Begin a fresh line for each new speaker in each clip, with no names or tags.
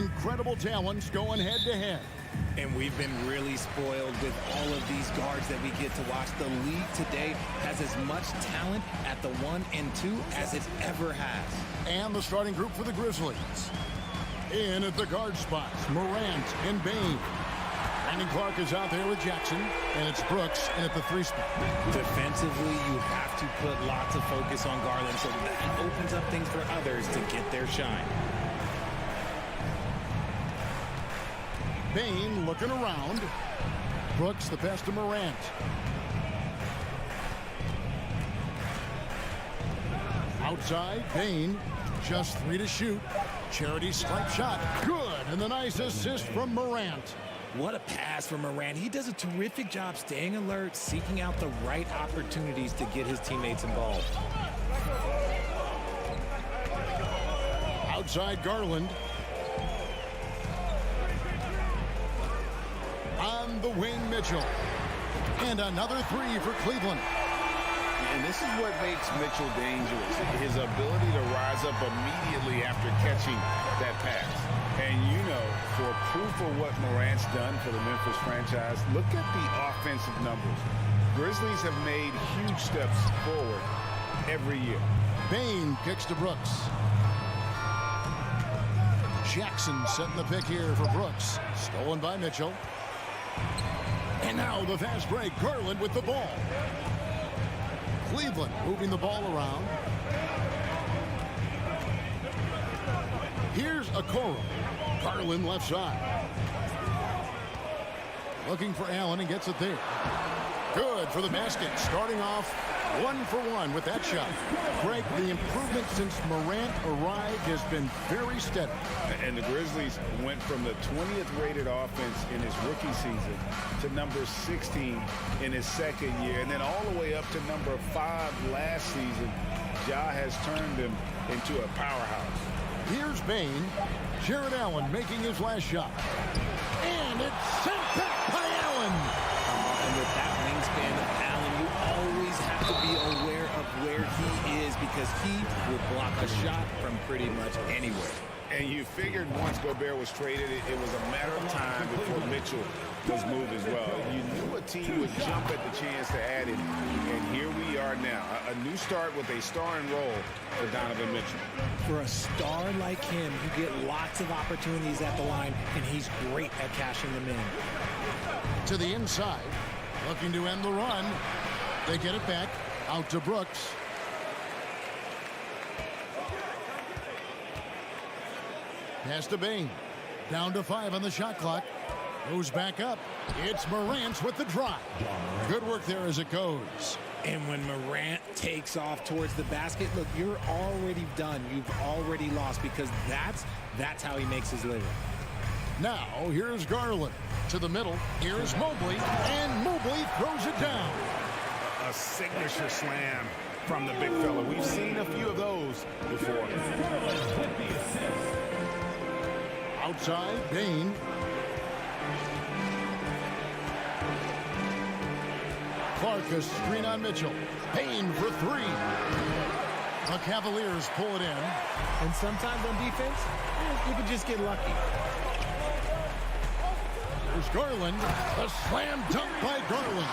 incredible talents going head-to-head.
And we've been really spoiled with all of these guards that we get to watch. The league today has as much talent at the 1 and 2 as it ever has.
And the starting group for the Grizzlies. In at the guard spots, Morant and Bane. Brandon Clark is out there with Jackson, and it's Brooks in at the 3 spot.
Defensively, you have to put lots of focus on Garland, so that opens up things for others to get their shine.
Bane looking around. Brooks the pass to Morant. Outside, Bane. Just 3 to shoot. Charity swipe shot. Good. And the nice assist from Morant.
What a pass from Morant. He does a terrific job staying alert, seeking out the right opportunities to get his teammates involved.
Outside, Garland. On the wing, Mitchell. And another 3 for Cleveland.
And this is what makes Mitchell dangerous. His ability to rise up immediately after catching that pass. And you know, for proof of what Morant's done for the Memphis franchise, look at the offensive numbers. Grizzlies have made huge steps forward every year.
Bane kicks to Brooks. Jackson setting the pick here for Brooks. Stolen by Mitchell. And now the fast break. Garland with the ball. Cleveland moving the ball around. Here's Okoro. Garland left side. Looking for Allen and gets it there. Good for the basket. Starting off 1 for 1 with that shot. Greg, the improvement since Morant arrived has been very steady.
And the Grizzlies went from the 20th rated offense in his rookie season to number 16 in his second year. And then all the way up to number 5 last season. Ja has turned him into a powerhouse.
Here's Bane. Jared Allen making his last shot. And it's sent back by Allen.
And with that wingspan of Allen, you always have to be aware of where he is because he will block a shot from pretty much anywhere.
And you figured once Gobert was traded, it was a matter of time before Mitchell was moved as well. You knew a team would jump at the chance to add him. And here we are now. A new start with a starring role for Donovan Mitchell.
For a star like him, you get lots of opportunities at the line, and he's great at cashing them in.
To the inside. Looking to end the run. They get it back. Out to Brooks. Pass to Bane. Down to 5 on the shot clock. Goes back up. It's Morant with the drive. Good work there as it goes.
And when Morant takes off towards the basket, look, you're already done. You've already lost because that's how he makes his living.
Now, here's Garland. To the middle. Here's Mobley. And Mobley throws it down.
A signature slam from the big fella. We've seen a few of those before.
Outside, Bane. Clark, a screen on Mitchell. Bane for 3. The Cavaliers pull it in.
And sometimes on defense, you can just get lucky.
There's Garland. A slam dunk by Garland.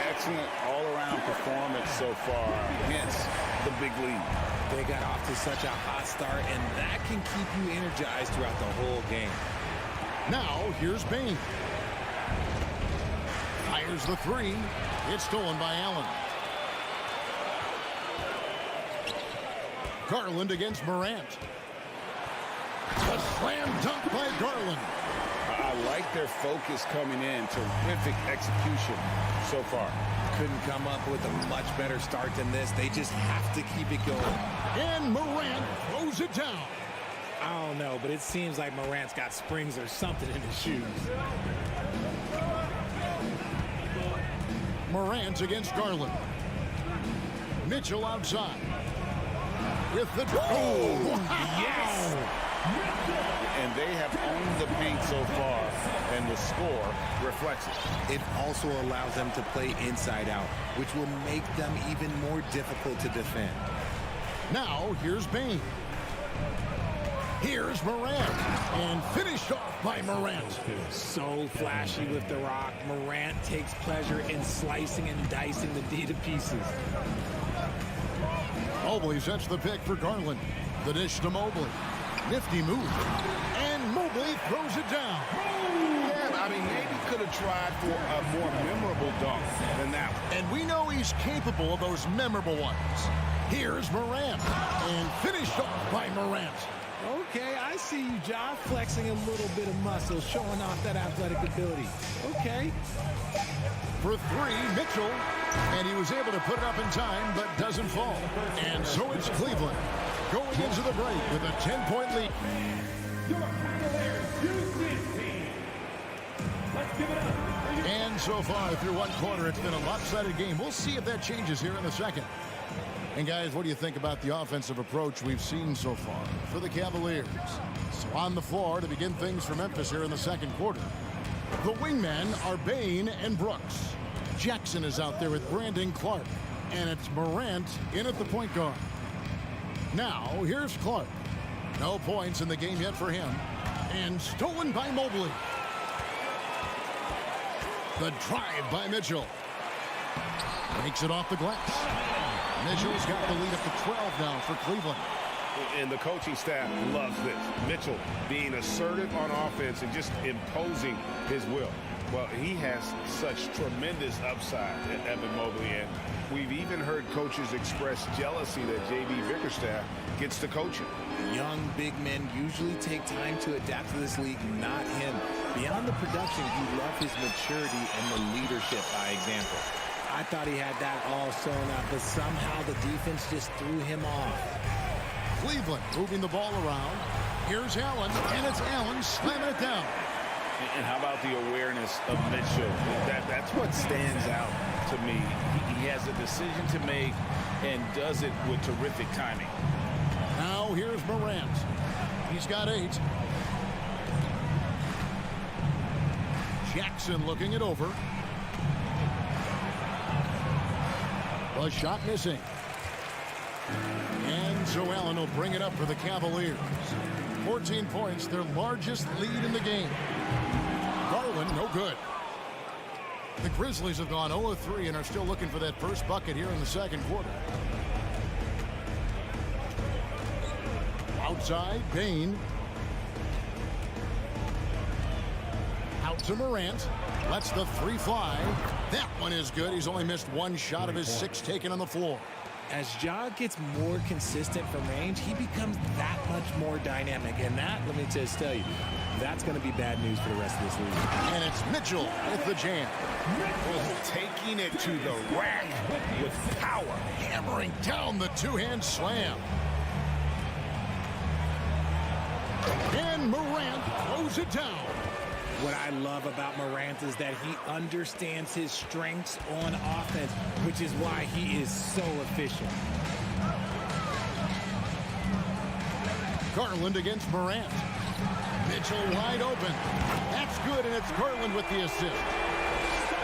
Excellent all-around performance so far against the big lead.
They got off to such a hot start, and that can keep you energized throughout the whole game.
Now, here's Bane. Fires the 3. It's stolen by Allen. Garland against Morant. A slam dunk by Garland.
I like their focus coming in. Terrific execution so far.
Couldn't come up with a much better start than this. They just have to keep it going.
And Morant throws it down.
I don't know, but it seems like Morant's got springs or something in his shoes.
Morant against Garland. Mitchell outside. With the... Oh,
yes!
And they have owned the paint so far, and the score reflects it.
It also allows them to play inside out, which will make them even more difficult to defend.
Now, here's Bane. Here's Morant, and finished off by Morant.
So flashy with the rock. Morant takes pleasure in slicing and dicing the D to pieces.
Mobley sets the pick for Garland. The dish to Mobley. Nifty move. And Mobley throws it down.
Yeah, I mean, maybe could have tried for a more memorable dunk than that one.
And we know he's capable of those memorable ones. Here's Morant, and finished off by Morant.
Okay, I see you, Ja, flexing a little bit of muscle, showing off that athletic ability. Okay.
For three, Mitchell, and he was able to put it up in time, but doesn't fall. And so it's Cleveland going into the break with a 10-point lead. And so far, through one quarter, it's been a lopsided game. We'll see if that changes here in the second. And guys, what do you think about the offensive approach we've seen so far for the Cavaliers? So on the floor to begin things for Memphis here in the second quarter. The wingmen are Bain and Brooks. Jackson is out there with Brandon Clark. And it's Morant in at the point guard. Now, here's Clark. No points in the game yet for him. And stolen by Mobley. The drive by Mitchell. Makes it off the glass. Mitchell's got the lead up to 12 now for Cleveland.
And the coaching staff loves this. Mitchell being assertive on offense and just imposing his will. Well, he has such tremendous upside at Evan Mobley, and we've even heard coaches express jealousy that J.B. Bickerstaff gets to coach him.
Young big men usually take time to adapt to this league, not him. Beyond the production, you love his maturity and the leadership by example. I thought he had that all sewn up, but somehow the defense just threw him off.
Cleveland moving the ball around. Here's Allen, and it's Allen slamming it down.
And how about the awareness of Mitchell? That's what stands out to me. He has a decision to make and does it with terrific timing.
Now here's Morant. He's got 8. Jackson looking it over. A shot missing. And so Allen will bring it up for the Cavaliers. 14 points, their largest lead in the game. Garland, no good. The Grizzlies have gone 0-3 and are still looking for that first bucket here in the second quarter. Outside, Bain. Out to Morant. Lets the 3 fly. That one is good. He's only missed 1 shot of his 6 taken on the floor.
As Ja gets more consistent from range, he becomes that much more dynamic. And that, let me just tell you, that's going to be bad news for the rest of this league.
And it's Mitchell with the jam.
Taking it to the rack with power.
Hammering down the 2-hand slam. And Morant throws it down.
What I love about Morant is that he understands his strengths on offense, which is why he is so efficient.
Garland against Morant. Mitchell wide open. That's good, and it's Garland with the assist.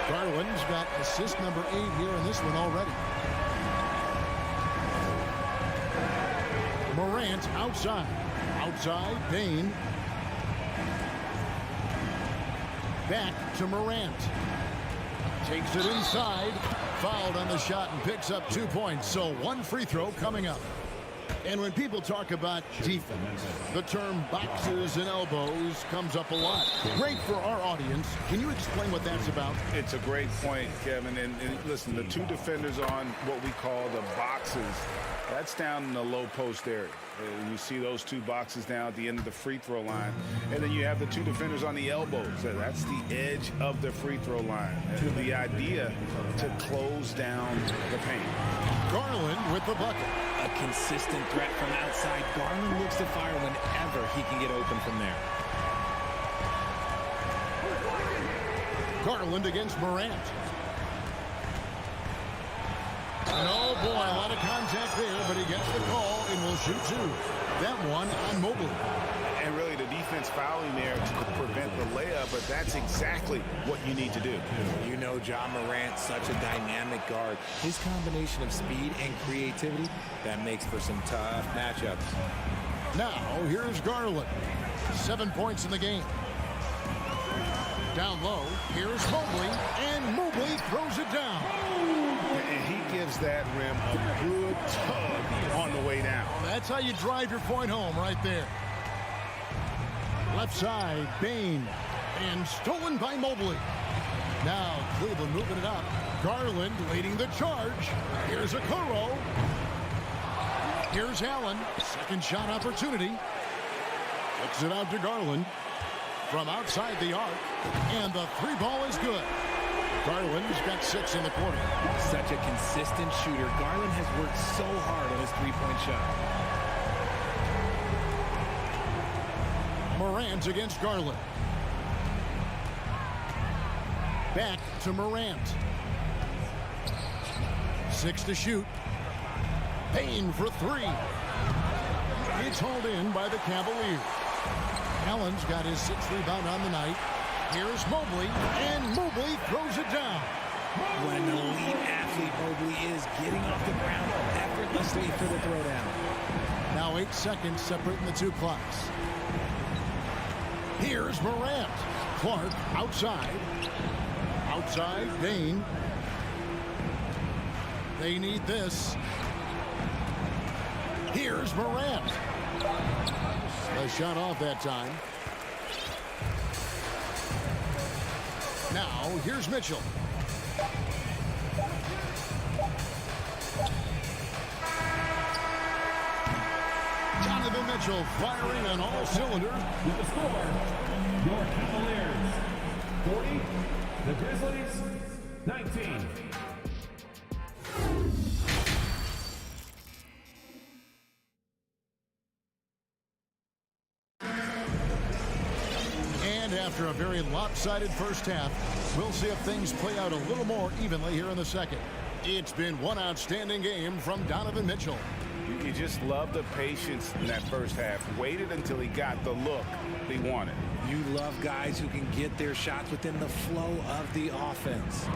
Garland's got assist number 8 here in this one already. Morant outside. Outside, Bain. Back to Morant. Takes it inside. Fouled on the shot and picks up 2 points. So 1 free throw coming up. And when people talk about defense, the term boxes and elbows comes up a lot. Great for our audience. Can you explain what that's about?
It's a great point, Kevin. And listen, the 2 defenders on what we call the boxes, that's down in the low post area. You see those 2 boxes down at the end of the free throw line. And then you have the 2 defenders on the elbows. That's the edge of the free throw line. And the idea to close down the paint.
Garland with the bucket.
A consistent threat from outside. Garland looks to fire whenever he can get open from there.
Garland against Morant. And oh boy, a lot of contact there, but he gets the call and will shoot 2. That one on Mobley.
And really the defense fouling there to prevent the layup, but that's exactly what you need to do.
You know Ja Morant, such a dynamic guard. His combination of speed and creativity, that makes for some tough matchups.
Now, here's Garland. 7 points in the game. Down low, here's Mobley, and Mobley throws it down.
And he gives that rim a good tug on the way down.
That's how you drive your point home right there. Left side, Bain, and stolen by Mobley. Now, Cleveland moving it up. Garland leading the charge. Here's Okoro. Here's Allen. Second shot opportunity. Kicks it out to Garland from outside the arc. And the three ball is good. Garland's got 6 in the quarter.
Such a consistent shooter. Garland has worked so hard on his three-point shot.
Morant against Garland. Back to Morant. 6 to shoot. Payne for 3. It's hauled in by the Cavaliers. Allen's got his 6th rebound on the night. Here's Mobley, and Mobley throws it down.
What an elite athlete Mobley is, getting off the ground effortlessly for the throwdown.
Now 8 seconds separating the two clocks. Here's Morant. Clark outside. Outside, Bain. They need this. Here's Morant. A shot off that time. Now, here's Mitchell. Donovan Mitchell firing on all cylinders.
With the score, your Cavaliers 40, the Grizzlies 19.
And after a very lopsided first half, we'll see if things play out a little more evenly here in the second. It's been one outstanding game from Donovan Mitchell.
You just love the patience in that first half. Waited until he got the look he wanted.
You love guys who can get their shots within the flow of the offense.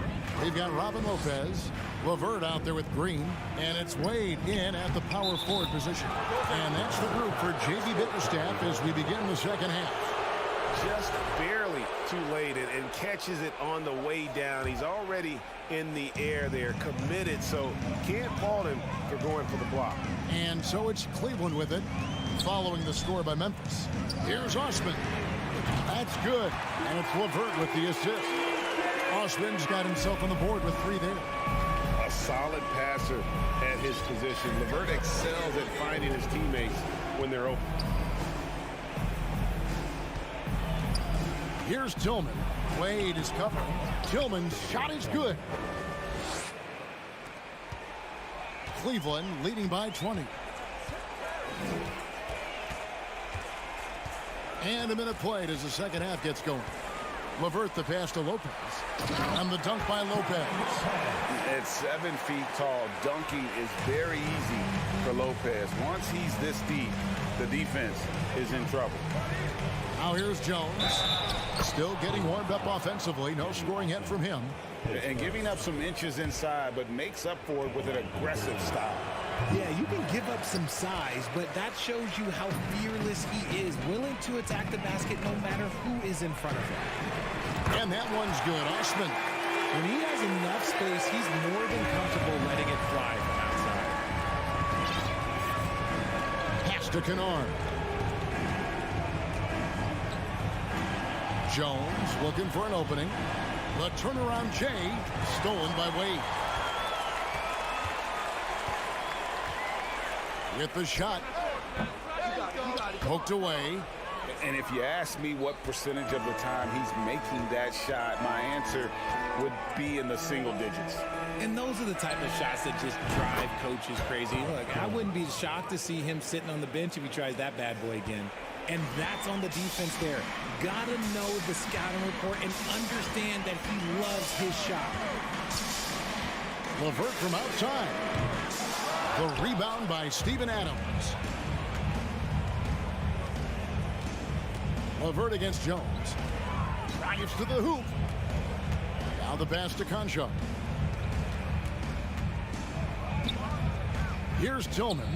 They've got Robin Lopez, LeVert out there with Green, and it's Wade in at the power forward position. And that's the group for J.B. Bickerstaff as we begin the second half.
Just barely too late and catches it on the way down. He's already in the air there, committed, so can't fault him for going for the block.
And so it's Cleveland with it, following the score by Memphis. Here's Osman. That's good. And it's LeVert with the assist. Osman's got himself on the board with 3 there.
A solid passer at his position. LeVert excels at finding his teammates when they're open.
Here's Tillman. Wade is covering. Tillman's shot is good. Cleveland leading by 20. And a minute played as the second half gets going. LeVert the pass to Lopez. And the dunk by Lopez.
At 7 feet tall, dunking is very easy for Lopez. Once he's this deep, the defense is in trouble.
Now here's Jones. Still getting warmed up offensively. No scoring yet from him.
And giving up some inches inside, but makes up for it with an aggressive style.
Yeah, you can give up some size, but that shows you how fearless he is, willing to attack the basket no matter who is in front of him.
And that one's good. Osman.
When he has enough space, he's more than comfortable letting it fly from outside.
Pass to Kennard. Jones looking for an opening. The turnaround Jay, stolen by Wade. With the shot. Poked away.
And if you ask me what percentage of the time he's making that shot, my answer would be in the single digits.
And those are the type of shots that just drive coaches crazy. Look, I wouldn't be shocked to see him sitting on the bench if he tries that bad boy again. And that's on the defense there. Gotta know the scouting report and understand that he loves his shot.
LeVert from outside. The rebound by Steven Adams. LeVert against Jones. Drives to the hoop. Now the pass to Conchar. Here's Tillman.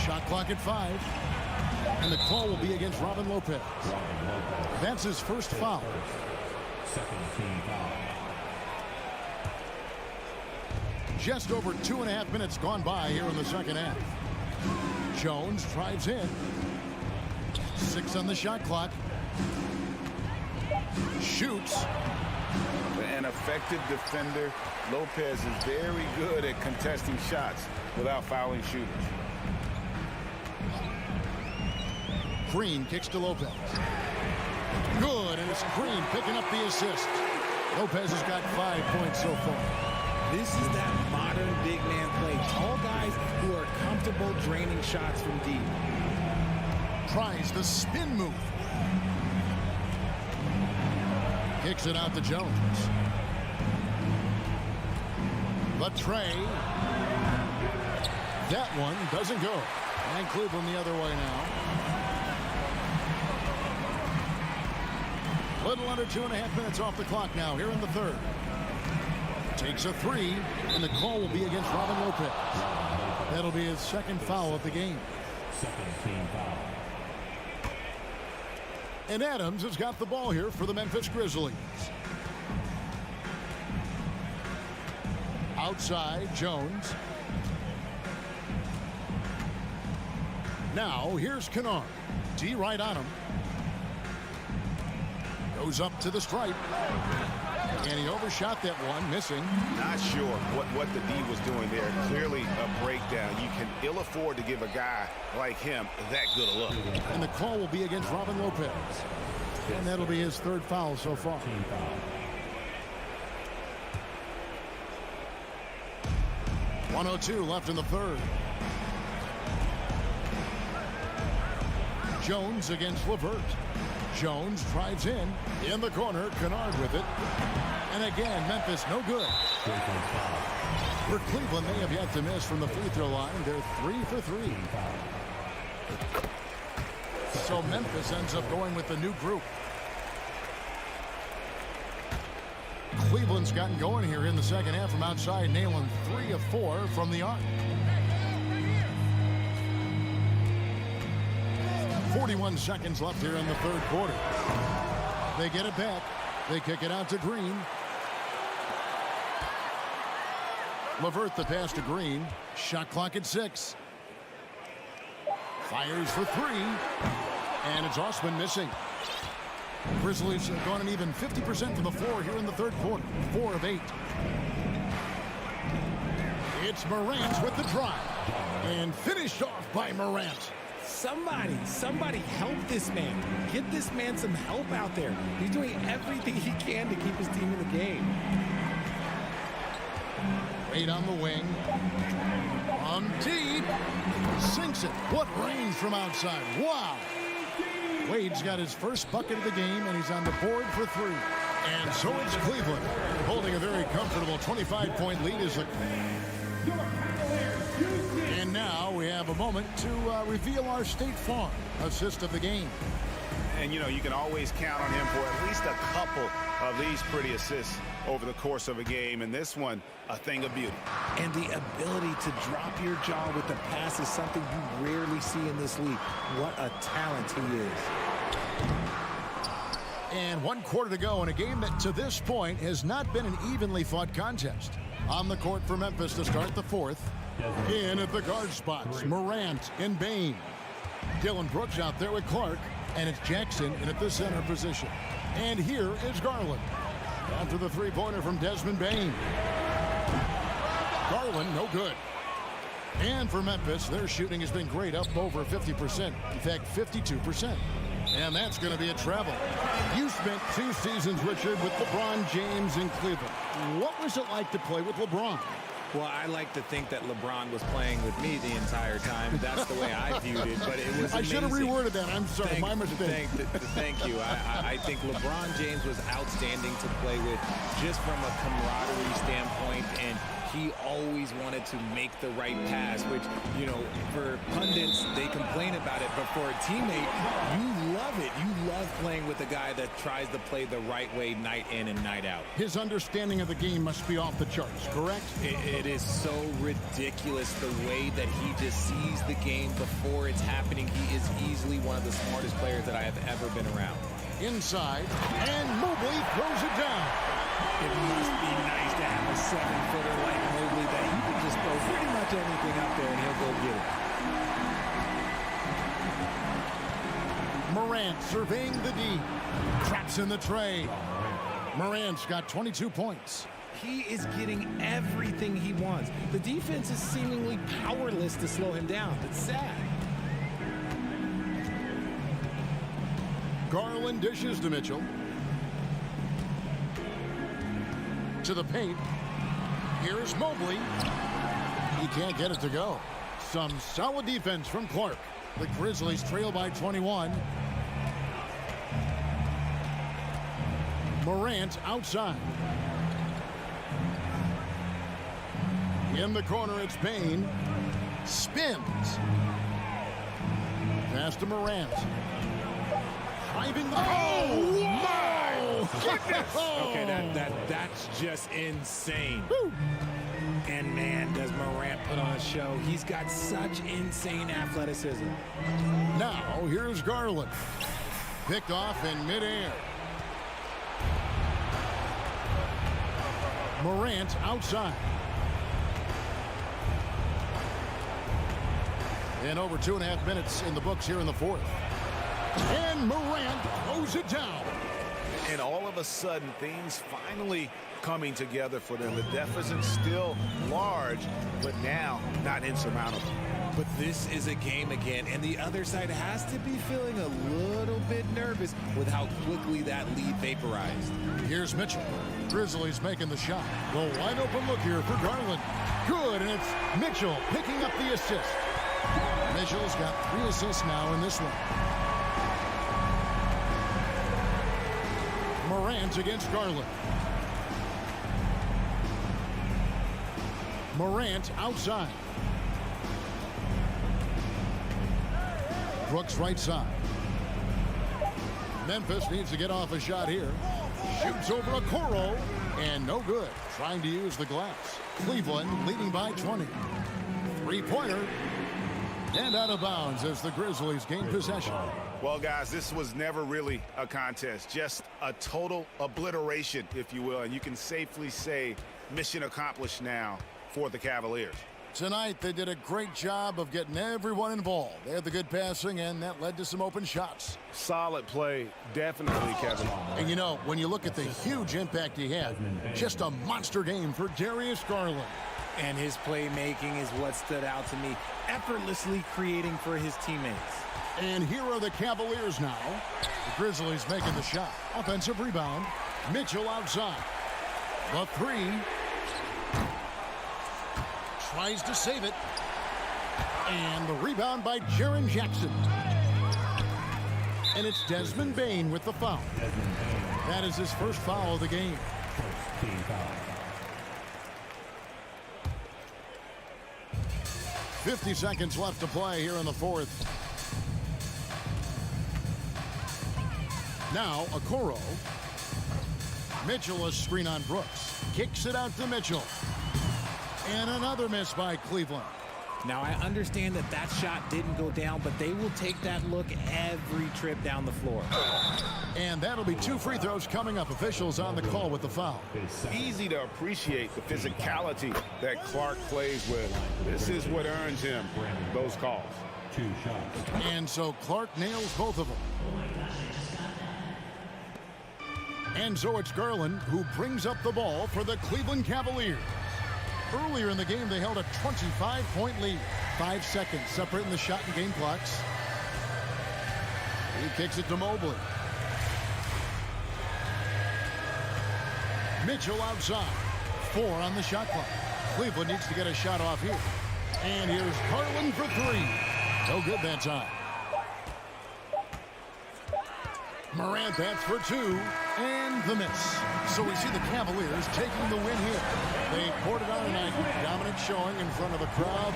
Shot clock at 5. And the call will be against Robin Lopez. That's his first foul.
Second team foul.
Just over 2.5 minutes gone by here in the second half. Jones drives in. 6 on the shot clock. Shoots.
An effective defender. Lopez is very good at contesting shots without fouling shooters.
Green kicks to Lopez. Good, and it's Green picking up the assist. Lopez has got 5 points so far.
This is that modern big man play. Tall guys who are comfortable draining shots from deep.
Tries the spin move. Kicks it out to Jones. The tray. That one doesn't go. And Cleveland the other way now. Little under 2.5 minutes off the clock now here in the third. Takes a 3, and the call will be against Robin Lopez. That'll be his second foul of the game.
Second team foul.
And Adams has got the ball here for the Memphis Grizzlies. Outside, Jones. Now, here's Kennard. D right on him. Goes up to the stripe. And he overshot that one, missing.
Not sure what the D was doing there. Clearly a breakdown. You can ill afford to give a guy like him that good a look.
And the call will be against Robin Lopez. And that'll be his third foul so far.
Team foul.
1:02 left in the third. Jones against LeVert. Jones drives in the corner. Kennard with it. And again, Memphis no good. For Cleveland, they have yet to miss from the free throw line. They're 3 for 3. So Memphis ends up going with the new group. Cleveland's gotten going here in the second half from outside, nailing 3 of 4 from the arc. 41 seconds left here in the third quarter. They get it back. They kick it out to Green. LeVert the pass to Green. Shot clock at 6. Fires for 3. And it's Osman missing. Grizzlies have gone an even 50% from the floor here in the third quarter. 4 of 8. It's Morant with the drive. And finished off by Morant.
Somebody help this man. Get this man some help out there. He's doing everything he can to keep his team in the game.
Wade on the wing. On deep. Sinks it. What range from outside. Wow. Wade's got his first bucket of the game, and he's on the board for 3. And so it's Cleveland holding a very comfortable 25-point lead as a... And now we have a moment to reveal our State Farm assist of the game.
And, you know, you can always count on him for at least a couple of these pretty assists over the course of a game. And this one, a thing of beauty.
And the ability to drop your jaw with the pass is something you rarely see in this league. What a talent he is.
And 1 quarter to go in a game that to this point has not been an evenly fought contest. On the court for Memphis to start the fourth. In at the guard spots, Morant and Bain. Dylan Brooks out there with Clark. And it's Jackson in at the center position. And here is Garland. After the three-pointer from Desmond Bain. Garland, no good. And for Memphis, their shooting has been great, up over 50%. In fact, 52%. And that's going to be a travel. You spent 2 seasons, Richard, with LeBron James in Cleveland. What was it like to play with LeBron?
Well, I like to think that LeBron was playing with me the entire time. That's the way I viewed it, but it was amazing.
I should have reworded that. I'm sorry, my mistake.
Thank you. I think LeBron James was outstanding to play with just from a camaraderie standpoint, and he always wanted to make the right pass, which, you know, for pundits, they complain about it, but for a teammate, you love it. You love playing with a guy that tries to play the right way night in and night out.
His understanding of the game must be off the charts, correct?
It is so ridiculous the way that he just sees the game before it's happening. He is easily one of the smartest players that I have ever been around.
Inside, and Mobley throws it down.
It must be nice to have a 7-footer like Mobley that he can just throw pretty much anything up there and he'll go get it.
Morant surveying the D. Traps in the tray. Morant's got 22 points.
He is getting everything he wants. The defense is seemingly powerless to slow him down. It's sad.
Garland dishes to Mitchell. To the paint. Here's Mobley. He can't get it to go. Some solid defense from Clark. The Grizzlies trail by 21. Morant outside. In the corner, it's Bain. Spins. Pass to Morant. Driving the...
Oh, my goodness!
Okay, that's just insane.
Woo.
And man, does Morant put on a show. He's got such insane athleticism.
Now, here's Garland. Picked off in midair. Morant outside. And over 2.5 minutes in the books here in the fourth. And Morant throws it down.
And all of a sudden, things finally coming together for them. The deficit's still large, but now not insurmountable.
But this is a game again, and the other side has to be feeling a little bit nervous with how quickly that lead vaporized.
Here's Mitchell. Grizzlies making the shot. The wide open look here for Garland. Good, and it's Mitchell picking up the assist. Mitchell's got 3 assists now in this one. Morant against Garland. Morant outside. Brooks right side. Memphis needs to get off a shot here. Shoots over a Okoro, and no good. Trying to use the glass. Cleveland leading by 20. Three-pointer. And out of bounds as the Grizzlies gain possession.
Well, guys, this was never really a contest. Just a total obliteration, if you will. And you can safely say mission accomplished now for the Cavaliers.
Tonight, they did a great job of getting everyone involved. They had the good passing, and that led to some open shots.
Solid play, definitely, Kevin.
And, you know, when you look at the huge impact he had, just a monster game for Darius Garland.
And his playmaking is what stood out to me, effortlessly creating for his teammates.
And here are the Cavaliers now. The Grizzlies making the shot. Offensive rebound. Mitchell outside. The three. Tries to save it. And the rebound by Jaren Jackson. And it's Desmond Bain with the foul. That is his first foul of the game. 50 seconds left to play here in the fourth. Now, Okoro. Mitchell, a screen on Brooks. Kicks it out to Mitchell. And another miss by Cleveland.
Now, I understand that that shot didn't go down, but they will take that look every trip down the floor.
And that'll be 2 free throws coming up. Officials on the call with the foul.
Easy to appreciate the physicality that Clark plays with. This is what earns him those calls.
2 shots.
And so Clark nails both of them. And so it's Garland who brings up the ball for the Cleveland Cavaliers. Earlier in the game, they held a 25-point lead. 5 seconds separating the shot and game clocks. He kicks it to Mobley. Mitchell outside. 4 on the shot clock. Cleveland needs to get a shot off here. And here's Garland for 3. No good that time. Morant bats for 2, and the miss. So we see the Cavaliers taking the win here. They poured it on tonight. Dominant showing in front of the crowd.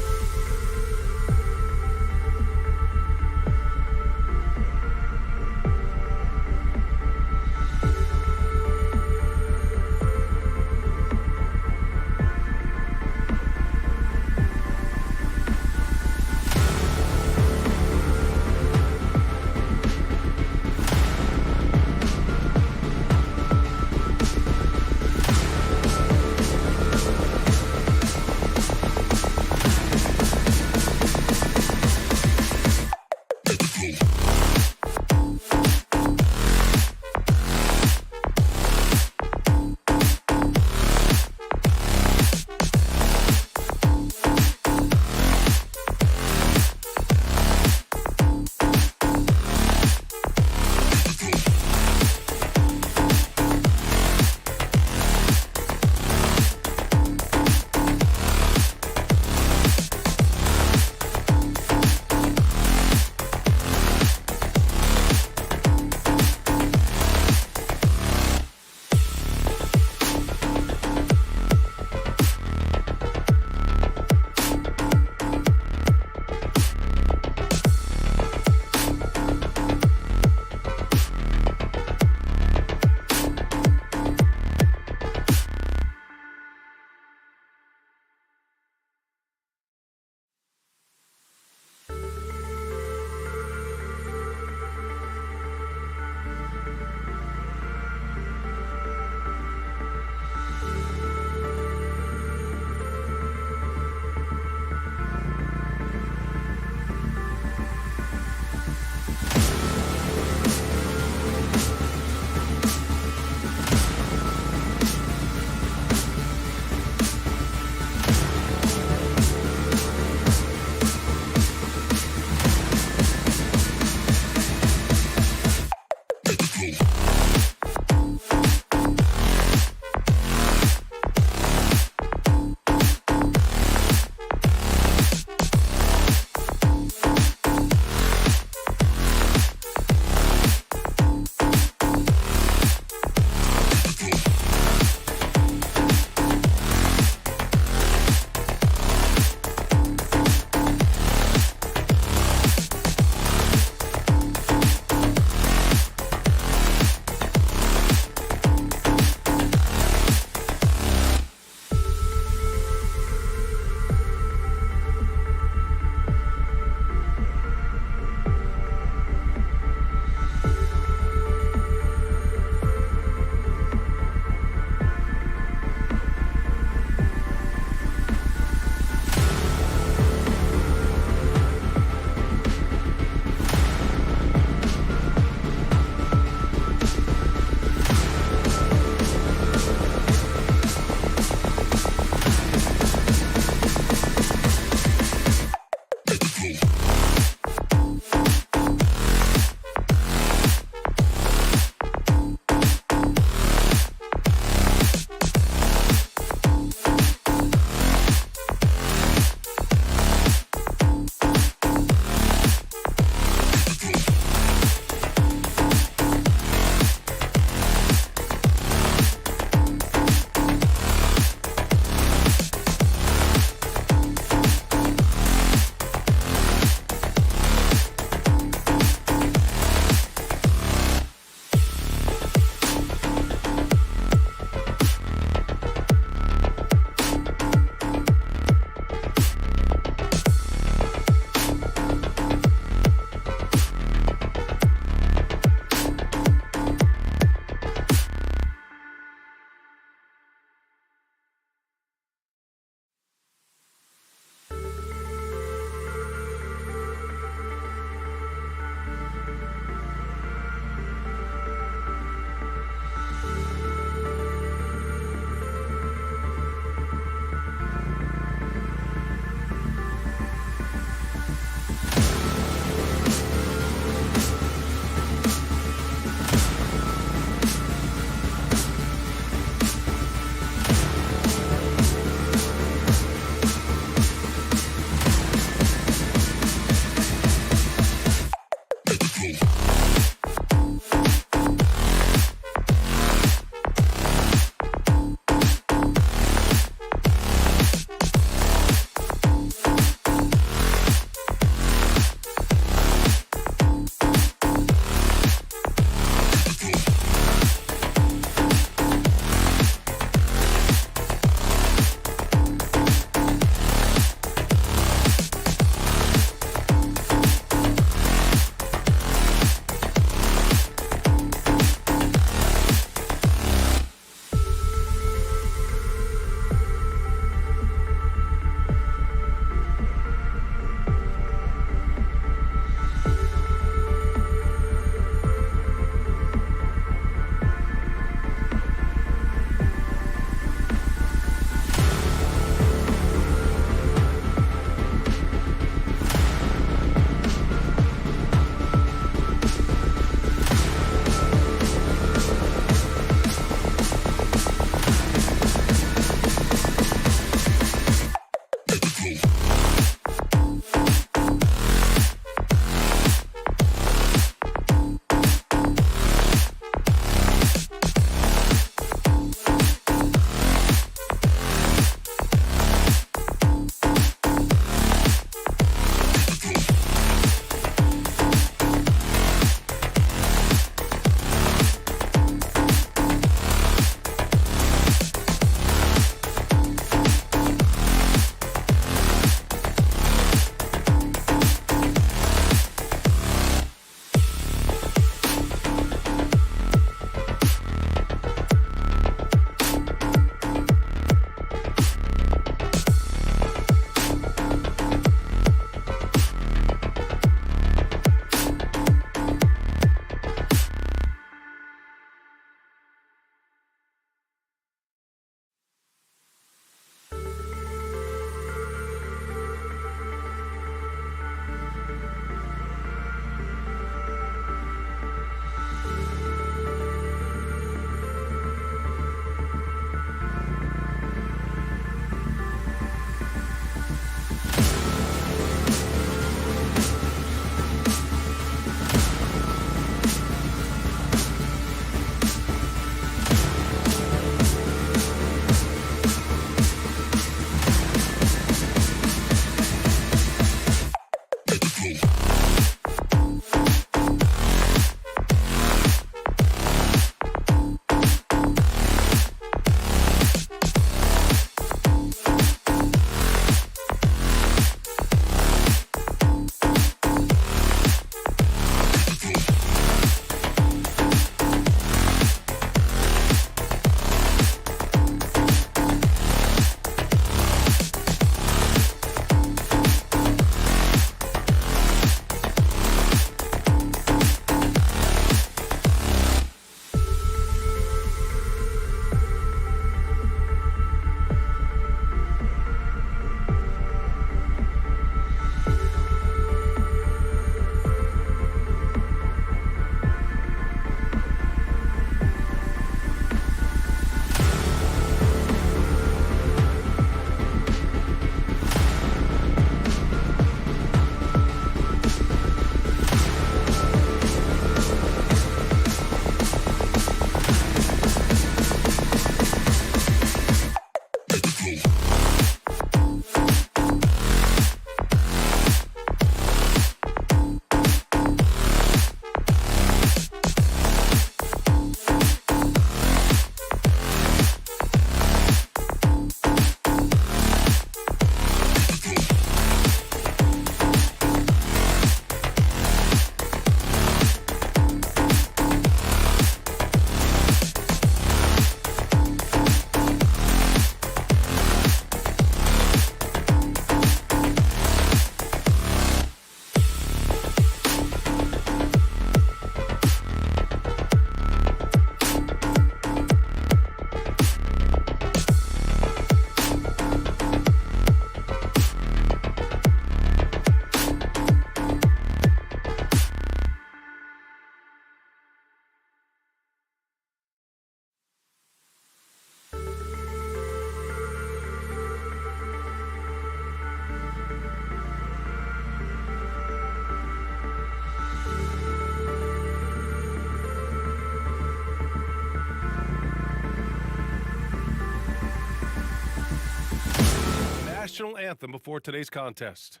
national anthem before today's contest.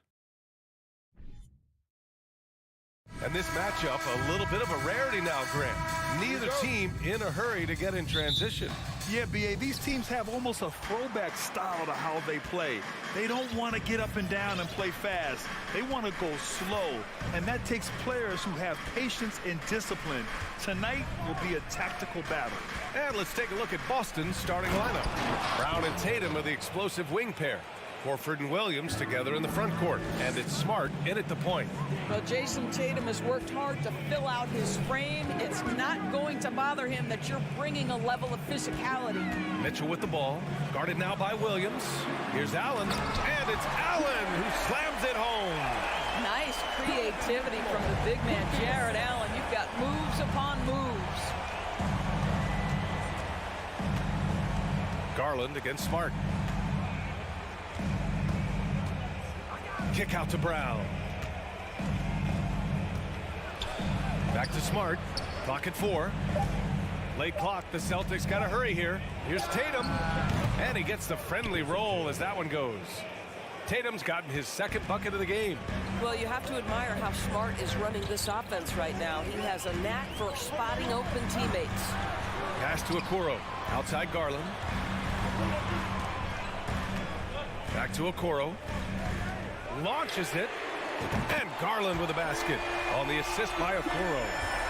And this matchup, a little bit of a rarity now, Grant. Neither team in a hurry to get in transition.
Yeah, B.A., these teams have almost a throwback style to how they play. They don't want to get up and down and play fast. They want to go slow, and that takes players who have patience and discipline. Tonight will be a tactical battle.
And let's take a look at Boston's starting lineup. Brown and Tatum are the explosive wing pair. Horford and Williams together in the front court, and it's Smart in at the point.
Well, Jason Tatum has worked hard to fill out his frame. It's not going to bother him that you're bringing a level of physicality.
Mitchell with the ball, guarded now by Williams. Here's Allen, and it's Allen who slams it home.
Nice creativity from the big man, Jared Allen. You've got moves upon moves.
Garland against Smart. Kick out to Brown. Back to Smart. Clock at 4. Late clock. The Celtics got to hurry here. Here's Tatum. And he gets the friendly roll as that one goes. Tatum's gotten his second bucket of the game.
Well, you have to admire how Smart is running this offense right now. He has a knack for spotting open teammates.
Pass to Okoro. Outside Garland. Back to Okoro. Launches it, and Garland with a basket on the assist by Okoro.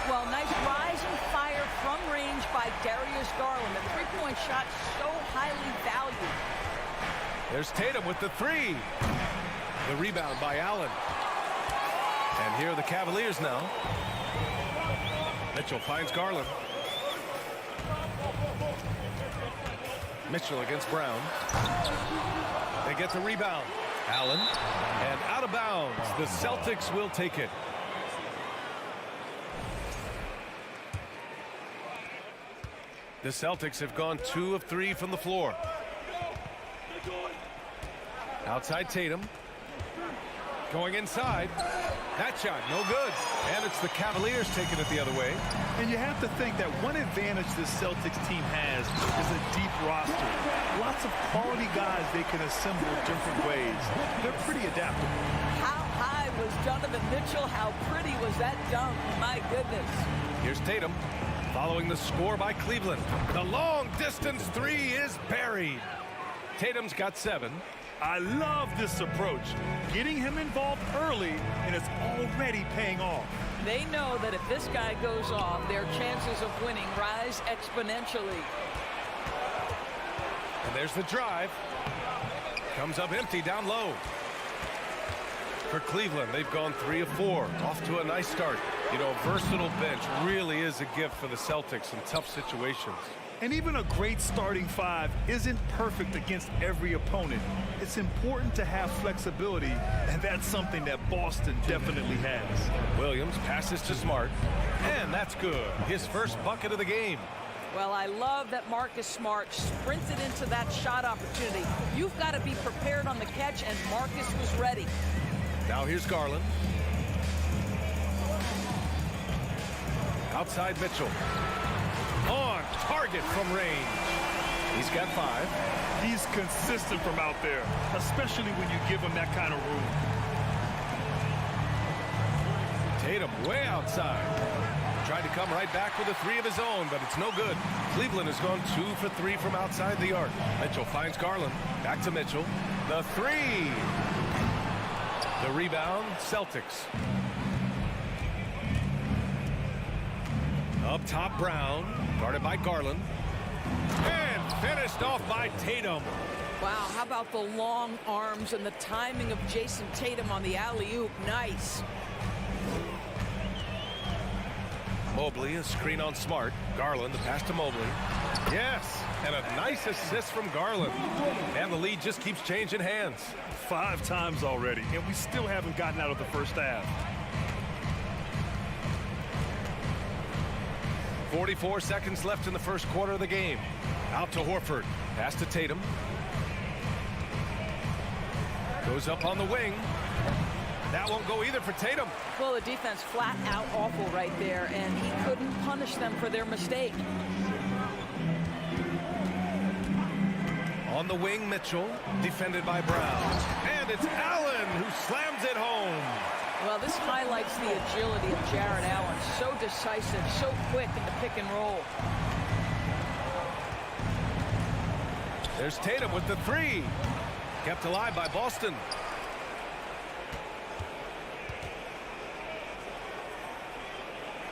Well, nice rise and fire from range by Darius Garland. The three-point shot so highly valued.
There's Tatum with the 3. The rebound by Allen. And here are the Cavaliers now. Mitchell finds Garland. Mitchell against Brown. They get the rebound. Allen, and out of bounds. The Celtics will take it. The Celtics have gone 2 of 3 from the floor. Outside Tatum. Going inside. That shot, no good. And it's the Cavaliers taking it the other way.
And you have to think that one advantage this Celtics team has is a deep roster. Lots of quality guys they can assemble different ways. They're pretty adaptable.
How high was Donovan Mitchell? How pretty was that dunk? My goodness.
Here's Tatum following the score by Cleveland. The long distance 3 is buried. Tatum's got 7.
I love this approach. Getting him involved early, and it's already paying off.
They know that if this guy goes off, their chances of winning rise exponentially.
And there's the drive. Comes up empty down low. For Cleveland, they've gone 3 of 4. Off to a nice start. You know, a versatile bench really is a gift for the Celtics in tough situations.
And even a great starting 5 isn't perfect against every opponent. It's important to have flexibility, and that's something that Boston definitely has.
Williams passes to Smart, and that's good. His first bucket of the game.
Well, I love that Marcus Smart sprinted into that shot opportunity. You've got to be prepared on the catch, and Marcus was ready.
Now here's Garland. Outside Mitchell. On target from range. He's got 5.
He's consistent from out there, especially when you give him that kind of room.
Tatum way outside. Tried to come right back with a 3 of his own, but it's no good. Cleveland has gone 2 for 3 from outside the arc. Mitchell finds Garland. Back to Mitchell. The 3. The rebound, Celtics. Up top, Brown. Guarded by Garland. And finished off by Tatum.
Wow, how about the long arms and the timing of Jason Tatum on the alley-oop? Nice.
Mobley, a screen on Smart. Garland, the pass to Mobley. Yes, and a nice assist from Garland. And the lead just keeps changing hands.
5 times already, and we still haven't gotten out of the first half.
44 seconds left in the first quarter of the game. Out to Horford. Pass to Tatum. Goes up on the wing. That won't go either for Tatum.
Well, the defense flat out awful right there, and he couldn't punish them for their mistake.
On the wing, Mitchell, defended by Brown. And it's Allen who slams it home.
Well, this highlights the agility of Jared Allen. So decisive, so quick in the pick and roll.
There's Tatum with the three. Kept alive by Boston.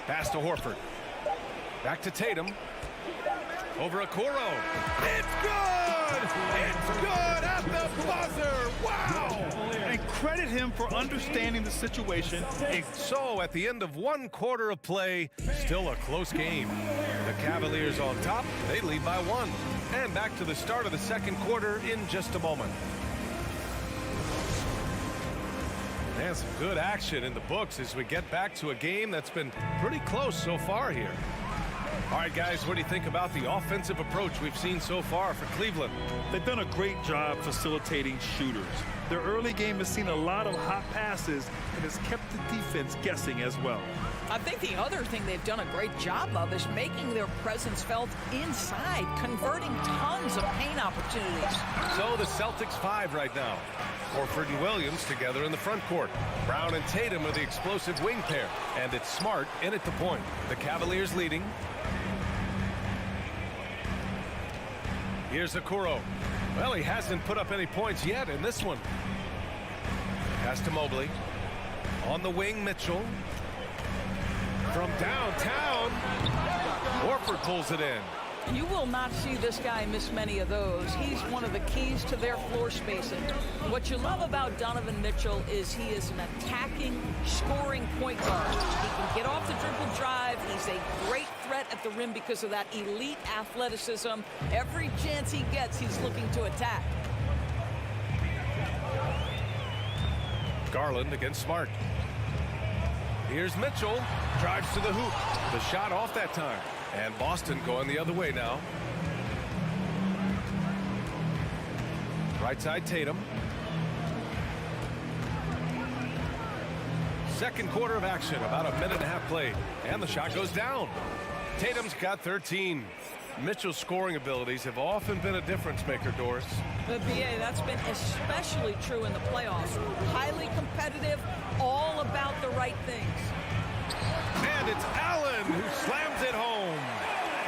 Pass to Horford. Back to Tatum. Over Okoro. It's good! It's good at the buzzer! Wow!
And credit him for understanding the situation.
So at the end of 1 quarter of play, still a close game. The Cavaliers on top, they lead by 1. And back to the start of the second quarter in just a moment. And some good action in the books as we get back to a game that's been pretty close so far here. All right, guys, what do you think about the offensive approach we've seen so far for Cleveland?
They've done a great job facilitating shooters. Their early game has seen a lot of hot passes and has kept the defense guessing as well.
I think the other thing they've done a great job of is making their presence felt inside, converting tons of paint opportunities.
So the Celtics 5 right now. Horford and Williams together in the front court. Brown and Tatum are the explosive wing pair. And it's Smart in at the point. The Cavaliers leading. Here's Okoro. Well, he hasn't put up any points yet in this one. Pass to Mobley. On the wing, Mitchell. From downtown, Horford pulls it in.
You will not see this guy miss many of those. He's one of the keys to their floor spacing. What you love about Donovan Mitchell is he is an attacking, scoring point guard. He can get off the dribble drive. He's a great threat at the rim because of that elite athleticism. Every chance he gets, he's looking to attack.
Garland against Smart. Here's Mitchell. Drives to the hoop. The shot off that time. And Boston going the other way now. Right side, Tatum. Second quarter of action, about a minute and a half played. And the shot goes down. Tatum's got 13. Mitchell's scoring abilities have often been a difference maker, Doris.
The BA, that's been especially true in the playoffs. Highly competitive, all about the right things.
And it's Allen who slams it home.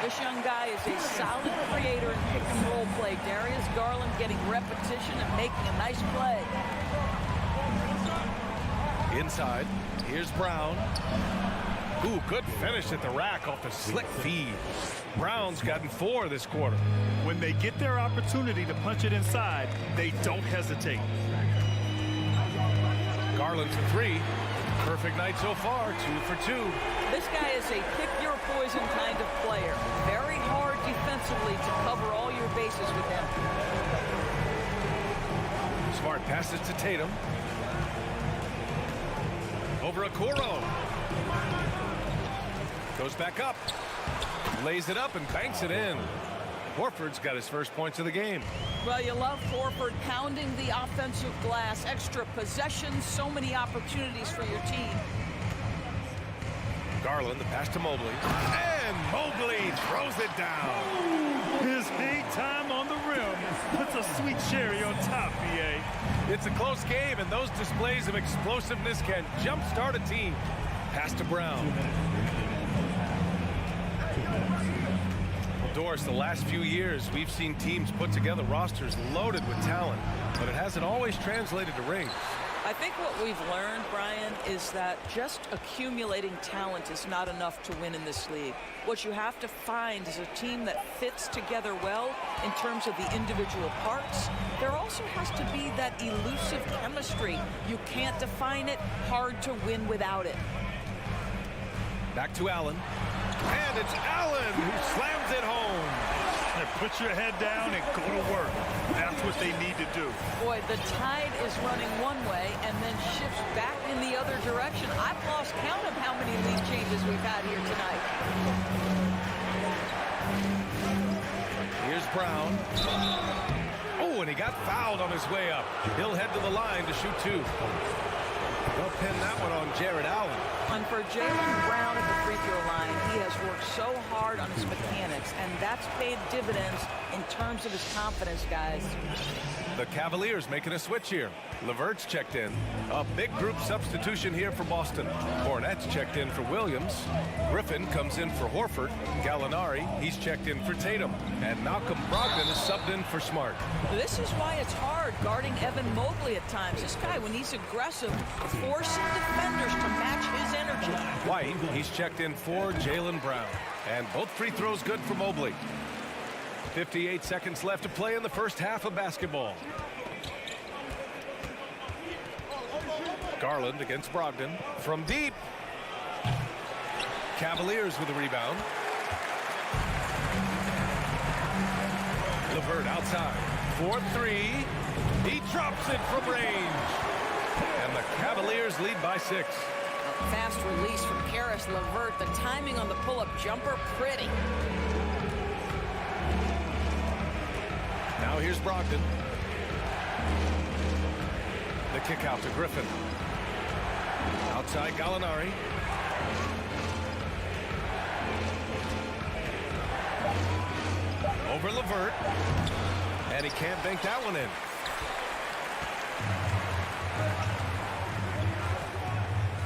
This young guy is a solid creator in pick and roll play. Darius Garland getting repetition and making a nice play.
Inside, here's Brown. Ooh, good finish at the rack off the slick feed. Brown's gotten 4 this quarter.
When they get their opportunity to punch it inside, they don't hesitate.
Garland for 3. Perfect night so far, 2 for 2.
This guy is a pick-your-poison kind of player. Very hard defensively to cover all your bases with him.
Smart passes to Tatum. Over Okoro. Goes back up. Lays it up and banks it in. Horford's got his first points of the game.
Well, you love Horford pounding the offensive glass. Extra possessions, so many opportunities for your team.
Garland, the pass to Mobley. And Mobley throws it down.
His hang time on the rim puts a sweet cherry on top, BA.
It's a close game, and those displays of explosiveness can jumpstart a team. Pass to Brown. Doris, the last few years, we've seen teams put together rosters loaded with talent, but it hasn't always translated to rings.
I think what we've learned, Brian, is that just accumulating talent is not enough to win in this league. What you have to find is a team that fits together well in terms of the individual parts. There also has to be that elusive chemistry. You can't define it, hard to win without it.
Back to Allen. And it's Allen who slams it home.
And put your head down and go to work. That's what they need to do.
Boy, the tide is running one way and then shifts back in the other direction. I've lost count of how many lead changes we've had here tonight.
Here's Brown. Oh, and he got fouled on his way up. He'll head to the line to shoot 2. They'll pin that one on Jared Allen.
And for Jaylen Brown at the free throw line, he has worked so hard on his mechanics, and that's paid dividends in terms of his confidence, guys.
The Cavaliers making a switch here. LeVert's checked in. A big group substitution here for Boston. Cornette's checked in for Williams. Griffin comes in for Horford. Gallinari, he's checked in for Tatum. And Malcolm Brogdon is subbed in for Smart.
This is why it's hard guarding Evan Mobley at times. This guy, when he's aggressive, forcing defenders to match his energy.
White, he's checked in for Jaylen Brown. And both free throws good for Mobley. 58 seconds left to play in the first half of basketball. Garland against Brogdon from deep. Cavaliers with a rebound. LeVert outside for three. He drops it from range. And the Cavaliers lead by 6.
Fast release from Karis LeVert. The timing on the pull-up jumper, pretty.
Now here's Brogdon. The kick out to Griffin. Outside Gallinari. Over LeVert. And he can't bank that one in.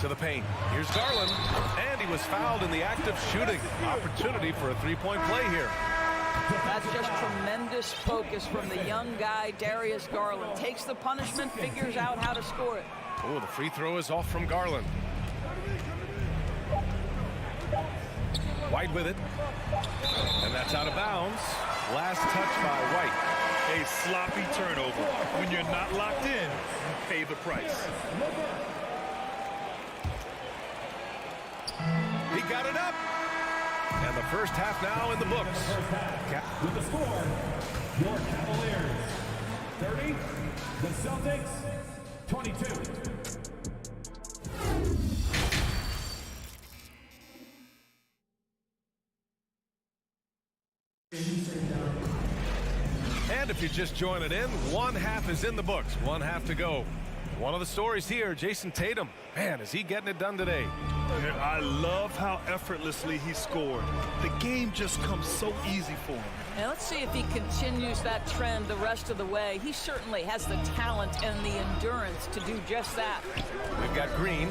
To the paint. Here's Garland. And he was fouled in the act of shooting. Opportunity for a three-point play here.
That's just tremendous focus from the young guy, Darius Garland. Takes the punishment, figures out how to score it.
Oh, the free throw is off from Garland. White with it. And that's out of bounds. Last touch by White.
A sloppy turnover. When you're not locked in, you pay the price.
He got it up. And the first half now in the books.
With the score, your Cavaliers 30, the Celtics 22.
And if you're just joining in, one half is in the books. One half to go. One of the stories here, Jason Tatum. Man, is he getting it done today?
I love how effortlessly he scored. The game just comes so easy for him.
And let's see if he continues that trend the rest of the way. He certainly has the talent and the endurance to do just that.
We've got Green,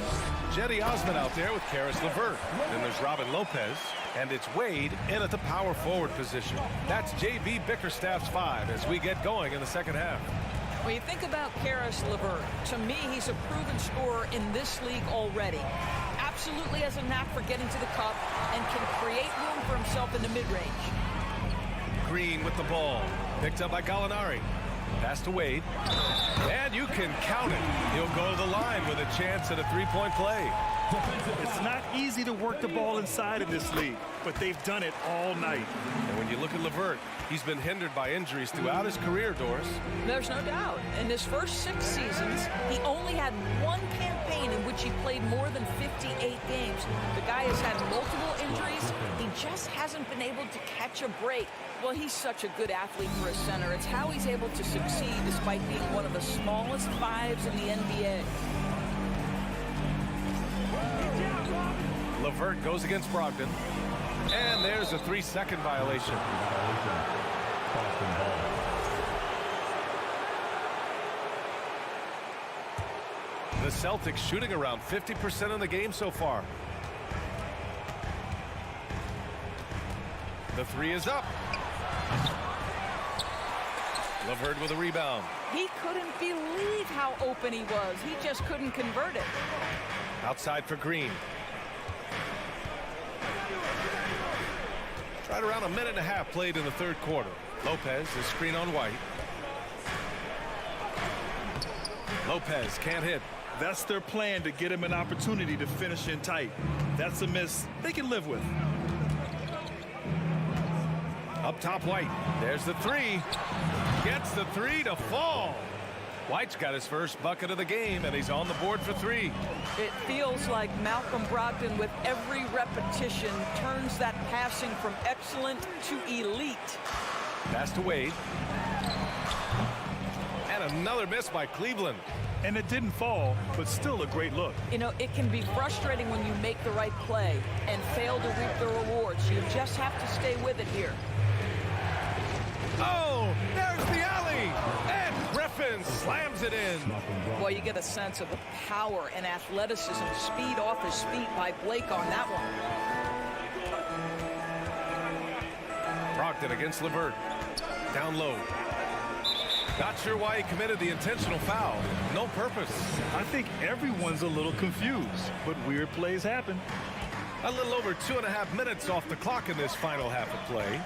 Jetty Osman out there with Karis LeVert. Then there's Robin Lopez, and it's Wade in at the power forward position. That's J.B. Bickerstaff's 5 as we get going in the second half.
When you think about Karis LeVert, to me, he's a proven scorer in this league already. Absolutely has a knack for getting to the cup and can create room for himself in the mid-range.
Green with the ball. Picked up by Gallinari. Pass to Wade. And you can count it. He'll go to the line with a chance at a three-point play.
It's not easy to work the ball inside in this league, but they've done it all night.
And when you look at LeVert, he's been hindered by injuries throughout his career, Doris.
There's no doubt. In his first 6 seasons, he only had one campaign in which he played more than 58 games. The guy has had multiple injuries. He just hasn't been able to catch a break. Well, he's such a good athlete for a center. It's how he's able to succeed despite being one of the smallest 5s in the NBA.
LeVert goes against Brogdon. And there's a 3-second violation. The Celtics shooting around 50% in the game so far. The 3 is up. LeVert with a rebound.
He couldn't believe how open he was. He just couldn't convert it.
Outside for Green. Right around a minute and a half played in the third quarter. Lopez is screen on White. Lopez can't hit.
That's their plan, to get him an opportunity to finish in tight. That's a miss they can live with.
Up top, White. There's the 3. Gets the 3 to fall. White's got his first bucket of the game, and he's on the board for 3.
It feels like Malcolm Brogdon, with every repetition, turns that passing from excellent to elite.
Pass to Wade. And another miss by Cleveland.
And it didn't fall, but still a great look.
You know, it can be frustrating when you make the right play and fail to reap the rewards. You just have to stay with it here.
Oh, there's the alley. And Griffin slams it in.
Boy, you get a sense of the power and athleticism, speed off his feet by Blake on that one.
Brogdon against LeVert. Down low. Not sure why he committed the intentional foul. No purpose.
I think everyone's a little confused, but weird plays happen.
A little over 2.5 minutes off the clock in this final half of play.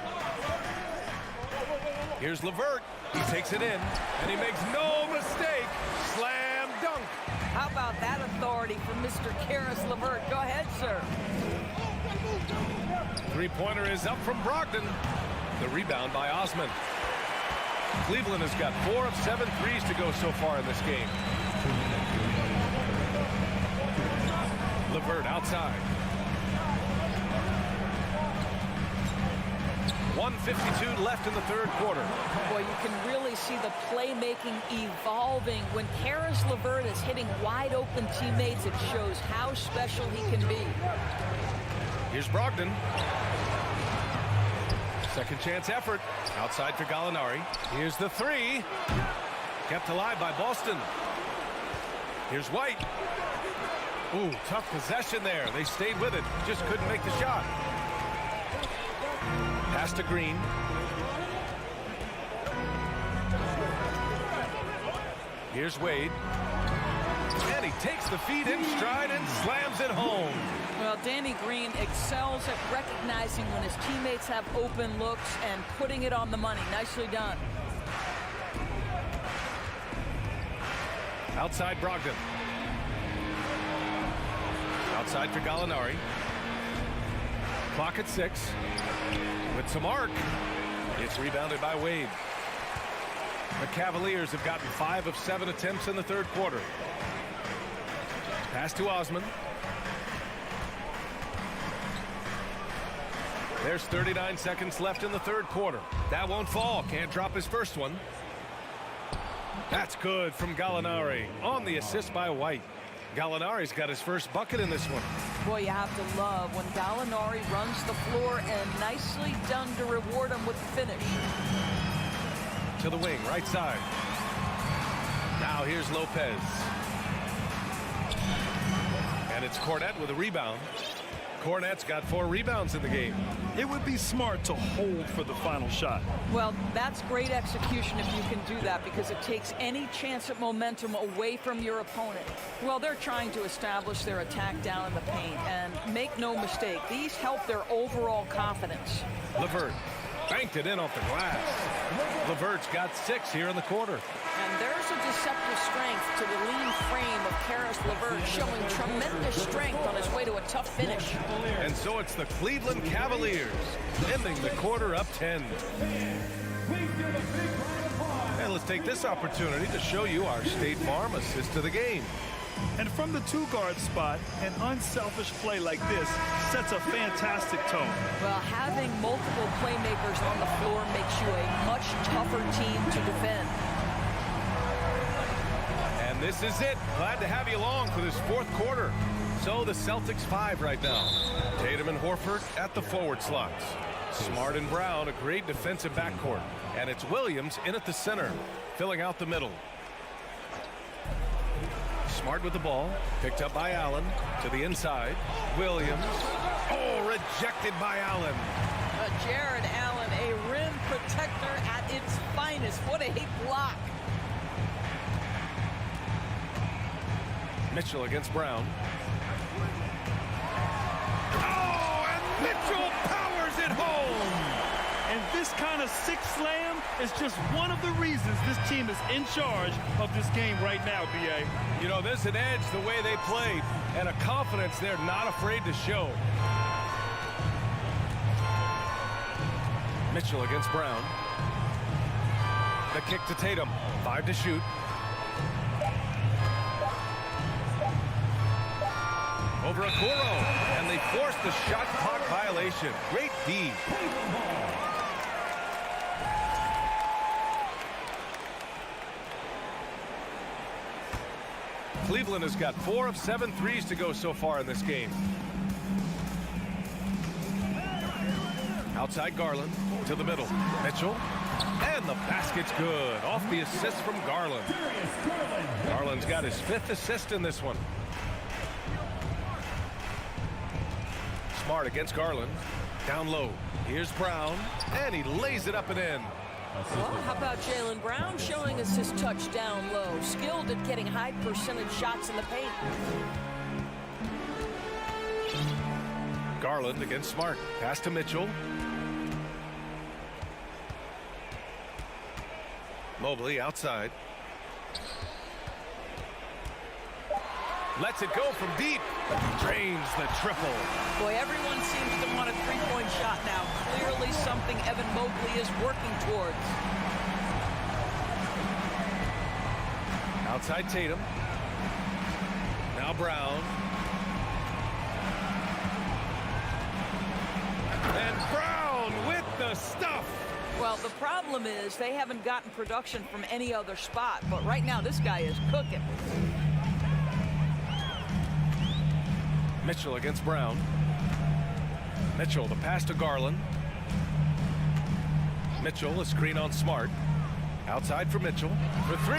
Here's LeVert. He takes it in, and he makes no mistake. Slam dunk.
How about that authority from Mr. Karis LeVert? Go ahead, sir.
Three-pointer is up from Brogdon. The rebound by Osman. Cleveland has got 4 of 7 threes to go so far in this game. LeVert outside. 1:52 left in the third quarter.
Boy, you can really see the playmaking evolving. When Karis LeVert is hitting wide open teammates, it shows how special he can be.
Here's Brogdon. Second chance effort. Outside for Gallinari. Here's the three. Kept alive by Boston. Here's White. Ooh, tough possession there. They stayed with it. Just couldn't make the shot. Pass to Green. Here's Wade. And he takes the feed in stride and slams it home.
Well, Danny Green excels at recognizing when his teammates have open looks and putting it on the money. Nicely done.
Outside Brogdon. Outside for Gallinari. Clock at 6. With some arc. It's rebounded by Wade. The Cavaliers have gotten 5 of 7 attempts in the third quarter. Pass to Osman. There's 39 seconds left in the third quarter. That won't fall. Can't drop his first one. That's good from Gallinari on the assist by White. Gallinari's got his first bucket in this one.
Boy, you have to love when Gallinari runs the floor, and nicely done to reward him with the finish.
To the wing, right side. Now here's Lopez. And it's Cornette with a rebound. Cornette's got 4 rebounds in the game.
It would be smart to hold for the final shot.
Well, that's great execution if you can do that, because it takes any chance at momentum away from your opponent. Well, they're trying to establish their attack down in the paint, and make no mistake, these help their overall confidence.
LeVert banked it in off the glass. LeVert's got 6 here in the quarter.
And there's a deceptive strength to the lean frame of Karis LeVert, showing tremendous strength on his way to a tough finish.
And so it's the Cleveland Cavaliers ending the quarter up 10. And let's take this opportunity to show you our State Farm assist of the game.
And from the 2-guard spot, an unselfish play like this sets a fantastic tone.
Well, having multiple playmakers on the floor makes you a much tougher team to defend.
And this is it. Glad to have you along for this fourth quarter. So the Celtics 5 right now. Tatum and Horford at the forward slots. Smart and Brown, a great defensive backcourt. And it's Williams in at the center, filling out the middle. Smart with the ball, picked up by Allen, to the inside. Williams, oh, rejected by Allen.
Jared Allen, a rim protector at its finest. What a block.
Mitchell against Brown. Oh, and Mitchell powers it home.
And this kind of sick slam is just one of the reasons this team is in charge of this game right now, B.A.
You know, there's an edge the way they played, and a confidence they're not afraid to show. Mitchell against Brown. The kick to Tatum. 5 to shoot. Over Okoro, and they force the shot clock violation. Great D. Cleveland has got 4 of 7 threes to go so far in this game. Outside Garland to the middle. Mitchell. And the basket's good. Off the assist from Garland. Garland's got his 5th assist in this one. Smart against Garland. Down low. Here's Brown. And he lays it up and in.
Well, how about Jaylen Brown showing us his touch down low? Skilled at getting high percentage shots in the paint.
Garland against Smart. Pass to Mitchell. Mobley outside. Lets it go from deep. Drains the triple.
Boy, everyone seems to want a three-point shot now. Clearly something Evan Mobley is working towards.
Outside Tatum. Now Brown. And Brown with the stuff.
Well, the problem is they haven't gotten production from any other spot, but right now this guy is cooking.
Mitchell against Brown. Mitchell, the pass to Garland. Mitchell, a screen on Smart. Outside for Mitchell. For 3.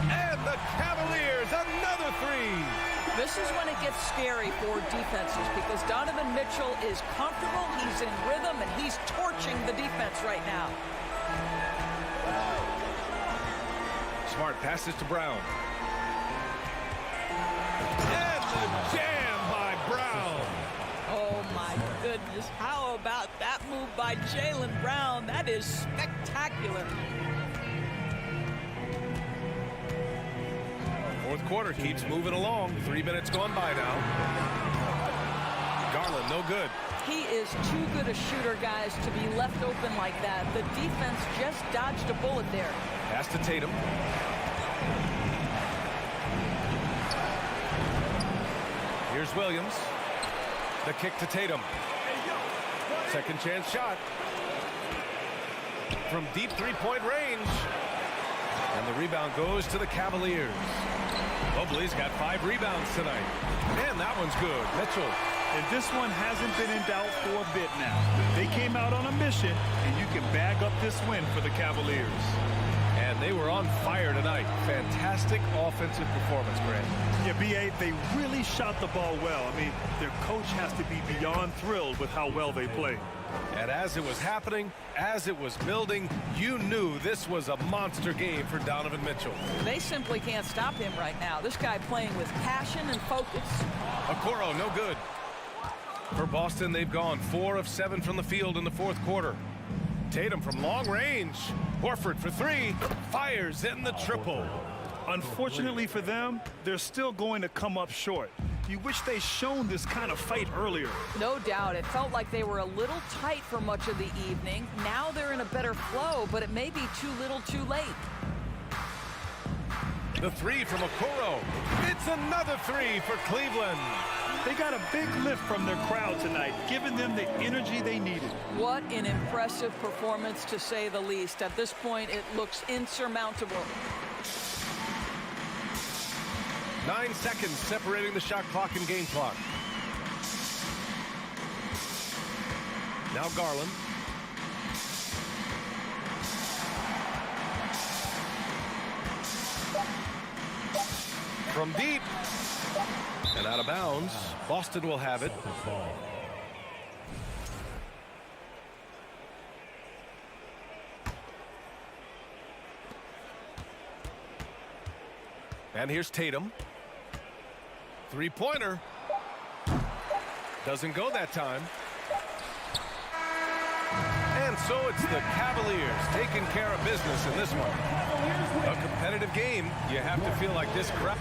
And the Cavaliers, another 3.
This is when it gets scary for defenses because Donovan Mitchell is comfortable, he's in rhythm, and he's torching the defense right now.
Smart passes to Brown. And the jam by Brown.
Oh my goodness, how about that move by Jaylen Brown? That is spectacular.
Fourth quarter keeps moving along. 3 minutes gone by now. Garland, no good.
He is too good a shooter, guys, to be left open like that. The defense just dodged a bullet there.
Pass to Tatum. Here's Williams. The kick to Tatum. Second chance shot. From deep three-point range. And the rebound goes to the Cavaliers. Mobley's got 5 rebounds tonight. And that one's good. Mitchell.
And this one hasn't been in doubt for a bit now. They came out on a mission, and you can bag up this win for the Cavaliers.
And they were on fire tonight. Fantastic offensive performance, Grant.
Yeah, B.A., they really shot the ball well. I mean, their coach has to be beyond thrilled with how well they played.
And as it was happening, as it was building, you knew this was a monster game for Donovan Mitchell.
They simply can't stop him right now. This guy playing with passion and focus.
Okoro, no good. For Boston, they've gone 4 of 7 from the field in the fourth quarter. Tatum from long range. Horford for 3. Fires in the triple.
Unfortunately for them, they're still going to come up short. You wish they'd shown this kind of fight earlier.
No doubt. It felt like they were a little tight for much of the evening. Now they're in a better flow, but it may be too little too late.
The 3 from Okoro. It's another 3 for Cleveland.
They got a big lift from their crowd tonight, giving them the energy they needed.
What an impressive performance, to say the least. At this point, it looks insurmountable.
9 seconds separating the shot clock and game clock. Now Garland. From deep. And out of bounds. Boston will have it. And here's Tatum. Three-pointer. Doesn't go that time. And so it's the Cavaliers taking care of business in this one. A competitive game. You have to feel like this crowd.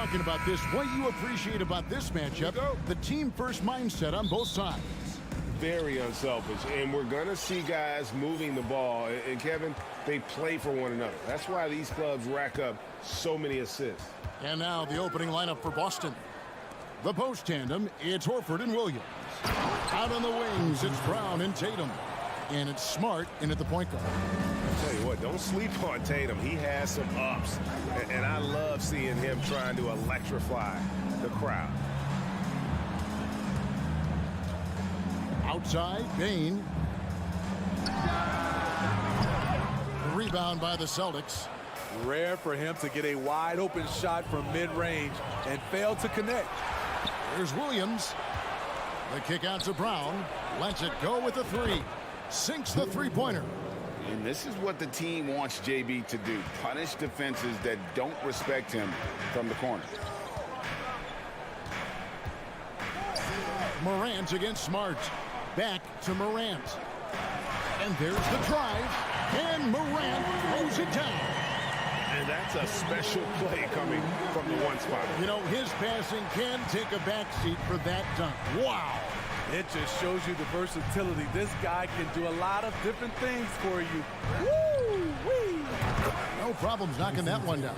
talking about this. What you appreciate about this matchup, the team-first mindset on both sides.
Very unselfish, and we're going to see guys moving the ball. And, Kevin, they play for one another. That's why these clubs rack up so many assists.
And now the opening lineup for Boston. The post tandem, it's Horford and Williams. Out on the wings, it's Brown and Tatum. And it's Smart in at the point guard.
I'll tell you what, don't sleep on Tatum. He has some ups, and I love seeing him trying to electrify the crowd.
Outside, Bain. Rebound by the Celtics.
Rare for him to get a wide open shot from mid-range and fail to connect.
There's Williams. The kick out to Brown. Lets it go with the three. Sinks the three-pointer.
And this is what the team wants JB to do. Punish defenses that don't respect him from the corner.
Morant against Smart. Back to Morant. And there's the drive. And Morant throws it down.
And that's a special play coming from the one spot.
You know, his passing can take a backseat for that dunk. Wow.
It just shows you the versatility. This guy can do a lot of different things for you. Woo-wee.
No problems knocking that one down.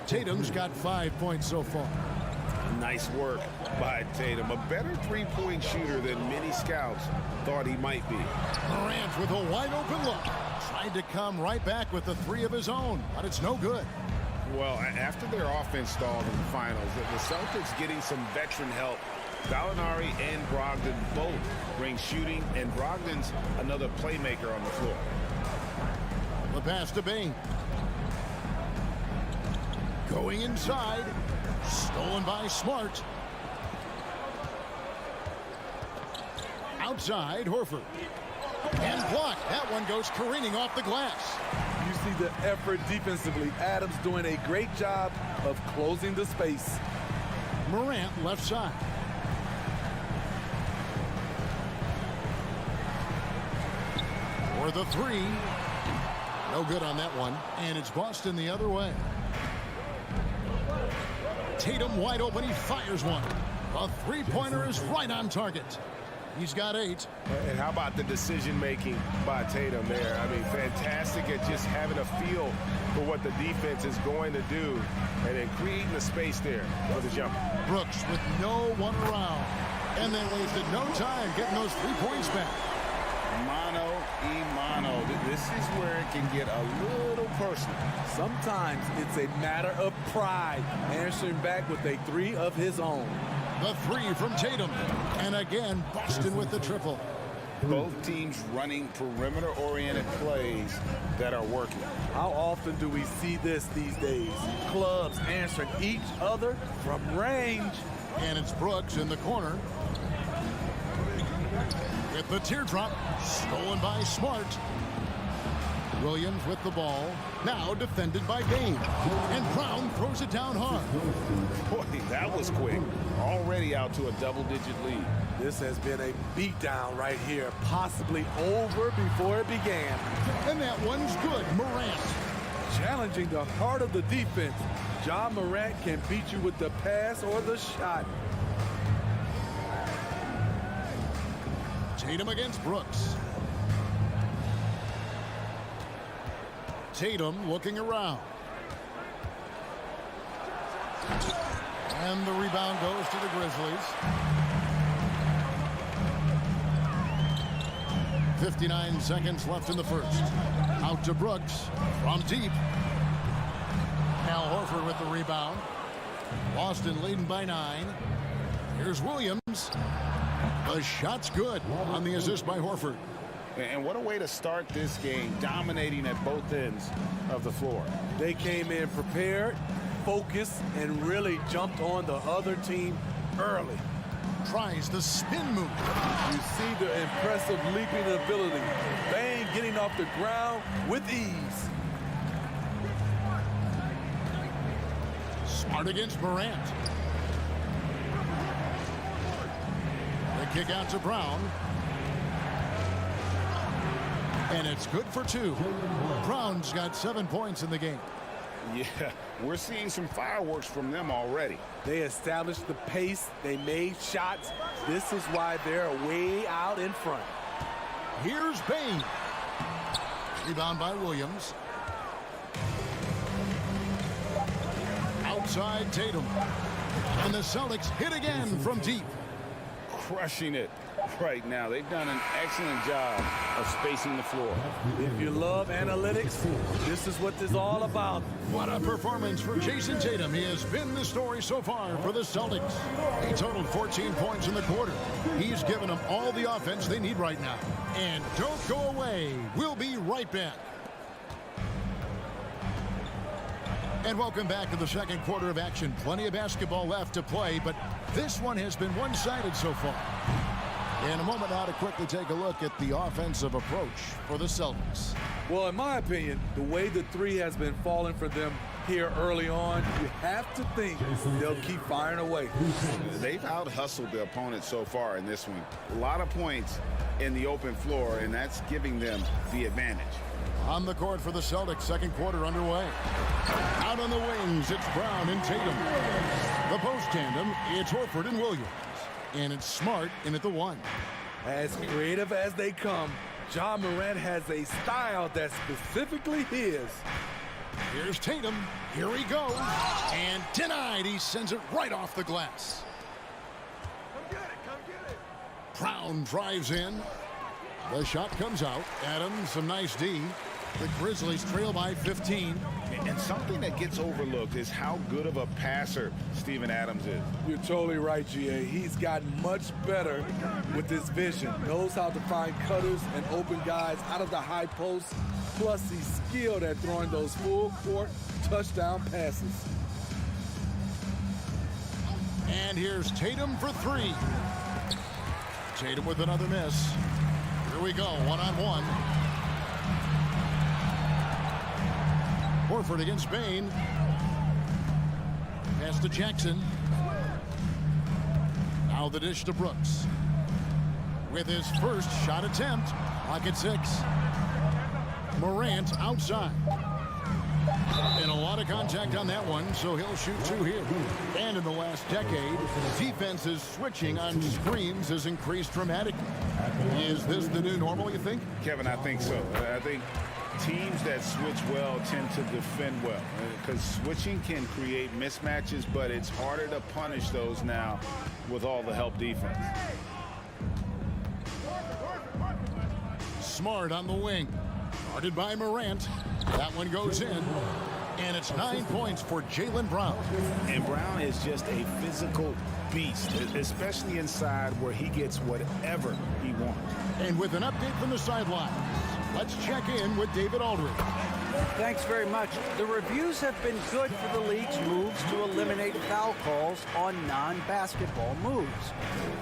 Tatum's got 5 points so far.
Nice work by Tatum. A better three-point shooter than many scouts thought he might be.
Morant with a wide-open look. Tried to come right back with the three of his own, but it's no good.
Well, after their offense stalled in the finals, the Celtics getting some veteran help. Gallinari and Brogdon both bring shooting, and Brogdon's another playmaker on the floor.
The pass to Bain. Going inside. Stolen by Smart. Outside, Horford. And blocked. That one goes careening off the glass.
You see the effort defensively. Adams doing a great job of closing the space.
Morant left side. For the three. No good on that one. And it's Boston the other way. Tatum wide open. He fires one. A three-pointer is right on target. He's got 8.
And how about the decision-making by Tatum there? I mean, fantastic at just having a feel for what the defense is going to do and then creating the space there for the jump.
Brooks with no one around. And they wasted no time getting those 3 points back.
Mano y mano. This is where it can get a little personal.
Sometimes it's a matter of pride, answering back with a 3 of his own.
The 3 from Tatum. And again, Boston with the triple.
Both teams running perimeter-oriented plays that are working.
How often do we see this these days? Clubs answering each other from range.
And it's Brooks in the corner. With the teardrop, stolen by Smart. Williams with the ball, now defended by Bain. And Brown throws it down hard.
Boy, that was quick. Already out to a double-digit lead.
This has been a beatdown right here, possibly over before it began.
And that one's good, Morant.
Challenging the heart of the defense. Ja Morant can beat you with the pass or the shot.
Tatum against Brooks. Tatum looking around. And the rebound goes to the Grizzlies. 59 seconds left in the first. Out to Brooks from deep. Al Horford with the rebound. Boston leading by 9. Here's Williams. The shot's good on the assist by Horford.
And what a way to start this game, dominating at both ends of the floor.
They came in prepared, focused, and really jumped on the other team early.
Tries the spin move.
You see the impressive leaping ability. Bain getting off the ground with ease.
Smart against Morant. The kick out to Brown. And it's good for 2. Brown's got 7 points in the game.
Yeah, we're seeing some fireworks from them already.
They established the pace. They made shots. This is why they're way out in front.
Here's Bain. Rebound by Williams. Outside Tatum. And the Celtics hit again from deep.
Crushing it right now. They've done an excellent job of spacing the floor.
If you love analytics, this is what this is all about.
What a performance for Jason Tatum. He has been the story so far for the Celtics. He totaled 14 points in the quarter. He's given them all the offense they need right now. And don't go away. We'll be right back. And welcome back to the second quarter of action. Plenty of basketball left to play, but this one has been one-sided so far. In a moment now to quickly take a look at the offensive approach for the Celtics.
Well, in my opinion, the way the three has been falling for them here early on, you have to think they'll keep firing away.
They've out-hustled the opponent so far in this one. A lot of points in the open floor, and that's giving them the advantage.
On the court for the Celtics, second quarter underway. Out on the wings, it's Brown and Tatum. The post tandem, it's Horford and Williams. And it's Smart in at the one.
As creative as they come, Ja Morant has a style that's specifically his.
Here's Tatum. Here he goes. And denied. He sends it right off the glass.
Come get it, come get it.
Brown drives in. The shot comes out. Adams, some nice D. The Grizzlies trail by 15.
And something that gets overlooked is how good of a passer Steven Adams is.
You're totally right, GA. He's gotten much better with his vision. Knows how to find cutters and open guys out of the high post. Plus, he's skilled at throwing those full-court touchdown passes.
And here's Tatum for three. Tatum with another miss. Here we go, one-on-one. Horford against Bain. Pass to Jackson. Now the dish to Brooks. With his first shot attempt. Pocket six. Morant outside. And a lot of contact on that one, so he'll shoot two here. And in the last decade, defenses switching on screens has increased dramatically. Is this the new normal, you think?
Kevin, I think so. I think teams that switch well tend to defend well, because switching can create mismatches, but it's harder to punish those now with all the help defense.
Smart on the wing. Guarded by Morant. That one goes in. And it's 9 points for Jaylen Brown.
And Brown is just a physical beast, especially inside where he gets whatever he wants.
And with an update from the sidelines, let's check in with David Aldridge.
Thanks very much. The reviews have been good for the league's moves to eliminate foul calls on non-basketball moves.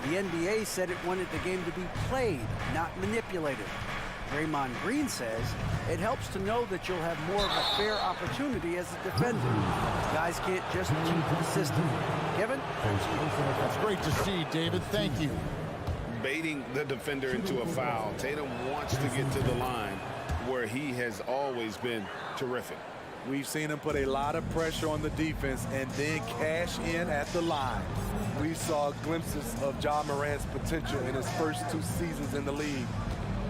The NBA said it wanted the game to be played, not manipulated. Draymond Green says it helps to know that you'll have more of a fair opportunity as a defender. Guys can't just cheat the system. Kevin?
That's great to see, David. Thank you.
Baiting the defender into a foul. Tatum wants to get to the line where he has always been terrific.
We've seen him put a lot of pressure on the defense and then cash in at the line. We saw glimpses of Ja Morant's potential in his first 2 seasons in the league.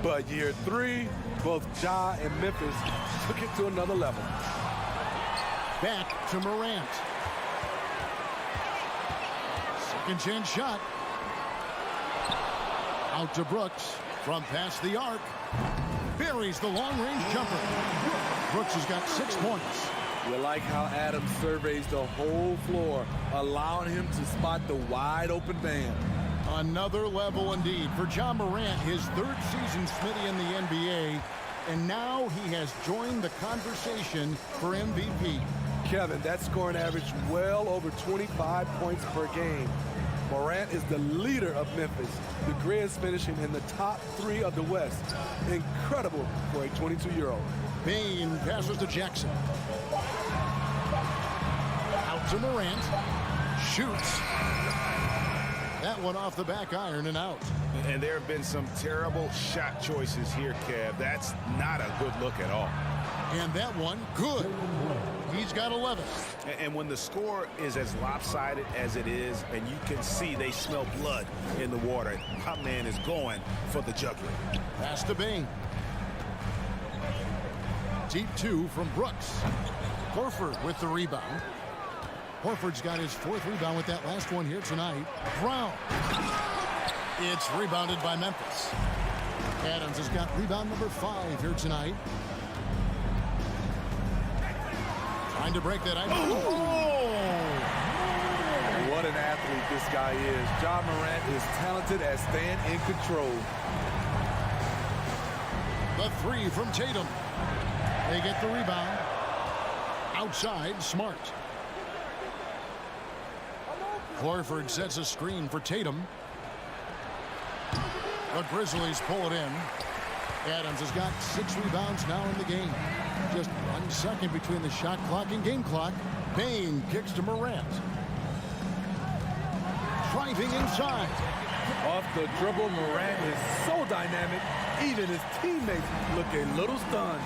But year 3, both Ja and Memphis took it to another level.
Back to Morant. Second chance shot. Out to Brooks from past the arc. Buries the long-range jumper. Brooks has got 6 points.
You like how Adams surveys the whole floor, allowing him to spot the wide-open man.
Another level indeed for Ja Morant, his 3rd season, Smitty, in the NBA. And now he has joined the conversation for MVP.
Kevin, that scoring average well over 25 points per game. Morant is the leader of Memphis. The Grizz finishing in the top 3 of the West. Incredible for a 22-year-old.
Bain passes to Jackson. Out to Morant. Shoots. That one off the back iron and out.
And there have been some terrible shot choices here, Kev. That's not a good look at all.
And that one, good. He's got 11.
And when the score is as lopsided as it is, and you can see they smell blood in the water, my man is going for the jugular.
Pass to Bain. Deep 2 from Brooks. Horford with the rebound. Horford's got his 4th rebound with that last one here tonight. Brown. It's rebounded by Memphis. Adams has got rebound number 5 here tonight. Trying to break that.
What an athlete this guy is. Ja Morant is talented at staying in control.
The 3 from Tatum. They get the rebound. Outside, Smart. Horford sets a screen for Tatum. The Grizzlies pull it in. Adams has got 6 rebounds now in the game. Just 1 second between the shot clock and game clock. Bain kicks to Morant. Driving inside.
Off the dribble, Morant is so dynamic. Even his teammates look a little stunned.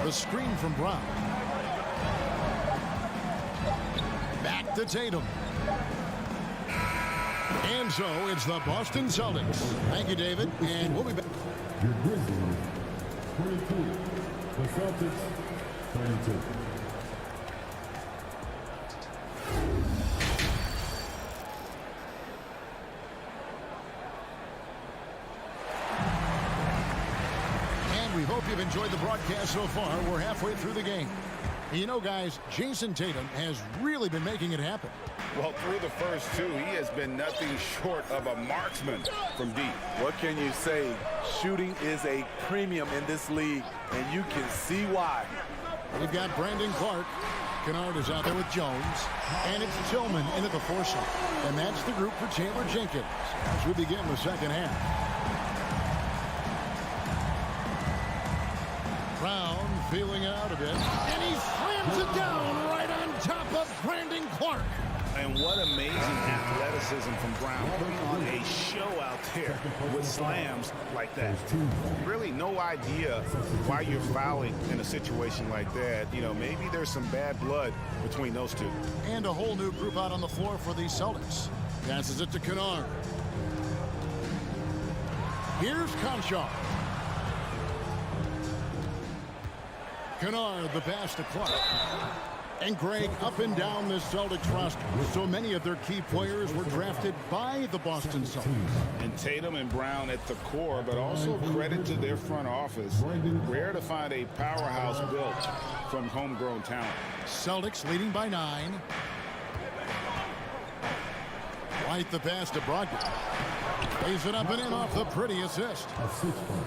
The screen from Brown. Back to Tatum. And so it's the Boston Celtics. Thank you, David. And we'll be back.
Your Grizzlies, 22. The Celtics, 32.
And we hope you've enjoyed the broadcast so far. We're halfway through the game. You know, guys, Jason Tatum has really been making it happen.
Well, through the first 2, he has been nothing short of a marksman from deep.
What can you say? Shooting is a premium in this league, and you can see why.
We've got Brandon Clark. Kennard is out there with Jones. And it's Tillman into the foursome. And that's the group for Taylor Jenkins as we begin the second half. Brown feeling out a bit. And he slams it down right on top of Brandon Clark.
And what amazing athleticism from Brown, putting on a show out there with slams like that. Really no idea why you're fouling in a situation like that. You know, maybe there's some bad blood between those two.
And a whole new group out on the floor for the Celtics. Passes it to Kennard. Here's Conchar. Kennard, the pass to Clark. And Greg, up and down this Celtics roster, so many of their key players were drafted by the Boston Celtics.
And Tatum and Brown at the core, but also credit to their front office. Rare to find a powerhouse built from homegrown talent.
Celtics leading by 9. White the pass to Brogdon. Lays it up and in off the pretty assist.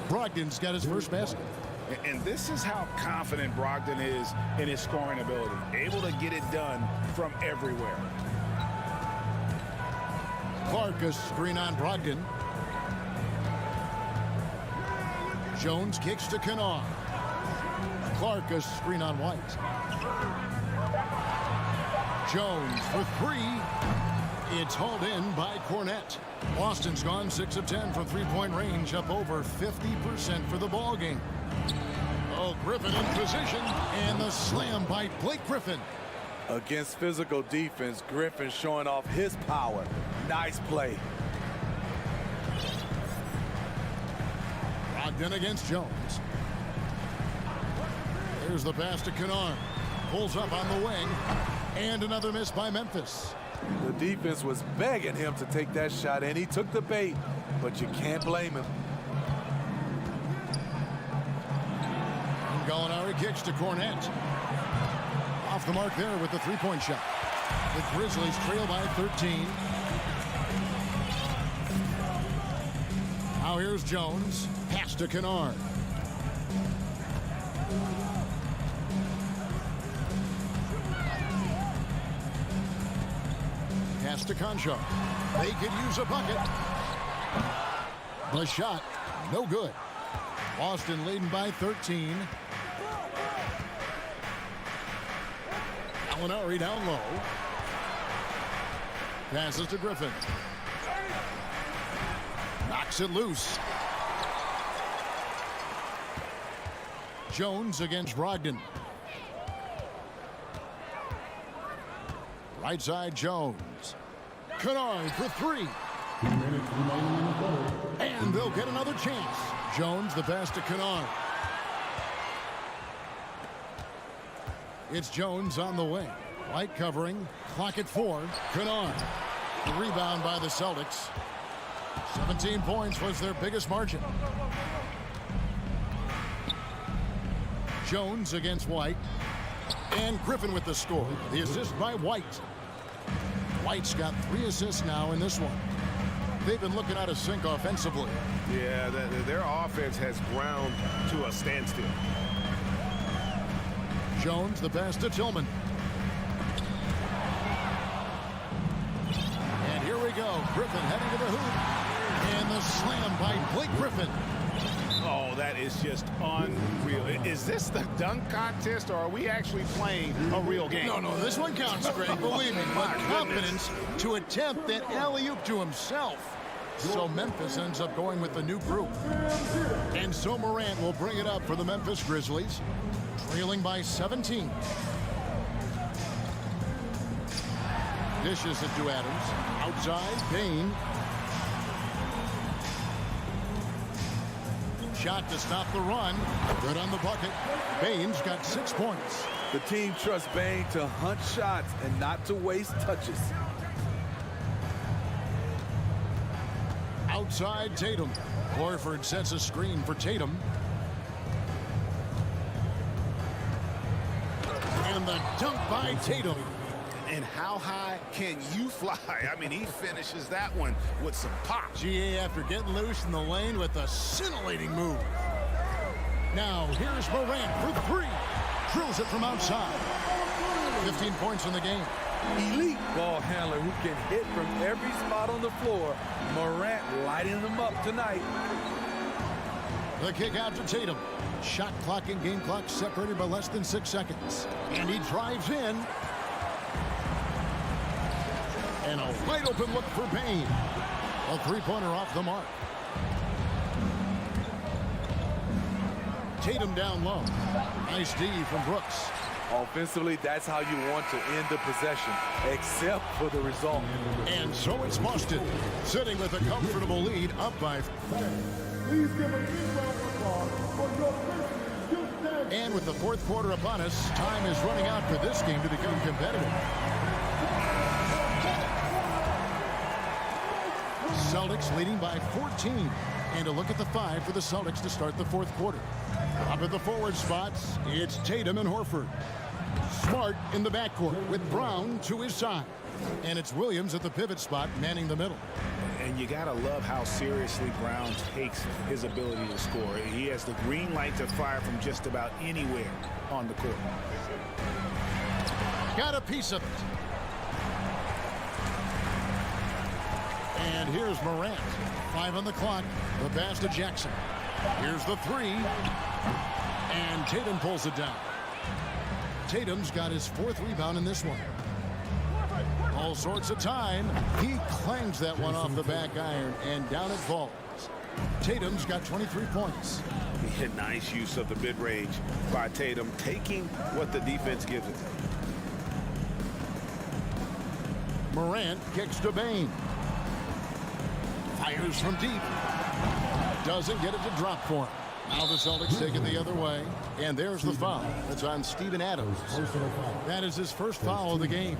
Brogdon's got his first basket.
And this is how confident Brogdon is in his scoring ability. Able to get it done from everywhere.
Clark a screen on Brogdon. Jones kicks to Kennard. Clark a screen on White. Jones for 3. It's hauled in by Cornette. Boston's gone 6 of 10 from three-point range, up over 50% for the ball game. Oh, Griffin in position, and the slam by Blake Griffin.
Against physical defense, Griffin showing off his power. Nice play.
Brogdon against Jones. Here's the pass to Kennard. Pulls up on the wing, and another miss by Memphis.
The defense was begging him to take that shot, and he took the bait, but you can't blame him.
Gallinari kicks to Cornette. Off the mark there with the three-point shot. The Grizzlies trail by 13. Now here's Jones. Pass to Kennard. Pass to Conchar. They could use a bucket. The shot, no good. Boston leading by 13. Gallinari down low. Passes to Griffin. Knocks it loose. Jones against Brogdon. Right side, Jones. Kennard for three.
2 minutes remaining in the third.
And they'll get another chance. Jones, the pass to Kennard. It's Jones on the wing. White covering. Clock at 4. Kennard. The rebound by the Celtics. 17 points was their biggest margin. Jones against White. And Griffin with the score. The assist by White. White's got 3 assists now in this one. They've been looking out of sync offensively.
Yeah, their offense has ground to a standstill.
Jones, the pass to Tillman. And here we go. Griffin heading to the hoop. And the slam by Blake Griffin.
Oh, that is just unreal. Is this the dunk contest, or are we actually playing a real game?
No, this one counts, Greg, believe me. But confidence to attempt that alley-oop to himself. So Memphis ends up going with the new group. And so Morant will bring it up for the Memphis Grizzlies, trailing by 17. Dishes it to Adams. Outside, Payne. Shot to stop the run. Good on the bucket. Bane's got 6 points.
The team trusts Bane to hunt shots and not to waste touches.
Outside, Tatum. Horford sets a screen for Tatum. And the dunk by Tatum.
And how high can you fly? I mean, he finishes that one with some pop.
GA after getting loose in the lane with a scintillating move. Now, here's Morant for 3. Drills it from outside. 15 points in the game.
Elite ball handler who can hit from every spot on the floor. Morant lighting them up tonight.
The kick out to Tatum. Shot clock and game clock separated by less than 6 seconds. And he drives in. And a wide open look for Payne. A 3-pointer off the mark. Tatum down low. Nice D from Brooks.
Offensively, that's how you want to end the possession, except for the result.
And so it's Boston, sitting with a comfortable lead, up by 4.
Please give a big round of applause for your Grizzlies.
And with the 4th quarter upon us, time is running out for this game to become competitive. Celtics leading by 14. And a look at the 5 for the Celtics to start the 4th quarter. Up at the forward spots, it's Tatum and Horford. Smart in the backcourt with Brown to his side. And it's Williams at the pivot spot, manning the middle.
And you got to love how seriously Brown takes his ability to score. He has the green light to fire from just about anywhere on the court.
Got a piece of it. And here's Morant. 5 on the clock. The pass to Jackson. Here's the 3. And Tatum pulls it down. Tatum's got his 4th rebound in this one. All sorts of time. He clangs that one off the back iron, and down it falls. Tatum's got 23 points.
Nice use of the mid-range by Tatum, taking what the defense gives him.
Morant kicks to Bane. Fires from deep. Doesn't get it to drop for him. Now the Celtics take it the other way. And there's the foul. It's on Steven Adams. That is his first foul of the game.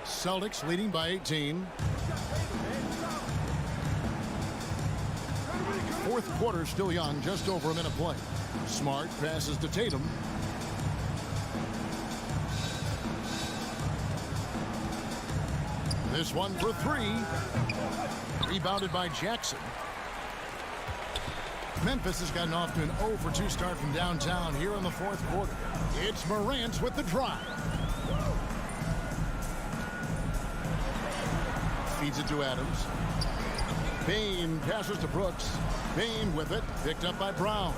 Celtics leading by 18. 4th quarter still young, just over a minute play. Smart passes to Tatum. This one for 3. Rebounded by Jackson. Memphis has gotten off to an 0 for 2 start from downtown here in the 4th quarter. It's Morant with the drive. Feeds it to Adams. Payne passes to Brooks. Payne with it. Picked up by Brown.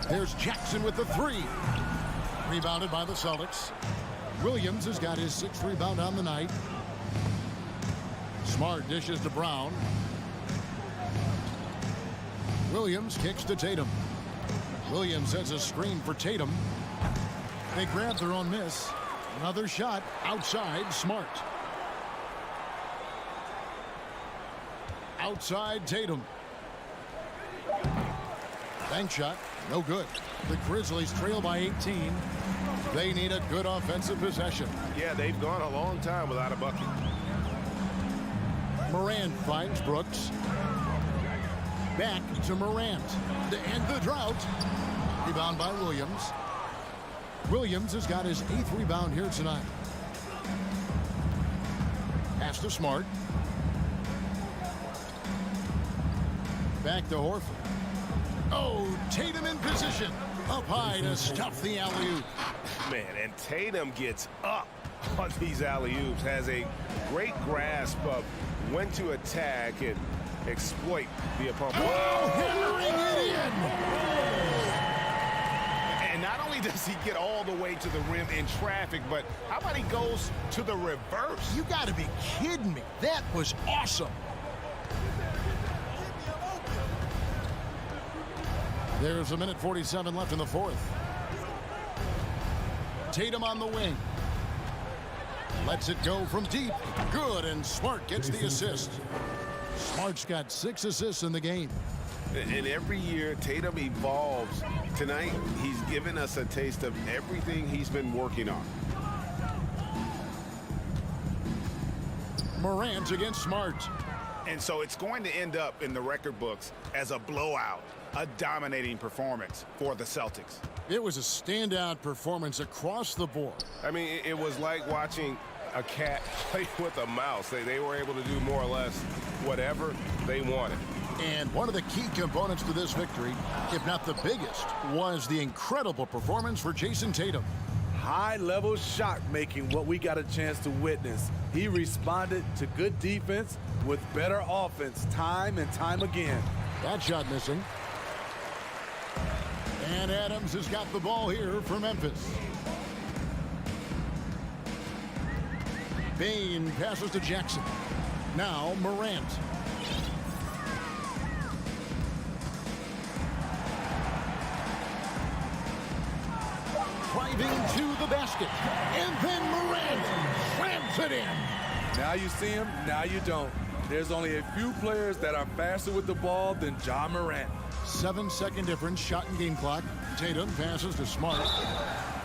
There's Jackson with the 3. Rebounded by the Celtics. Williams has got his 6th rebound on the night. Smart dishes to Brown. Williams kicks to Tatum. Williams has a screen for Tatum. They grab their own miss. Another shot outside. Smart. Outside Tatum. Bank shot. No good. The Grizzlies trail by 18. They need a good offensive possession.
Yeah, they've gone a long time without a bucket.
Morant finds Brooks. Back to Morant to end the drought. Rebound by Williams. Williams has got his 8th rebound here tonight. Pass to Smart. Back to Horford. Oh, Tatum in position. Up high to stuff the alley-oop.
Man, and Tatum gets up on these alley-oops. Has a great grasp of when to attack and exploit the opponent.
Oh, hammering it in.
And not only does he get all the way to the rim in traffic, but how about he goes to the reverse?
You got to be kidding me. That was awesome. There's a minute 47 left in the fourth. Tatum on the wing. Lets it go from deep. Good, and Smart gets the assist. Smart's got 6 assists in the game.
And every year, Tatum evolves. Tonight, he's given us a taste of everything he's been working on.
Morant against Smart.
And so it's going to end up in the record books as a blowout, a dominating performance for the Celtics.
It was a standout performance across the board.
I mean, it was like watching a cat play with a mouse. They were able to do more or less whatever they wanted.
And one of the key components to this victory, if not the biggest, was the incredible performance for Jason Tatum.
High-level shot making, what we got a chance to witness. He responded to good defense with better offense time and time again.
That shot missing. And Adams has got the ball here for Memphis. Bain passes to Jackson. Now Morant. Driving to the basket. And then Morant slams it in.
Now you see him, now you don't. There's only a few players that are faster with the ball than Ja Morant.
7-second difference, shot and game clock. Tatum passes to Smart.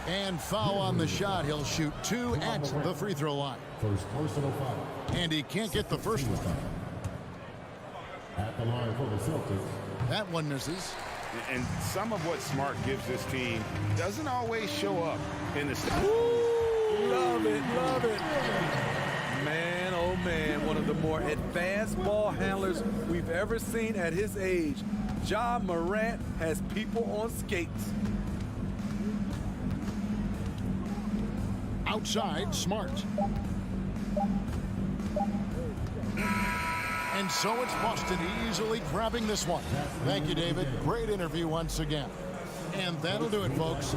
And foul on the shot. He'll shoot 2 at the free throw line.
First personal foul.
And he can't get the first one.
At the line for the Celtics.
That one misses.
And some of what Smart gives this team doesn't always show up in the stats.
Love it, love it. Man, oh man, one of the more advanced ball handlers we've ever seen at his age. Ja Morant has people on skates.
Outside, Smart. And so it's Boston easily grabbing this one. Thank you, David. Great interview once again. And that'll do it, folks.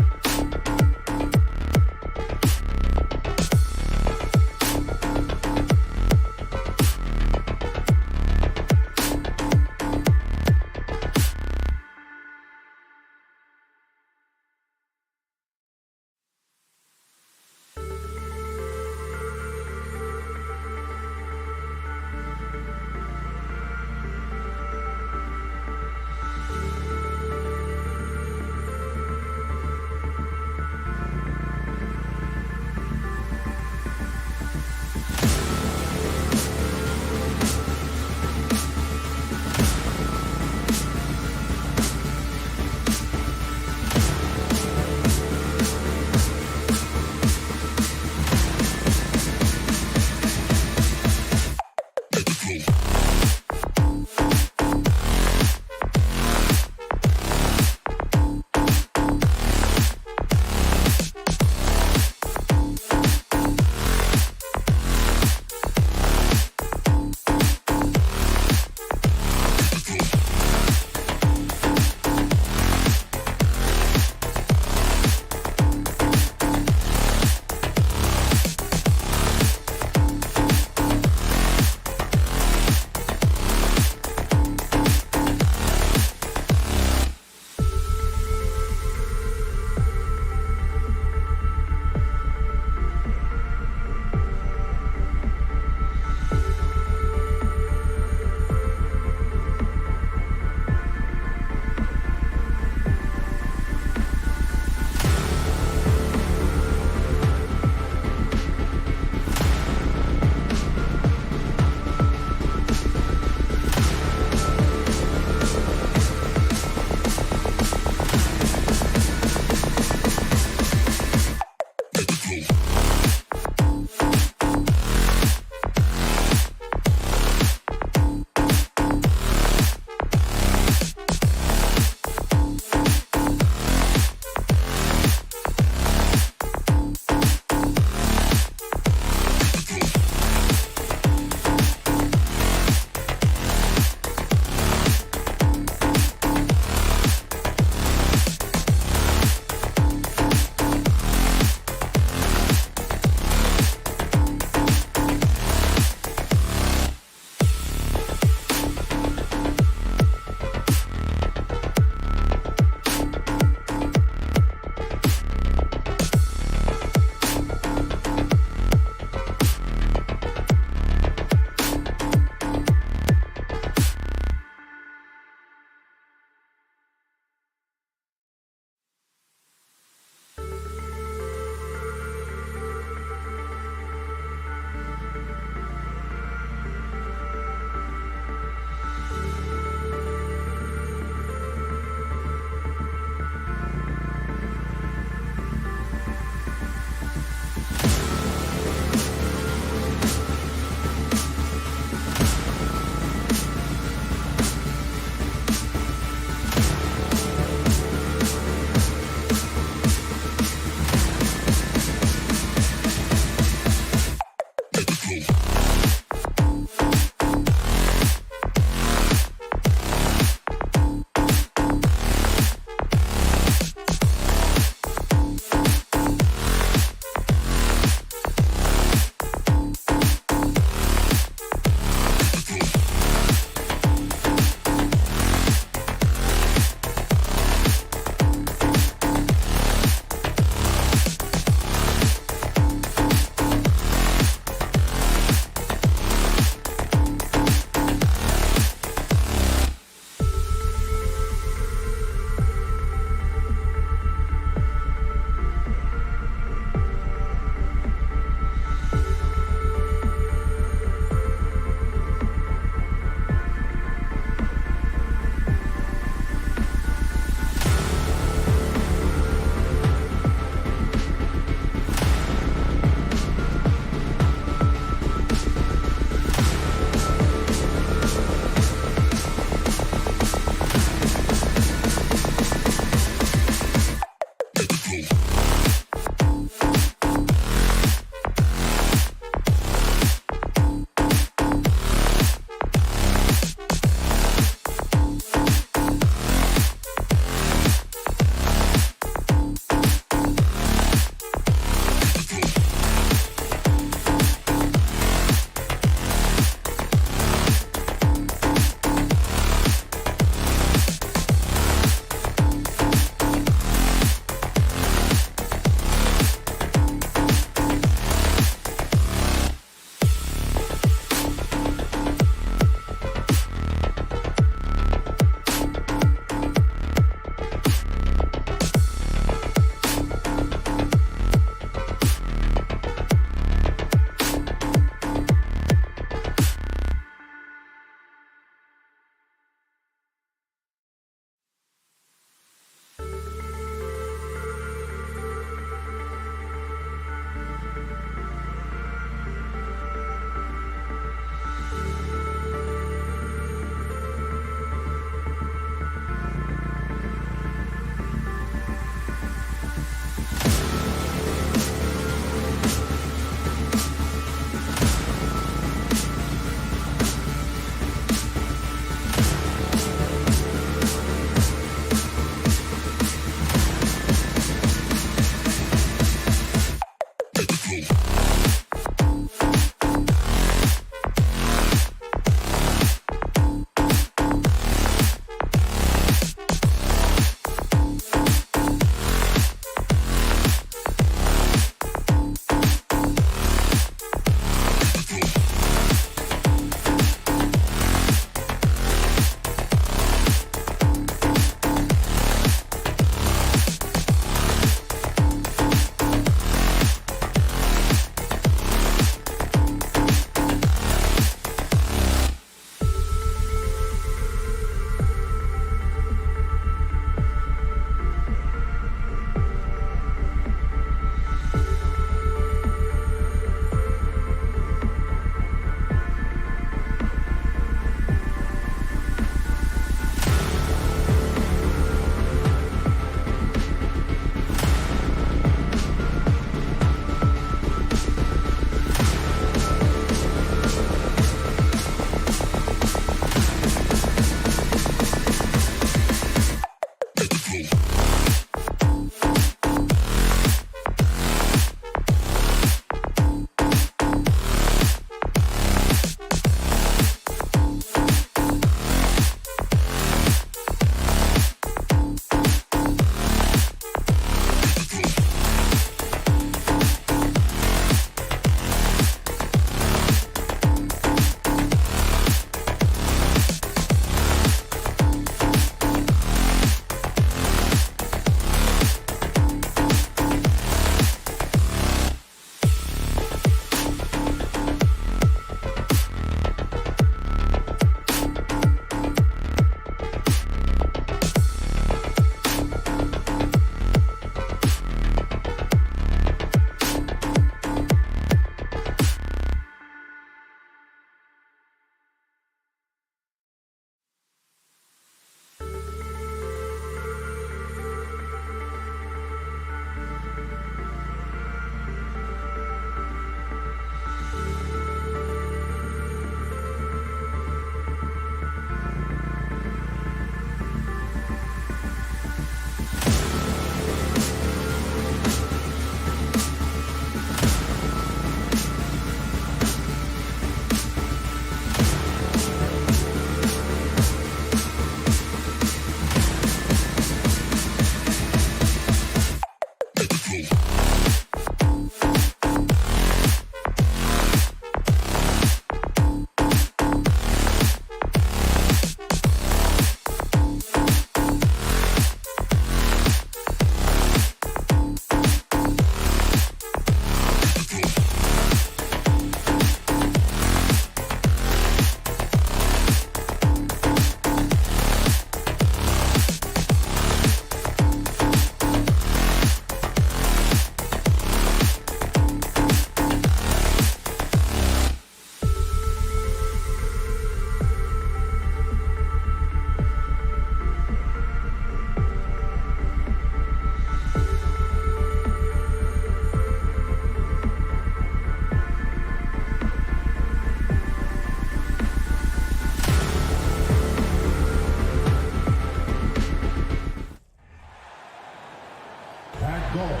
Guard,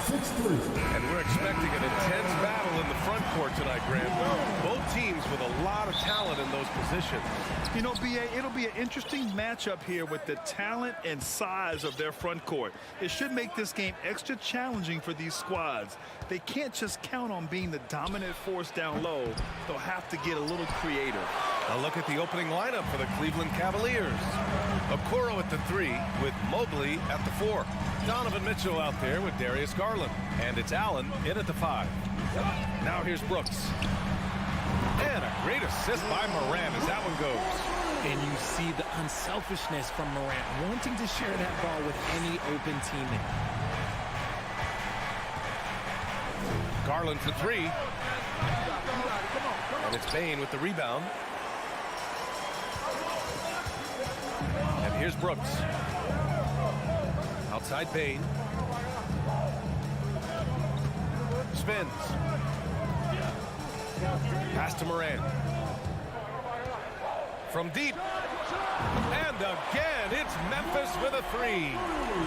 6'3".
And we're expecting an intense battle in the front court tonight, Grant. Both teams with a lot of talent in those positions.
You know, B.A., it'll be an interesting matchup here with the talent and size of their front court. It should make this game extra challenging for these squads. They can't just count on being the dominant force down low. They'll have to get a little creative.
A look at the opening lineup for the Cleveland Cavaliers. Okoro at the 3 with Mobley at the 4. Donovan Mitchell out there with Darius Garland. And it's Allen in at the 5. Now here's Brooks. And a great assist by Morant as that one goes.
And you see the unselfishness from Morant, wanting to share that ball with any open teammate.
Garland for 3. And it's Bane with the rebound. And here's Brooks. Outside Bane. Spins. Pass to Morant. From deep. And again, it's Memphis with a 3.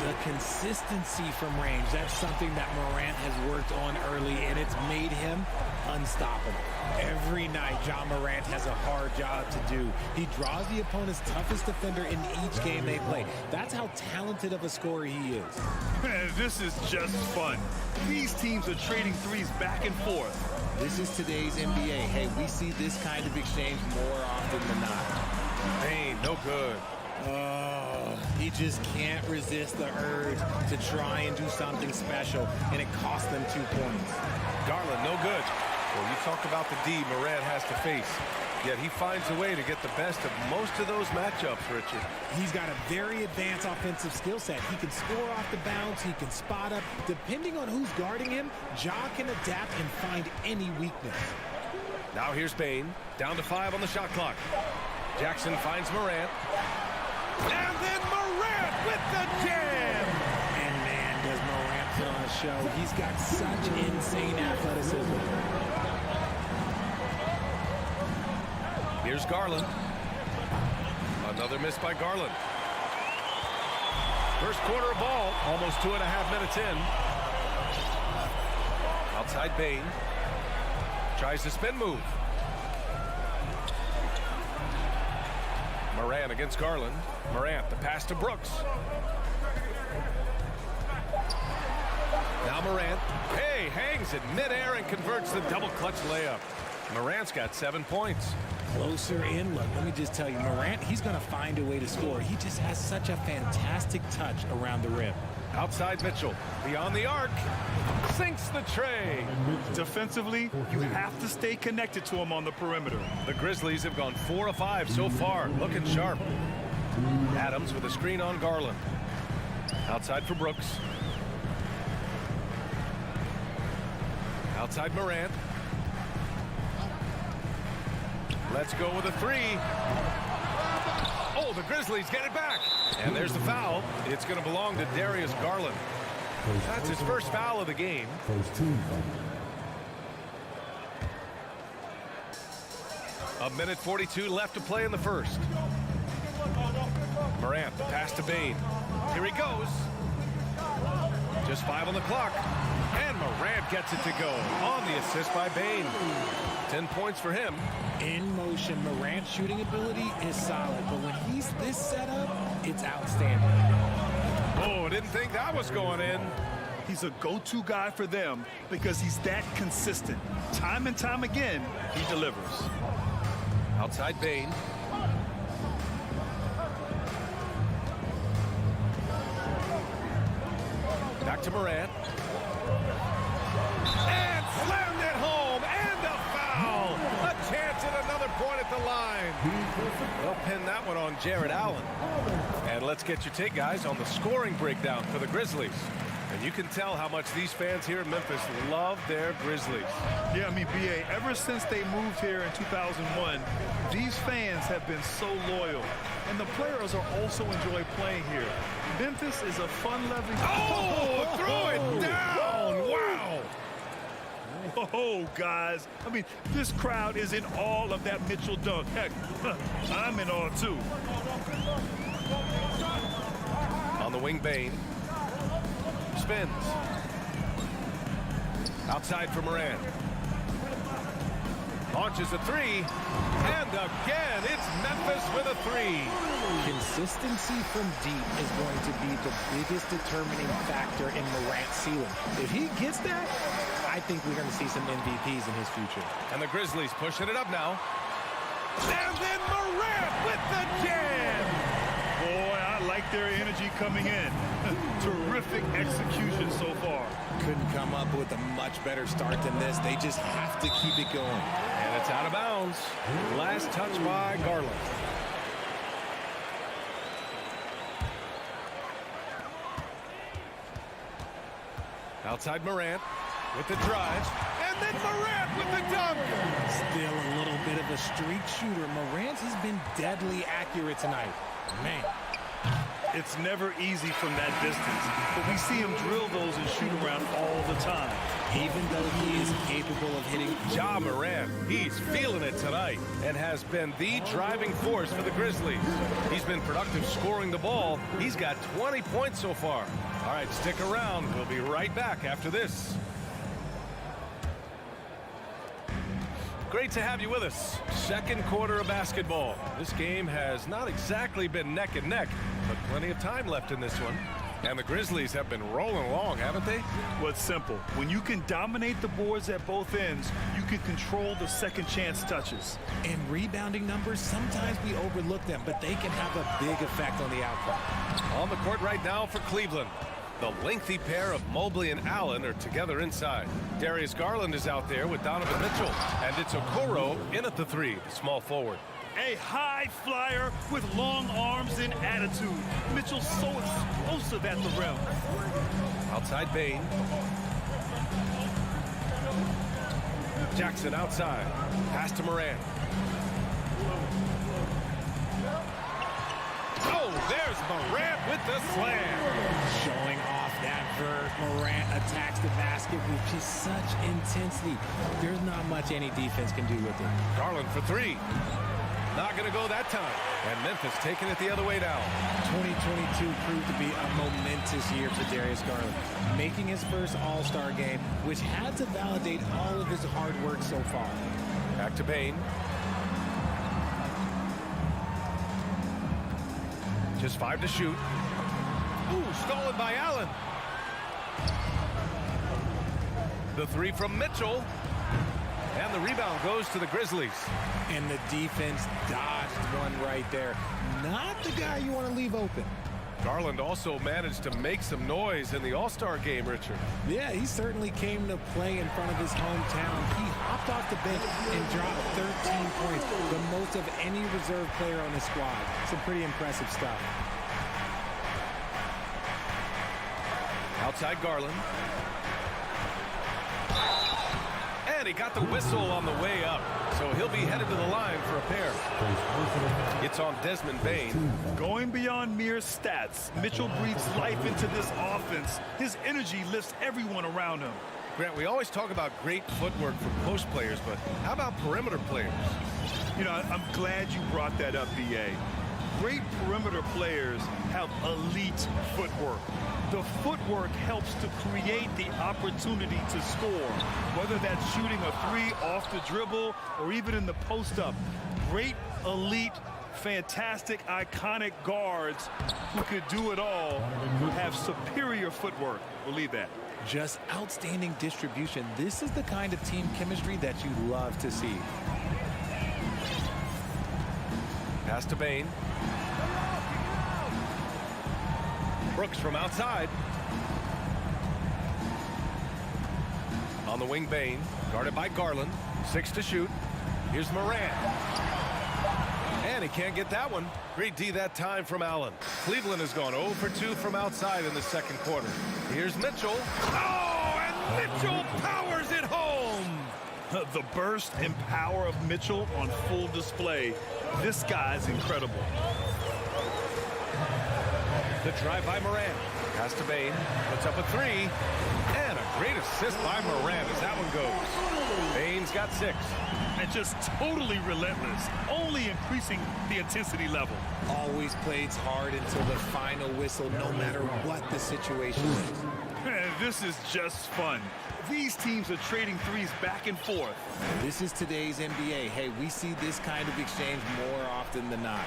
The consistency from range, that's something that Morant has worked on early, and it's made him unstoppable. Every night, John Morant has a hard job to do. He draws the opponent's toughest defender in each game they play. That's how talented of a scorer he is.
Man, this is just fun. These teams are trading threes back and forth.
This is today's NBA. Hey, we see this kind of exchange more often than not.
Bane, no good.
He just can't resist the urge to try and do something special, and it cost them 2 points.
Garland, no good. Well, you talk about the D Morant has to face. Yet he finds a way to get the best of most of those matchups, Richard.
He's got a very advanced offensive skill set. He can score off the bounce. He can spot up. Depending on who's guarding him, Ja can adapt and find any weakness.
Now here's Bane. Down to 5 on the shot clock. Jackson finds Morant. And then Morant with the jam!
And man, does Morant put on a show. He's got such insane athleticism.
Here's Garland. Another miss by Garland. First quarter of ball, almost 2.5 minutes in. Outside Bane. Tries the spin move. Morant against Garland. Morant, the pass to Brooks. Now Morant, hey, hangs it midair and converts the double clutch layup. Morant's got 7 points.
Closer in look. Let me just tell you, Morant, he's going to find a way to score. He just has such a fantastic touch around the rim.
Outside Mitchell, beyond the arc, sinks the tray.
Defensively, you have to stay connected to him on the perimeter.
The Grizzlies have gone 4 of 5 so far, looking sharp. Adams with a screen on Garland. Outside for Brooks. Outside Morant. Let's go with a 3. Oh, the Grizzlies get it back. And there's the foul. It's going to belong to Darius Garland. That's his first foul of the game.
First team foul.
1:42 left to play in the first. Morant, the pass to Bane. Here he goes. Just 5 on the clock. And Morant gets it to go on the assist by Bane. 10 points for him.
In motion, Morant's shooting ability is solid, but when he's this set up, it's outstanding.
Oh, didn't think that was going in.
He's a go-to guy for them because he's that consistent. Time and time again, he delivers.
Outside Bane. Back to Morant. And slammed it home. And a foul. A chance at another point at the line. They'll pin that one on Jared Allen. And let's get your take, guys, on the scoring breakdown for the Grizzlies. And you can tell how much these fans here in Memphis love their Grizzlies.
Yeah, I mean, B.A., ever since they moved here in 2001, these fans have been so loyal. And the players are also enjoy playing here. Memphis is a fun-loving...
Oh, throw it down! Wow!
Oh, guys. I mean, this crowd is in awe of that Mitchell dunk. Heck, I'm in awe, too.
On the wing, Bane. spins. Outside for Morant. Launches a three. And again, it's Memphis with a three.
Consistency from deep is going to be the biggest determining factor in Morant's ceiling. If he gets that, I think we're going to see some MVPs in his future.
And the Grizzlies pushing it up now. And then Morant with the jam.
Boy, I like their energy coming in. Terrific execution so far.
Couldn't come up with a much better start than this. They just have to keep it going.
And it's out of bounds. Last touch by Garland. Outside Morant with the drive. And then Morant with the dunk.
Still a little bit of a streak shooter. Morant has been deadly accurate tonight. Man.
It's never easy from that distance, but we see him drill those and shoot around all the time.
Even though he is capable of hitting.
Ja Morant, he's feeling it tonight and has been the driving force for the Grizzlies. He's been productive scoring the ball. He's got 20 points so far. All right, stick around. We'll be right back after this. Great to have you with us. Second quarter of basketball. This game has not exactly been neck and neck, but plenty of time left in this one. And the Grizzlies have been rolling along, haven't they?
Well, it's simple. When you can dominate the boards at both ends, you can control the second chance touches.
And rebounding numbers, sometimes we overlook them, but they can have a big effect on the outcome.
On the court right now for Cleveland. The lengthy pair of Mobley and Allen are together inside. Darius Garland is out there with Donovan Mitchell. And it's Okoro in at the three, the small forward.
A high flyer with long arms and attitude. Mitchell's so explosive at the rim.
Outside Bane. Jackson outside. Pass to Morant. Oh, there's Morant with the slam.
Showing off that vert. Morant attacks the basket with just such intensity. There's not much any defense can do with it.
Garland for three. Not going to go that time. And Memphis taking it the other way now.
2022 proved to be a momentous year for Darius Garland. Making his first All-Star game, which had to validate all of his hard work so far.
Back to Bane. Just 5 to shoot. Ooh, stolen by Allen. The three from Mitchell. And the rebound goes to the Grizzlies.
And the defense dodged one right there. Not the guy you want to leave open.
Garland also managed to make some noise in the All-Star game, Richard.
Yeah, he certainly came to play in front of his hometown. He hopped off the bench and dropped 13 points, the most of any reserve player on his squad. Some pretty impressive stuff.
Outside Garland. And he got the whistle on the way up, so he'll be headed to the line for a pair. It's on Desmond Bane.
Going beyond mere stats, Mitchell breathes life into this offense. His energy lifts everyone around him.
Grant, we always talk about great footwork from post players, but how about perimeter players?
You know, I'm glad you brought that up, B.A. Great perimeter players have elite footwork. The footwork helps to create the opportunity to score, whether that's shooting a three off the dribble or even in the post-up. Great, elite, fantastic, iconic guards who could do it all, who have superior footwork. Believe that.
Just outstanding distribution. This is the kind of team chemistry that you love to see.
Pass to Bane. Brooks from outside. On the wing, Bane. Guarded by Garland. 6 to shoot. Here's Morant. And he can't get that one. Great D that time from Allen. Cleveland has gone 0 for 2 from outside in the second quarter. Here's Mitchell. Oh, and Mitchell powers it home.
The burst and power of Mitchell on full display. This guy's incredible.
The drive by Morant. Pass to Bane. Puts up a three. And a great assist by Morant as that one goes. Bane's got 6.
And just totally relentless, only increasing the intensity level.
Always plays hard until the final whistle, no matter what the situation is.
This is just fun. These teams are trading threes back and forth.
This is today's NBA. Hey, we see this kind of exchange more often than not.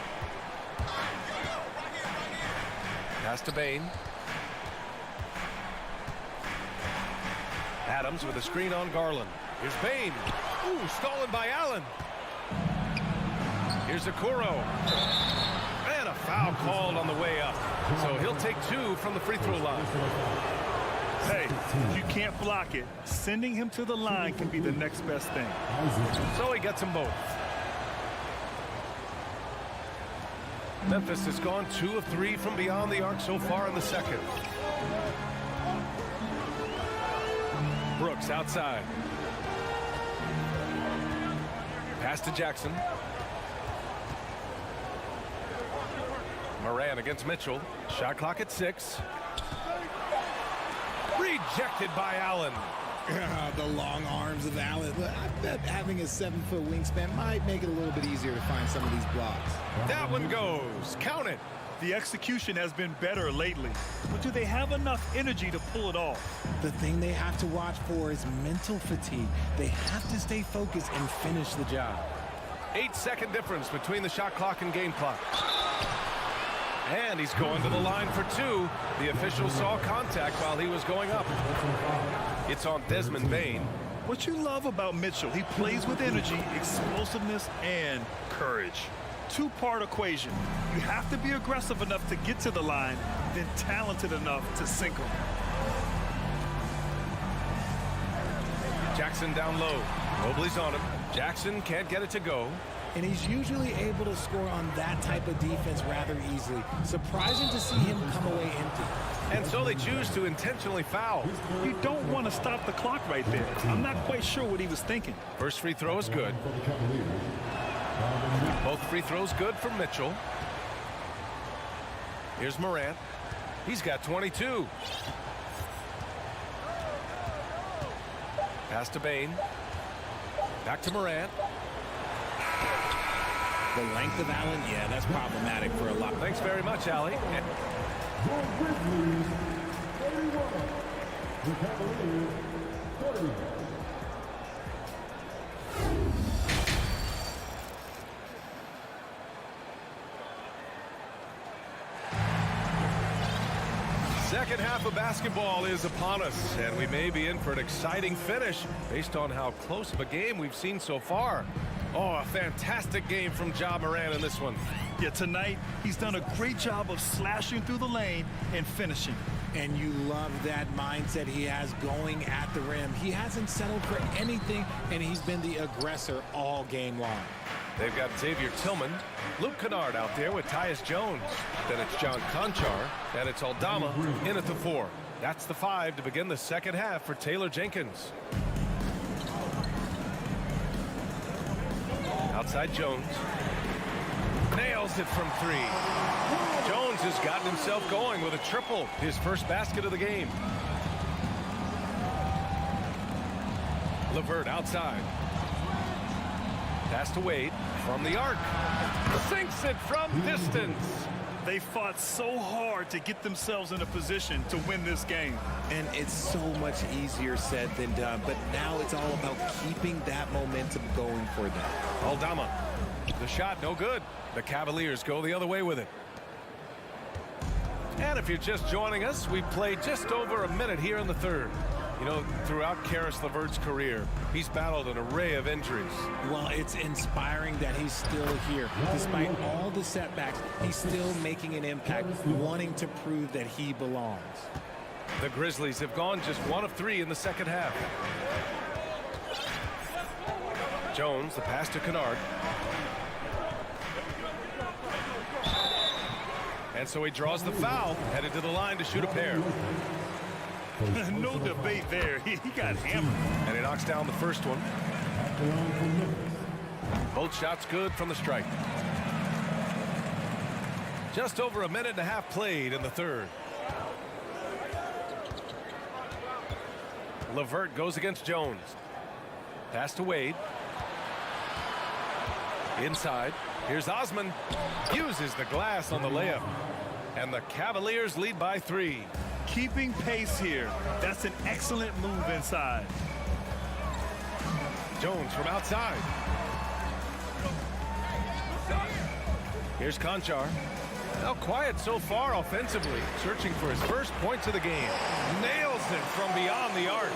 Pass to Bain. Adams with a screen on Garland. Here's Bain. Ooh, stolen by Allen. Here's Okoro. And a foul called on the way up. So he'll take 2 from the free throw line.
Hey, if you can't block it, sending him to the line can be the next best thing.
So he gets them both. Memphis has gone 2 of 3 from beyond the arc so far in the second. Brooks outside. Pass to Jackson. Moran against Mitchell. Shot clock at 6. Rejected by Allen.
The long arms of Allen. I bet having a 7-foot wingspan might make it a little bit easier to find some of these blocks.
That one goes. Count it.
The execution has been better lately, but do they have enough energy to pull it off?
The thing they have to watch for is mental fatigue. They have to stay focused and finish the job.
8-second difference between the shot clock and game clock. And he's going to the line for 2. The official saw contact while he was going up. It's on Desmond Bain.
What you love about Mitchell, he plays with energy, explosiveness, and courage. Two-part equation. You have to be aggressive enough to get to the line, then talented enough to sink them.
Jackson down low. Mobley's on him. Jackson can't get it to go.
And he's usually able to score on that type of defense rather easily. Surprising to see him come away empty.
And so they choose to intentionally foul.
You don't want to stop the clock right there. I'm not quite sure what he was thinking.
First free throw is good. Both free throws good for Mitchell. Here's Morant. He's got 22. Pass to Bain. Back to Morant.
The length of Allen, yeah, that's problematic for a lot.
Thanks very much, Allie.
Your Grizzlies, 31. The Cavaliers, 30.
Second half of basketball is upon us, and we may be in for an exciting finish based on how close of a game we've seen so far. Oh, a fantastic game from Ja Morant in this one.
Yeah, tonight, he's done a great job of slashing through the lane and finishing.
And you love that mindset he has going at the rim. He hasn't settled for anything, and he's been the aggressor all game long.
They've got Xavier Tillman, Luke Kennard out there with Tyus Jones. Then it's John Conchar, and it's Aldama in at the 4. That's the 5 to begin the second half for Taylor Jenkins. Outside Jones. Nails it from 3. Jones has gotten himself going with a triple, his first basket of the game. LeVert outside. Pass to Wade from the arc. Sinks it from distance.
They fought so hard to get themselves in a position to win this game.
And it's so much easier said than done, but now it's all about keeping that momentum going for them.
Aldama. The shot no good. The Cavaliers go the other way with it. And if you're just joining us, we played just over a minute here in the third. You know, throughout Karis LeVert's career, he's battled an array of injuries.
Well, it's inspiring that he's still here. Despite all the setbacks, he's still making an impact, wanting to prove that he belongs.
The Grizzlies have gone just 1 of 3 in the second half. Jones, the pass to Kennard. And so he draws the foul, headed to the line to shoot a pair.
No debate there. He got hammered.
And he knocks down the first one. Both shots good from the strike. Just over a minute and a half played in the third. LeVert goes against Jones. Pass to Wade. Inside. Here's Osman. Uses the glass on the layup. And the Cavaliers lead by 3.
keeping pace here. That's an excellent move inside.
Jones from outside. Here's Conchar. Now quiet so far offensively, searching for his first points of the game. Nails it from beyond the arc.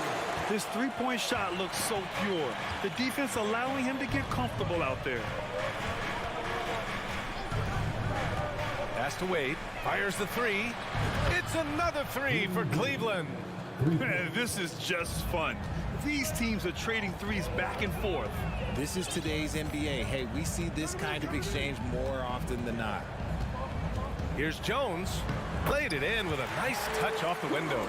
His three-point shot looks so pure. The defense allowing him to get comfortable out there.
Pass to Wade. Fires the three. It's another three for Cleveland.
Man, this is just fun. These teams are trading threes back and forth.
This is today's NBA. Hey, we see this kind of exchange more often than not.
Here's Jones. Played it in with a nice touch off the window.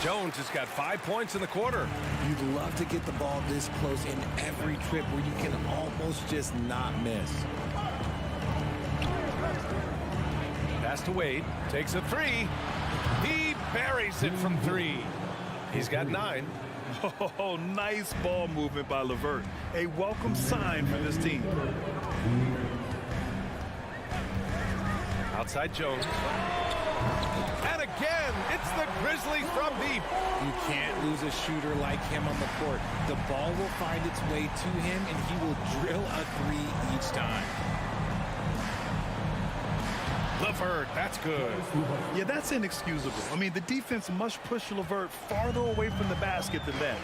Jones has got 5 points in the quarter.
You'd love to get the ball this close in every trip where you can almost just not miss.
Pass to Wade. Takes a three. He buries it from three. He's got 9.
Oh, nice ball movement by LeVert. A welcome sign for this team.
Outside Jones. And again, it's the Grizzlies from deep.
You can't lose a shooter like him on the court. The ball will find its way to him, and he will drill a three each time.
LeVert, that's good.
Yeah, that's inexcusable. I mean, the defense must push LeVert farther away from the basket than that.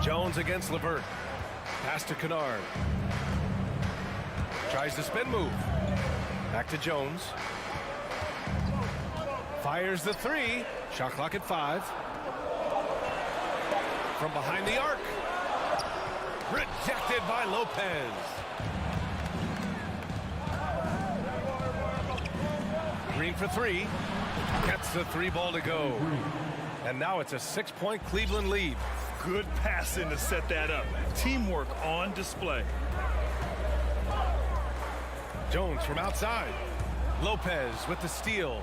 Jones against LeVert. Pass to Kennard. Tries the spin move. Back to Jones. Fires the three. Shot clock at 5. From behind the arc. Rejected by Lopez. Green for 3. Gets the 3 ball to go. And now it's a 6-point Cleveland lead.
Good passing to set that up. Teamwork on display.
Jones from outside. Lopez with the steal.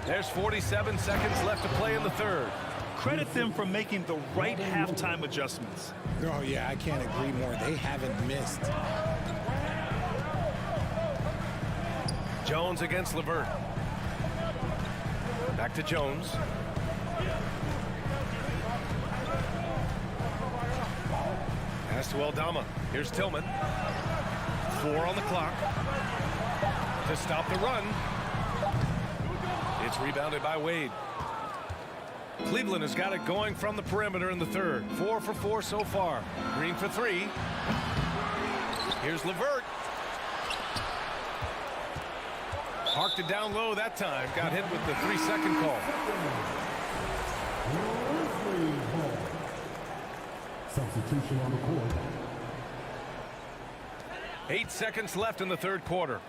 There's 47 seconds left to play in the third.
Credit them for making the right halftime adjustments.
Oh, yeah, I can't agree more. They haven't missed.
Jones against LeVert. Back to Jones. Pass to Aldama. Here's Tillman. 4 on the clock. To stop the run. It's rebounded by Wade. Cleveland has got it going from the perimeter in the third. 4 for 4 so far. Green for 3. Here's LeVert. Parked it down low that time. Got hit with the 3-second call.
Substitution on the court.
8 seconds left in the third quarter.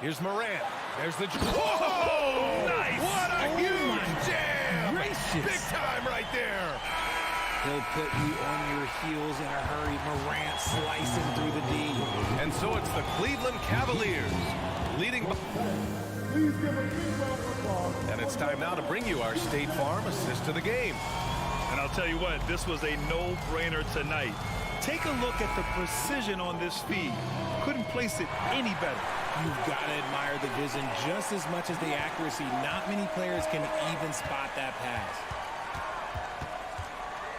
Here's Morant. There's the... Whoa!
Nice!
What a huge jam!
Gracious.
Big time right there.
He'll put you on your heels in a hurry. Morant slicing through the D.
And so it's the Cleveland Cavaliers leading.
Please give a big round of applause.
And it's time now to bring you our State Farm assist to the game.
And I'll tell you what, this was a no-brainer tonight. Take a look at the precision on this feed. Couldn't place it any better.
You've got to admire the vision just as much as the accuracy. Not many players can even spot that pass.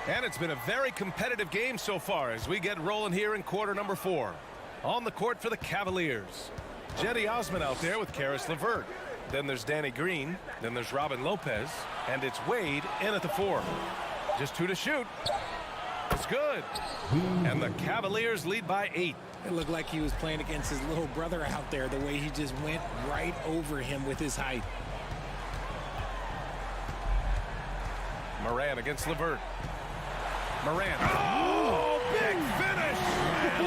And it's been a very competitive game so far as we get rolling here in quarter number 4. On the court for the Cavaliers. Jetty Osman out there with Karis LeVert. Then there's Danny Green. Then there's Robin Lopez. And it's Wade in at the 4. Just 2 to shoot. It's good. And the Cavaliers lead by 8.
It looked like he was playing against his little brother out there, the way he just went right over him with his height.
Morant against LeVert. Morant. Oh, big finish.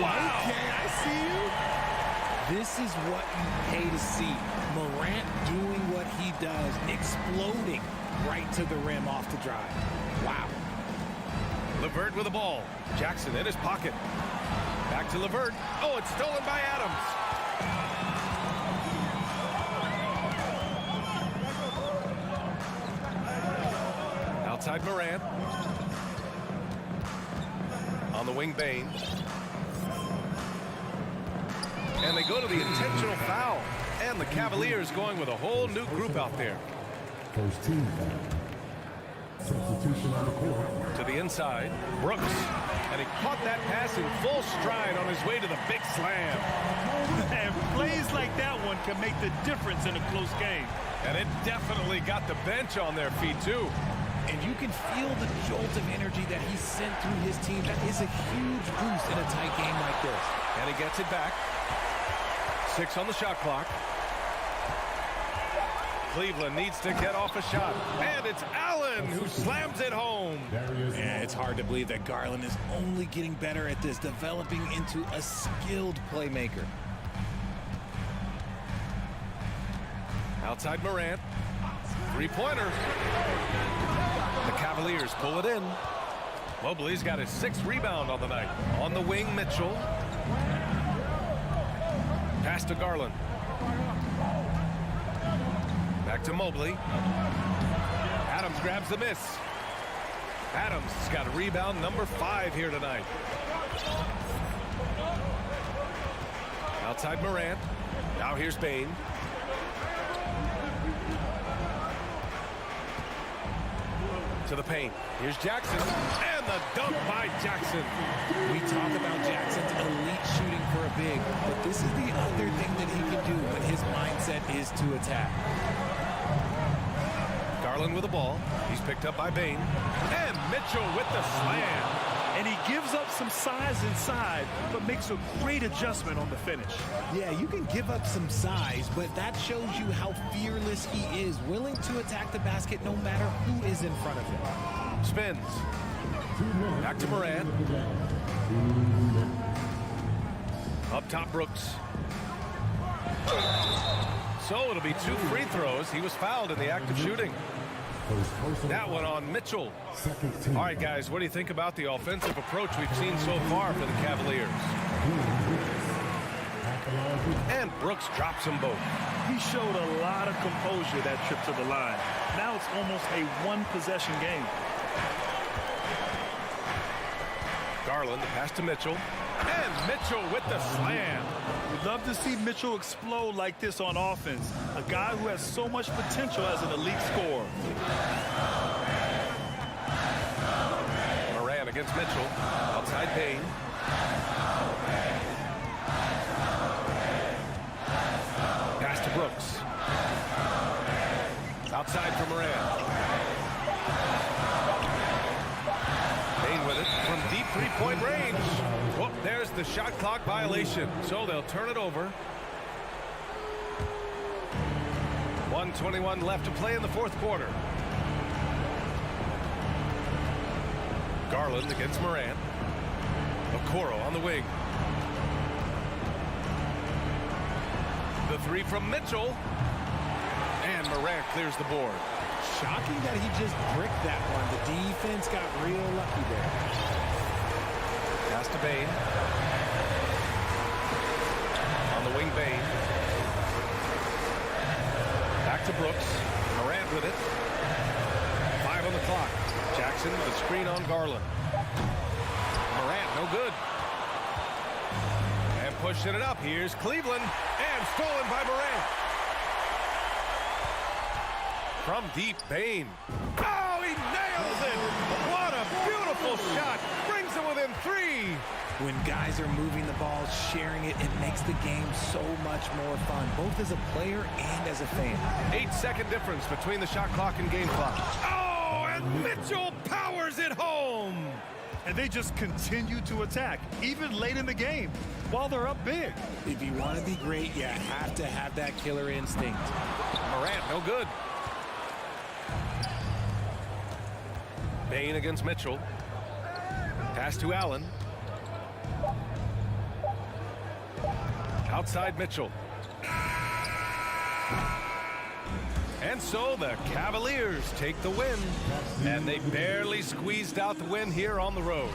Wow.
Okay, I see you. This is what you pay to see. Morant doing what he does, exploding right to the rim off the drive. Wow.
LeVert with the ball. Jackson in his pocket. Back to LeVert. Oh, it's stolen by Adams. Outside Morant. On the wing, Bain. go to the intentional foul. And the Cavaliers going with a whole new group out there.
First team foul. Substitution on the court.
To the inside, Brooks. And he caught that pass in full stride on his way to the big slam.
And plays like that one can make the difference in a close game.
And it definitely got the bench on their feet, too.
And you can feel the jolt of energy that he sent through his team. That is a huge boost in a tight game like this.
And he gets it back. 6 on the shot clock. Cleveland needs to get off a shot. And it's Allen who slams it home.
Yeah, it's hard to believe that Garland is only getting better at this, developing into a skilled playmaker.
Outside Morant. Three-pointer. The Cavaliers pull it in. Mobley's got his 6th rebound on the night. On the wing, Mitchell. Pass to Garland. Back to Mobley. Adams grabs the miss. Adams has got a rebound number 5 here tonight. Outside Morant. Now here's Bane. To the paint. Here's Jackson. And the dunk by Jackson.
We talk about Jackson's elite shooting for a big, but this is the other thing that he can do when his mindset is to attack.
Garland with the ball. He's picked up by Bane. And Mitchell with the slam.
And he gives up some size inside, but makes a great adjustment on the finish.
Yeah, you can give up some size, but that shows you how fearless he is, willing to attack the basket no matter who is in front of him.
Spins. Back to Morant. Up top, Brooks. So it'll be 2 free throws. He was fouled in the act of shooting. That one on Mitchell. All right, guys, what do you think about the offensive approach we've seen so far for the Cavaliers? And Brooks drops them both.
He showed a lot of composure that trip to the line. Now it's almost a one-possession game.
Garland, the pass to Mitchell. And Mitchell with the slam.
We'd love to see Mitchell explode like this on offense. A guy who has so much potential as an elite scorer.
Morant against Mitchell. Outside Payne. Pass to Brooks. Outside for Morant. Payne with it from deep three-point range. Oh, there's the shot clock violation. So they'll turn it over. 1:21 left to play in the 4th quarter. Garland against Morant. Okoro on the wing. The 3 from Mitchell. And Morant clears the board.
Shocking that he just bricked that one. The defense got real lucky there.
Pass to Bane. On the wing, Bane. Back to Brooks. Morant with it. 5 on the clock. Jackson with a screen on Garland. Morant, no good. And pushing it up. Here's Cleveland. And stolen by Morant. From deep, Bane. Oh, he nails it! What a beautiful shot! Brings it within 3.
When guys are moving the ball, sharing it, it makes the game so much more fun, both as a player and as a fan.
8-second difference between the shot clock and game clock. Oh, and Mitchell powers it home!
And they just continue to attack, even late in the game, while they're up big.
If you want to be great, you have to have that killer instinct.
Morant, no good. Bane against Mitchell. Pass to Allen. Outside Mitchell. And so the Cavaliers take the win. And they barely squeezed out the win here on the road.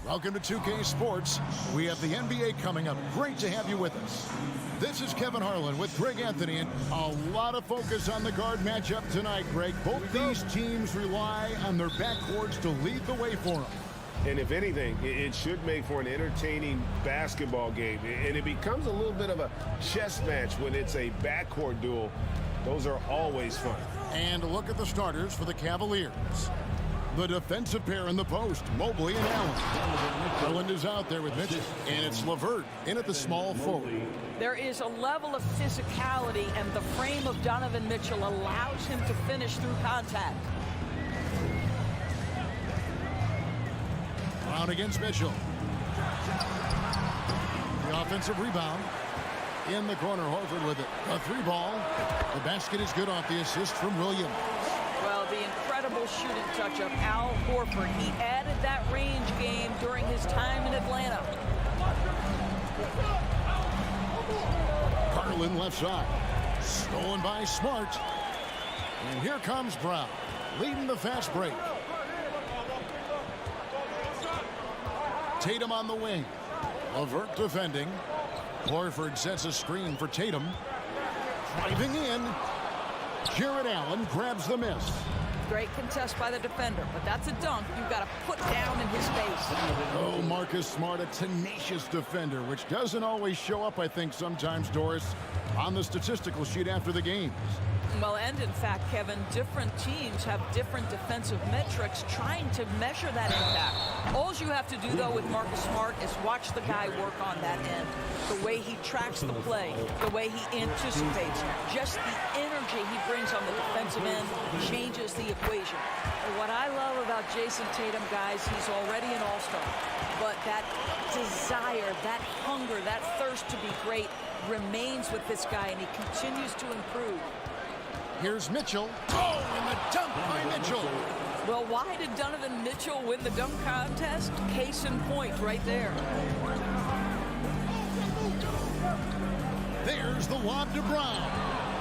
Welcome to 2K Sports. We have the NBA coming up. Great to have you with us. This is Kevin Harlan with Greg Anthony, and a lot of focus on the guard matchup tonight, Greg. Both these teams rely on their backcourts to lead the way for them.
And if anything, it should make for an entertaining basketball game. And it becomes a little bit of a chess match when it's a backcourt duel. Those are always fun.
And look at the starters for the Cavaliers. The defensive pair in the post, Mobley and Allen. Garland is out there with Mitchell, and it's LeVert in at the small forward.
There is a level of physicality, and the frame of Donovan Mitchell allows him to finish through contact.
Brown against Mitchell. The offensive rebound. In the corner, Horford with it. A three ball. The basket is good off the assist from Williams.
Well, the incredible shooting touch of Al Horford. He added that range game during his time in Atlanta.
Garland left side. Stolen by Smart. And here comes Brown, leading the fast break. Tatum on the wing. LeVert defending. Horford sets a screen for Tatum. Driving in. Jarrett Allen grabs the miss.
Great contest by the defender, but that's a dunk you've got to put down in his face.
Oh, Marcus Smart, a tenacious defender, which doesn't always show up, I think, sometimes, Doris, on the statistical sheet after the games.
Well, and in fact, Kevin, different teams have different defensive metrics trying to measure that impact. All you have to do, though, with Marcus Smart is watch the guy work on that end. The way he tracks the play, the way he anticipates, just the energy he brings on the defensive end changes the equation. And what I love about Jason Tatum, guys, he's already an all-star. But that desire, that hunger, that thirst to be great remains with this guy, and he continues to improve.
Here's Mitchell. Oh, and the dunk by Mitchell.
Well, why did Donovan Mitchell win the dunk contest? Case in point right there.
There's the lob to Brown.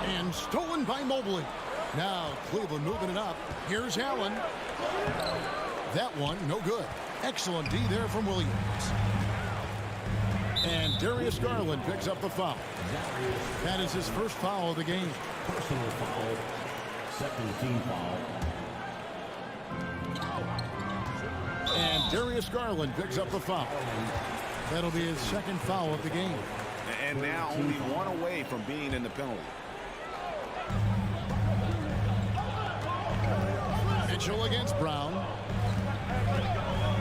And stolen by Mobley. Now Cleveland moving it up. Here's Allen. That one, no good. Excellent D there from Williams. And Darius Garland picks up the foul. That is his first foul of the game.
Personal foul, second team foul.
And Darius Garland picks up the foul. That'll be his second foul of the game.
And now only one away from being in the penalty.
Mitchell against Brown.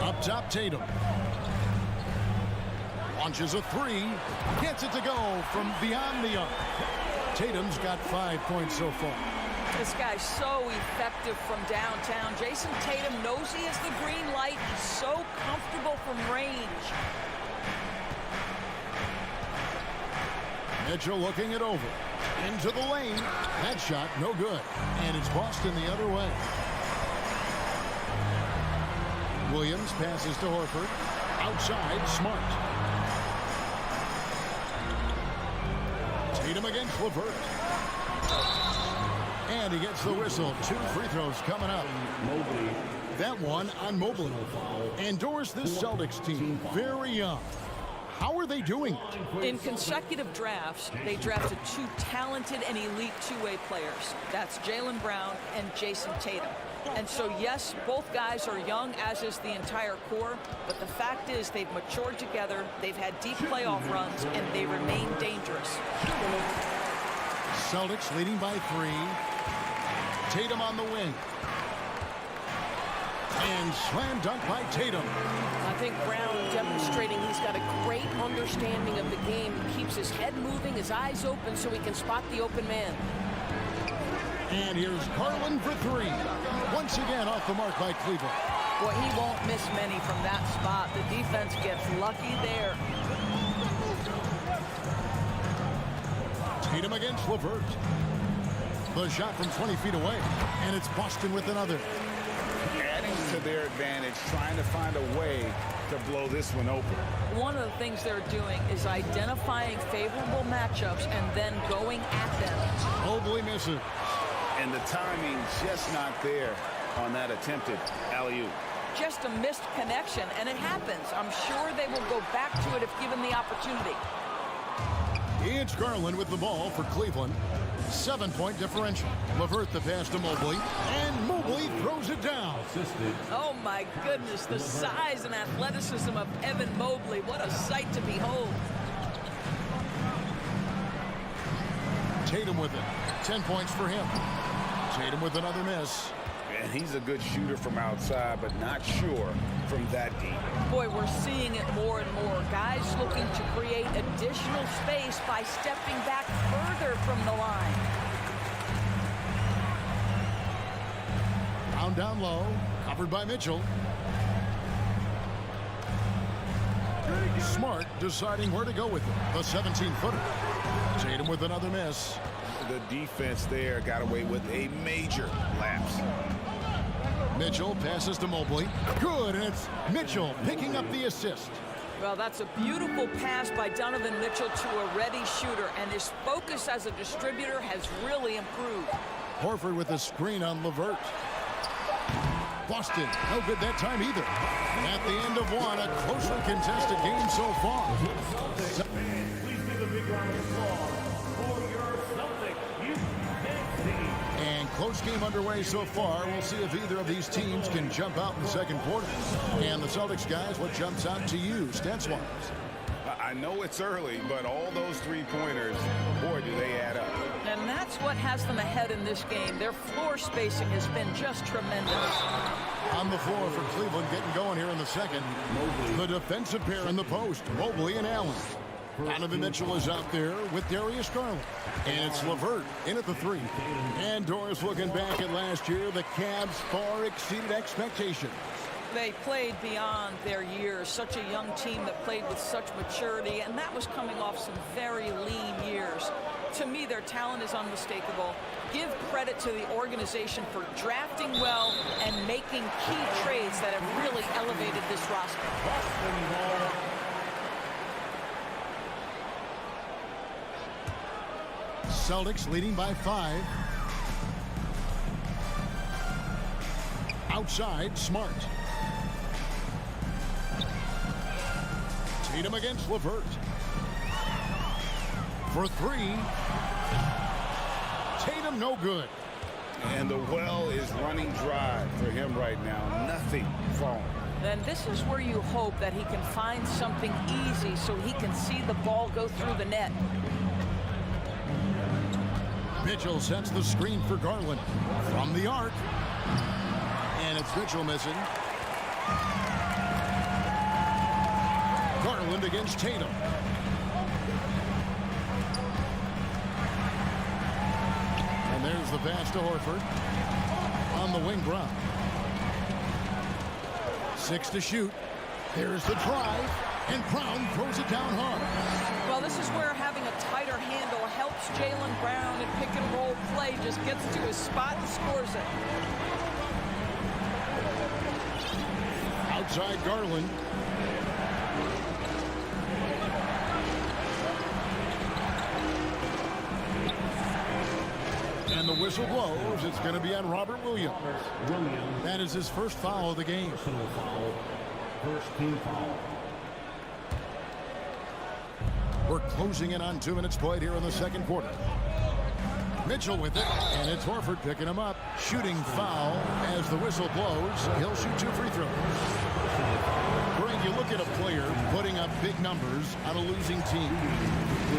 Up top, Tatum. Launches a three. Gets it to go from beyond the arc. Tatum's got 5 points so far.
This guy's so effective from downtown. Jason Tatum knows he has the green light. He's so comfortable from range.
Mitchell looking it over. Into the lane. That shot, no good. And it's Boston the other way. Williams passes to Horford. Outside, Smart. Tatum against LeVert. And he gets the whistle. 2 free throws coming up. That one on Mobley. And Doris, this Celtics team, very young. How are they doing?
In consecutive drafts, they drafted 2 talented and elite two-way players. That's Jaylen Brown and Jason Tatum. And so, yes, both guys are young, as is the entire core. But the fact is they've matured together, they've had deep playoff runs, and they remain dangerous.
Celtics leading by 3. Tatum on the wing. And slam dunk by Tatum.
I think Brown demonstrating he's got a great understanding of the game. He keeps his head moving, his eyes open so he can spot the open man.
And here's Garland for 3. Once again off the mark by Cleveland.
Boy, he won't miss many from that spot. The defense gets lucky there.
Tatum against LeVert. The shot from 20 feet away. And it's Boston with another.
Adding to their advantage, trying to find a way to blow this one open.
One of the things they're doing is identifying favorable matchups and then going at them.
Mobley misses.
And the timing just not there on that attempted alley-oop.
just a missed connection, and it happens. I'm sure they will go back to it if given the opportunity.
It's Garland with the ball for Cleveland. 7-point differential. LeVert the pass to Mobley, and Mobley throws it down.
Oh my goodness, the size and athleticism of Evan Mobley. What a sight to behold.
Tatum with it. 10 points for him. Tatum with another miss.
And he's a good shooter from outside, but not sure from that deep.
Boy, we're seeing it more and more. Guys looking to create additional space by stepping back further from the line.
Brown down low, covered by Mitchell. Smart deciding where to go with it. The 17-footer. Tatum with another miss.
The defense there got away with a major lapse.
Mitchell passes to Mobley. Good, and it's Mitchell picking up the assist.
Well, that's a beautiful pass by Donovan Mitchell to a ready shooter, and his focus as a distributor has really improved.
Horford with a screen on LeVert. Boston, no good that time either. At the end of one, a closely contested game so far.
Please give a big round of applause for your Celtics.
And close game underway so far. We'll see if either of these teams can jump out in the second quarter. And the Celtics guys, what jumps out to you, stats-wise?
I know it's early, but all those three-pointers, boy, do they add up.
And that's what has them ahead in this game. Their floor spacing has been just tremendous.
On the floor for Cleveland, getting going here in the second. The defensive pair in the post, Mobley and Allen. Donovan Mitchell is out there with Darius Garland. And it's LeVert in at the three. And Doris looking back at last year, the Cavs far exceeded expectations.
They played beyond their years. Such a young team that played with such maturity, and that was coming off some very lean years. To me, their talent is unmistakable. Give credit to the organization for drafting well and making key trades that have really elevated this roster.
Celtics leading by 5. Outside, Smart. Tatum against LeVert. For 3. Tatum no good.
And the well is running dry for him right now. Nothing falling.
Then this is where you hope that he can find something easy so he can see the ball go through the net.
Mitchell sets the screen for Garland from the arc. And it's Mitchell missing. Garland against Tatum. And there's the pass to Horford. On the wing, Brown. 6 to shoot. There's the drive. And Brown throws it down hard.
Well, this is where having a tighter handle helps Jaylen Brown in pick and roll play. Just gets to his spot and scores it.
Outside Garland. And the whistle blows. It's going to be on Robert Williams. That is his first foul of the game.
First team foul.
We're closing in on 2 minutes played here in the second quarter. Mitchell with it, and it's Horford picking him up. Shooting foul as the whistle blows. He'll shoot 2 free throws. Greg, you look at a player putting up big numbers on a losing team.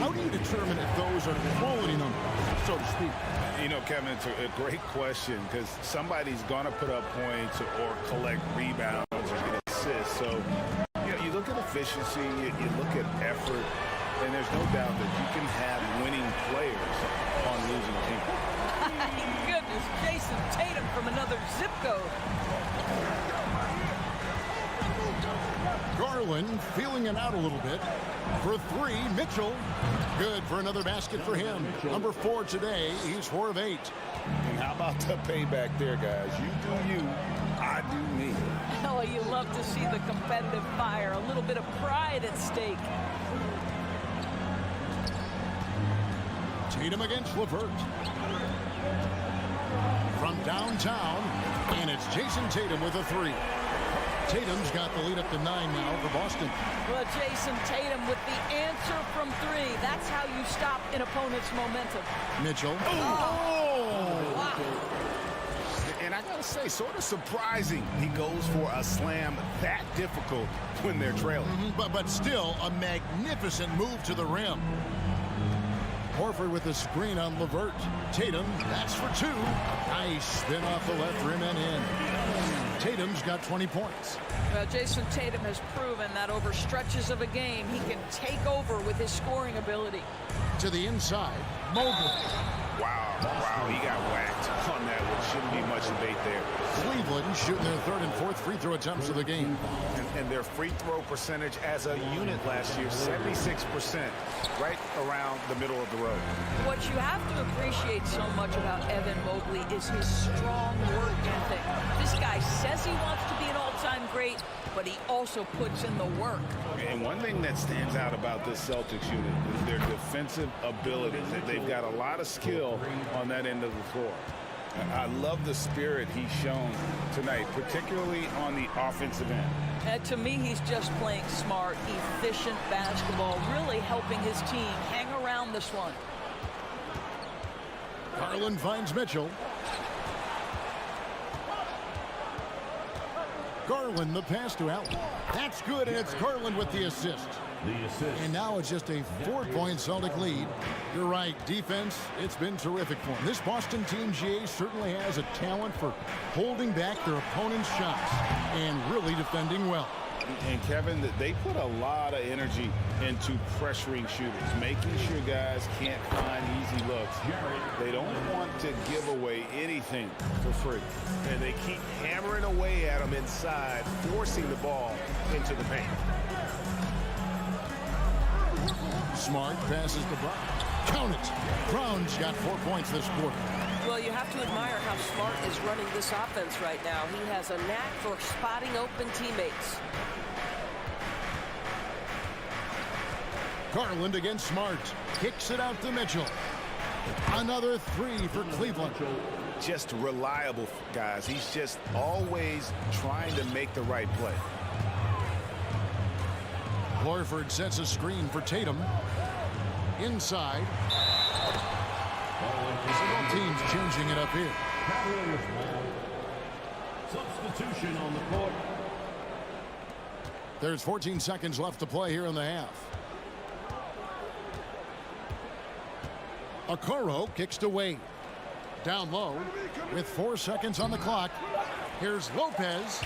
How do you determine if those are quality numbers, so to speak?
You know, Kevin, it's a great question because somebody's going to put up points or collect rebounds or get assists. So, you know, you look at efficiency, you look at effort, and there's no doubt that you can have winning players on losing teams.
My goodness, Jason Tatum from another zip code.
Garland feeling it out a little bit. For 3, Mitchell. Good for another basket for him. Number 4 today. He's 4 of 8.
And how about the payback there, guys? You do you, I do me.
Oh, you love to see the competitive fire. A little bit of pride at stake.
Tatum against LeVert. From downtown, and it's Jason Tatum with a 3. Tatum's got the lead up to 9 now for Boston.
Well, Jason Tatum with the answer from 3. That's how you stop an opponent's momentum.
Mitchell.
Wow.
And I gotta say, sort of surprising he goes for a slam that difficult when they're trailing.
But still a magnificent move to the rim. Horford with the screen on LeVert. Tatum, that's for 2. Nice spin off the left rim and in. Tatum's got 20 points.
Well, Jason Tatum has proven that over stretches of a game, he can take over with his scoring ability.
To the inside, Mobley.
Wow, he got whacked on that one. Shouldn't be much debate there.
Cleveland shooting their 3rd and 4th free throw attempts of the game.
And their free throw percentage as a unit last year, 76%, right around the middle of the road.
What you have to appreciate so much about Evan Mobley is his strong work ethic. This guy says he wants to be an all-time great, but he also puts in the work.
And one thing that stands out about this Celtics unit is their defensive ability. They've got a lot of skill on that end of the floor. I love the spirit he's shown tonight, particularly on the offensive end.
And to me, he's just playing smart, efficient basketball, really helping his team hang around this one.
Garland finds Mitchell. Garland the pass to Allen. That's good, and it's Garland with the assist. And now it's just a 4-point Celtic lead. You're right, defense, it's been terrific for them. This Boston team, GA, certainly has a talent for holding back their opponent's shots and really defending well.
And Kevin, they put a lot of energy into pressuring shooters, making sure guys can't find easy looks. They don't want to give away anything for free. And they keep hammering away at them inside, forcing the ball into the paint.
Smart passes to Brown. Count it. Brown's got 4 points this quarter.
Well, you have to admire how Smart is running this offense right now. He has a knack for spotting open teammates.
Garland against Smart. Kicks it out to Mitchell. Another 3 for Cleveland.
Just reliable, guys. He's just always trying to make the right play.
Horford sets a screen for Tatum. Inside. Both teams changing it up here.
Substitution on the court.
There's 14 seconds left to play here in the half. Okoro kicks to Wade. Down low with 4 seconds on the clock. Here's Lopez.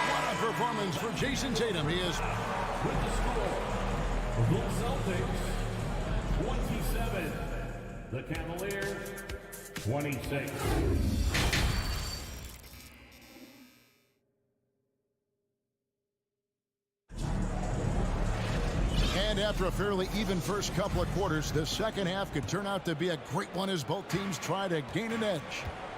What a performance for Jason Tatum. He is
With the score, the Celtics 27, the Cavaliers 26.
And after a fairly even first couple of quarters, the second half could turn out to be a great one as both teams try to gain an edge.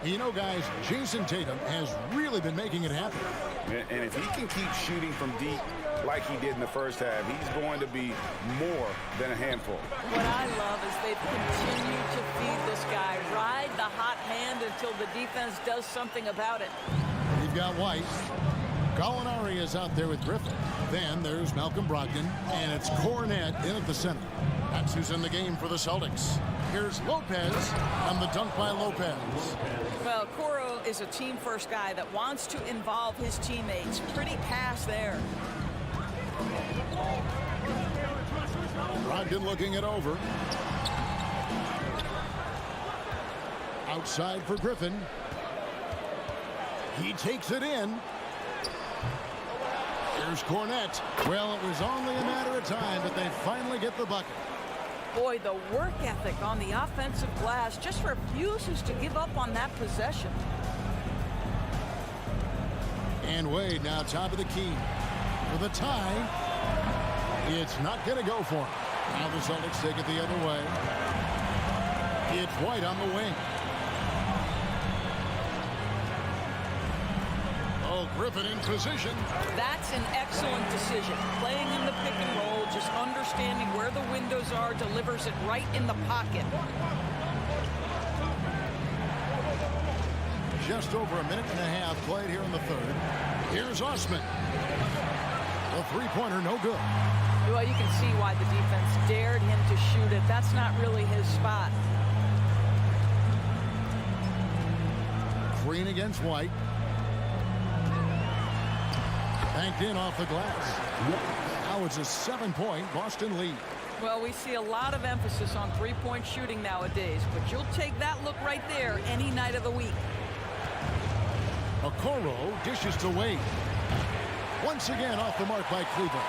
And you know, guys, Jason Tatum has really been making it happen.
And if he can keep shooting from deep like he did in the first half, he's going to be more than a handful.
What I love is they've continued to feed this guy, ride the hot hand until the defense does something about it.
You've got White. Gallinari is out there with Griffin. Then there's Malcolm Brogdon, and it's Cornette in at the center. That's who's in the game for the Celtics. Here's Lopez on the dunk by Lopez.
Well, Coro is a team-first guy that wants to involve his teammates. Pretty pass there.
Brogdon looking it over. Outside for Griffin. He takes it in. Here's Cornette. Well, it was only a matter of time, but they finally get the bucket.
Boy, the work ethic on the offensive glass just refuses to give up on that possession.
And Wade now top of the key. For the tie, it's not going to go for him. Now the Celtics take it the other way. It's White on the wing. Oh, Griffin in position.
That's an excellent decision. Playing in the pick and roll, just understanding where the windows are, delivers it right in the pocket.
just over a minute and a half played here in the third. Here's Osman. The three-pointer, no good.
Well, you can see why the defense dared him to shoot it. That's not really his spot.
Green against White. Banked in off the glass. Now it's a 7-point Boston lead.
Well, we see a lot of emphasis on three-point shooting nowadays, but you'll take that look right there any night of the week.
Okoro dishes to Wade. Once again off the mark by Cleveland.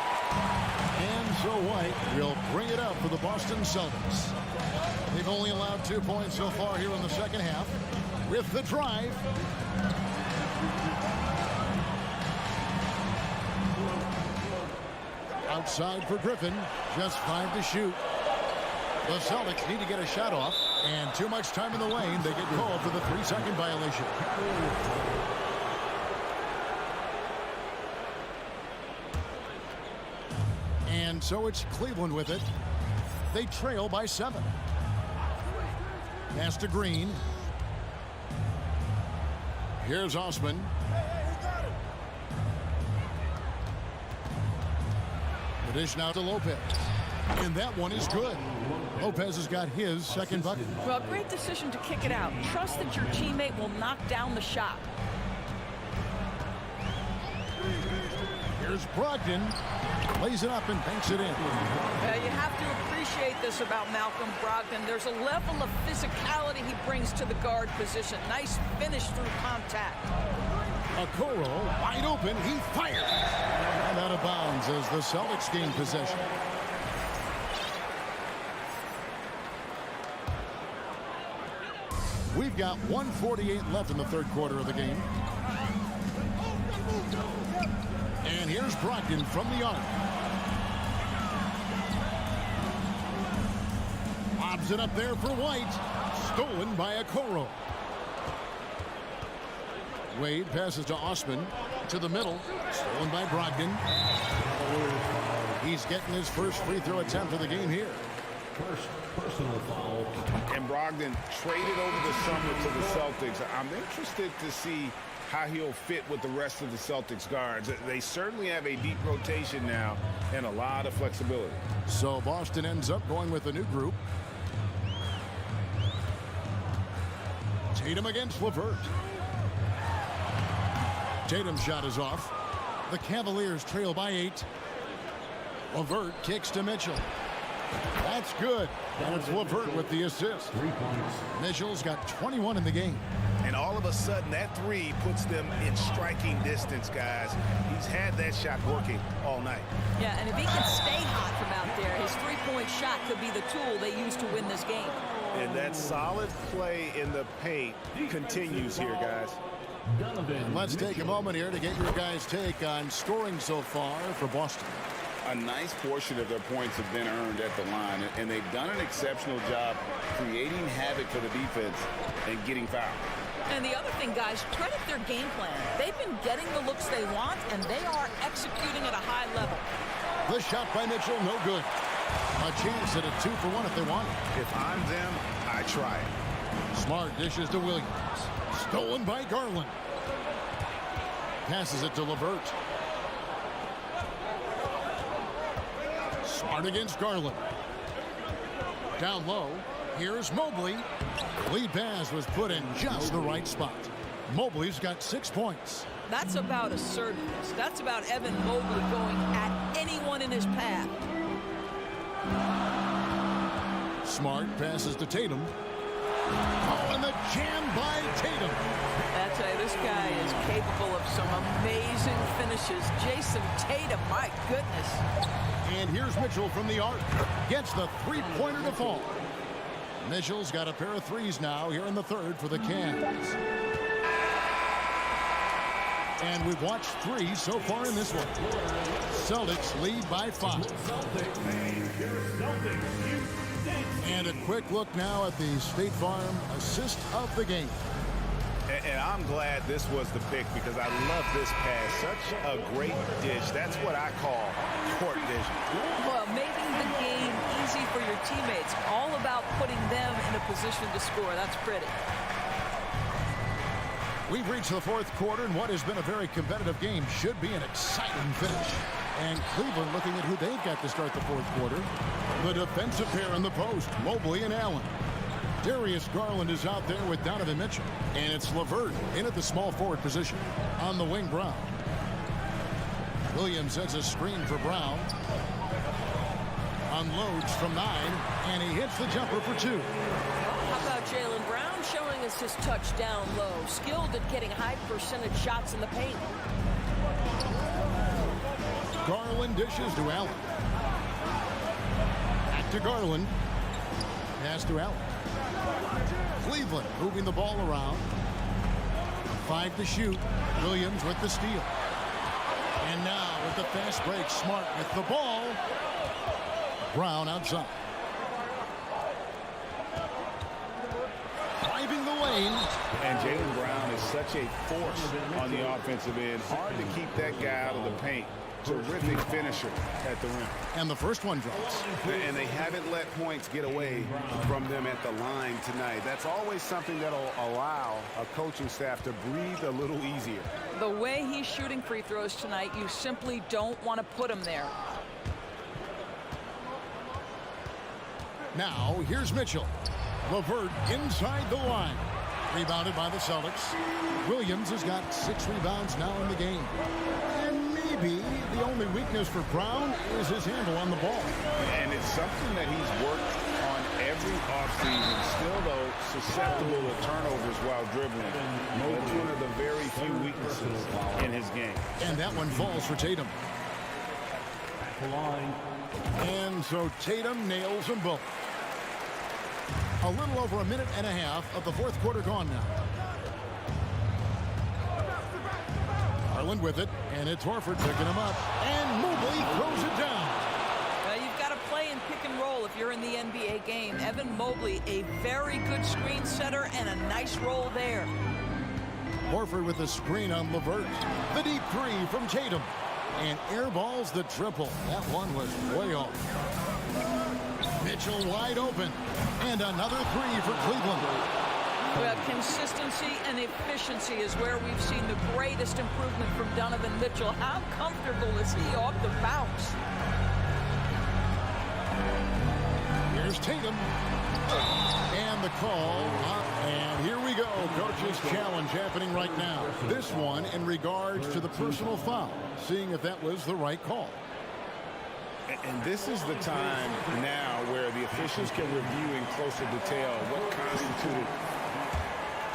And so White will bring it up for the Boston Celtics. They've only allowed 2 points so far here in the second half. With the drive. Outside for Griffin. Just 5 to shoot. The Celtics need to get a shot off. And too much time in the lane. They get called for the 3-second violation. And so it's Cleveland with it. They trail by 7. Pass to Green. Here's Osman. The dish now to Lopez. And that one is good. Lopez has got his second bucket.
Well, great decision to kick it out. Trust that your teammate will knock down the shot.
Here's Brogdon. Lays it up and banks it in.
You have to appreciate this about Malcolm Brogdon. There's a level of physicality he brings to the guard position. Nice finish through contact.
Okoro wide open. He fires. And out of bounds as the Celtics gain possession. We've got 1:48 left in the third quarter of the game. And here's Brogdon from the arc. Lobs it up there for White. Stolen by Okoro. Wade passes to Osman. To the middle. Stolen by Brogdon. He's getting his first free throw attempt of the game here.
First personal foul.
And Brogdon traded over the summer to the Celtics. I'm interested to see how he'll fit with the rest of the Celtics guards. They certainly have a deep rotation now and a lot of flexibility.
So Boston ends up going with a new group. Tatum against LeVert. Tatum's shot is off. The Cavaliers trail by 8. LeVert kicks to Mitchell. That's good. And it's LeVert with the assist.
3 points.
Mitchell's got 21 in the game.
And all of a sudden, that three puts them in striking distance, guys. He's had that shot working all night.
Yeah, and if he can stay hot from out there, his three-point shot could be the tool they use to win this game.
And that solid play in the paint continues here, guys.
Let's take a moment here to get your guys' take on scoring so far for Boston.
A nice portion of their points have been earned at the line, and they've done an exceptional job creating havoc for the defense and getting fouled.
And the other thing, guys, credit their game plan. They've been getting the looks they want, and they are executing at a high level.
The shot by Mitchell, no good. A chance at a 2-for-1 if they want it.
If I'm them, I try it.
Smart dishes to Williams. Stolen by Garland. Passes it to LeVert. Smart against Garland. Down low. Here's Mobley. Lead pass was put in just the right spot. Mobley's got 6 points.
That's about assertiveness. That's about Evan Mobley going at anyone in his path.
Smart passes to Tatum. Oh, and the jam by Tatum.
I tell you, this guy is capable of some amazing finishes. Jason Tatum, my goodness.
And here's Mitchell from the arc. Gets the three-pointer to fall. Mitchell's got a pair of threes now here in the third for the Cavs. And we've watched 3 so far in this one. Celtics lead by 5. And a quick look now at the State Farm assist of the game.
And I'm glad this was the pick because I love this pass. Such a great dish. That's what I call court vision.
Well, making the game easy for your teammates. All about putting them in a position to score. That's pretty.
We've reached the fourth quarter, and what has been a very competitive game should be an exciting finish. And Cleveland looking at who they've got to start the fourth quarter. The defensive pair in the post, Mobley and Allen. Darius Garland is out there with Donovan Mitchell. And it's LeVert in at the small forward position. On the wing, Brown. Williams sets a screen for Brown. Unloads from 9, and he hits the jumper for 2.
How about Jaylen Brown showing us his touch down low, skilled at getting high percentage shots in the paint.
Garland dishes to Allen. Back to Garland. Pass to Allen. Cleveland moving the ball around. 5 to shoot. Williams with the steal. And now with the fast break, Smart with the ball. Brown outside. Driving the lane.
And Jaylen Brown is such a force on the offensive end. Hard to keep that guy out of the paint. Terrific finisher at the rim.
And the first one drops.
And they haven't let points get away from them at the line tonight. That's always something that'll allow a coaching staff to breathe a little easier.
The way he's shooting free throws tonight, you simply don't want to put him there.
Now, here's Mitchell. LeVert inside the line. Rebounded by the Celtics. Williams has got 6 rebounds now in the game. And maybe the only weakness for Brown is his handle on the ball.
And it's something that he's worked on every offseason. Still, though, susceptible to turnovers while dribbling. That's one of the very few weaknesses in his game.
And that one falls for Tatum. And so Tatum nails them both. A little over a minute and a half of the fourth quarter gone now. Garland with it, and it's Horford picking him up. And Mobley throws it down.
You've got to play in pick and roll if you're in the NBA game. Evan Mobley, a very good screen setter and a nice roll there.
Horford with the screen on LeVert. The deep 3 from Tatum. And airballs the triple. That one was way off. Mitchell wide open. And another 3 for Cleveland.
Well, consistency and efficiency is where we've seen the greatest improvement from Donovan Mitchell. How comfortable is he off the bounce?
Here's Tatum. And the call. And here we go. Coach's challenge happening right now. This one in regards to the personal foul. Seeing if that was the right call.
And this is the time now where the officials can review in closer detail what constituted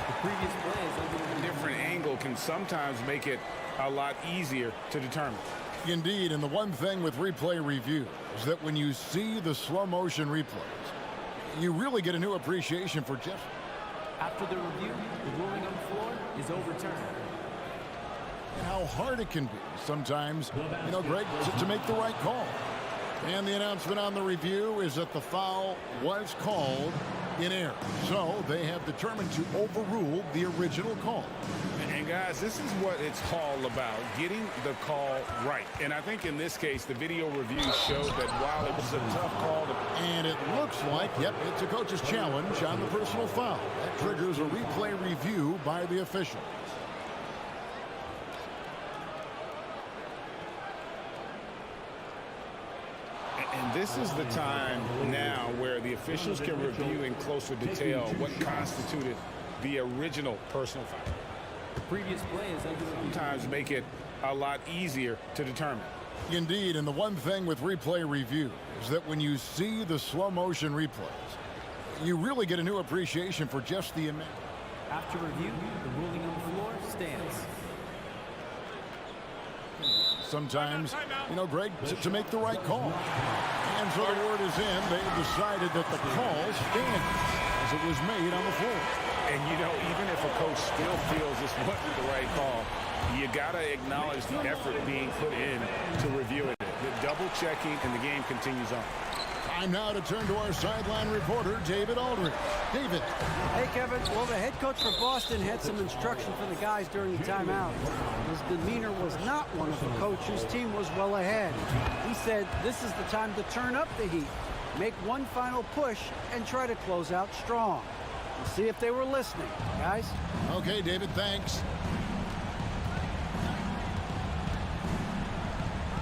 the previous play. A different angle can sometimes make it a lot easier to determine.
Indeed, and the one thing with replay review is that when you see the slow motion replays, you really get a new appreciation for Jeff.
After the review, the ruling on the floor is overturned.
And how hard it can be sometimes, Greg, to make the right call. And the announcement on the review is that the foul was called in error. So they have determined to overrule the original call.
And guys, this is what it's all about, getting the call right. And I think in this case, the video review showed that while it was a tough call.
And it looks like, yep, it's a coach's challenge on the personal foul. That triggers a replay review by the official.
And this is the time now where the officials can review in closer detail what constituted the original personal foul.
The previous play is
sometimes make it a lot easier to determine.
Indeed, and the one thing with replay review is that when you see the slow motion replays, you really get a new appreciation for just the amount.
After review, the ruling on the floor stands.
Sometimes, Greg, to make the right call. And so the word is in. They've decided that the call stands as it was made on the floor.
And, even if a coach still feels this wasn't the right call, you got to acknowledge the effort being put in to review it. The double checking, and the game continues on.
Time now to turn to our sideline reporter, David Aldridge. David.
Hey, Kevin. Well, the head coach for Boston had some instruction for the guys during the timeout. His demeanor was not one of a coach whose team was well ahead. He said, this is the time to turn up the heat, make one final push, and try to close out strong. We'll see if they were listening, guys.
Okay, David, thanks.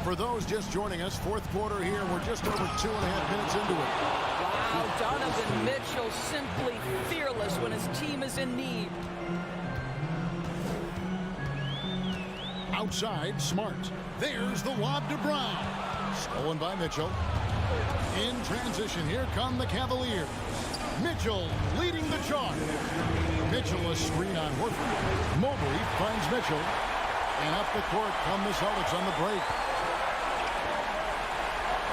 For those just joining us, fourth quarter here. We're just over 2.5 minutes into it.
Wow, Donovan Mitchell simply fearless when his team is in need.
Outside, Smart. There's the lob to Brown. Stolen by Mitchell. In transition, here come the Cavaliers. Mitchell leading the charge. Mitchell a screen on Horford. Mobley finds Mitchell. And up the court come the Celtics on the break.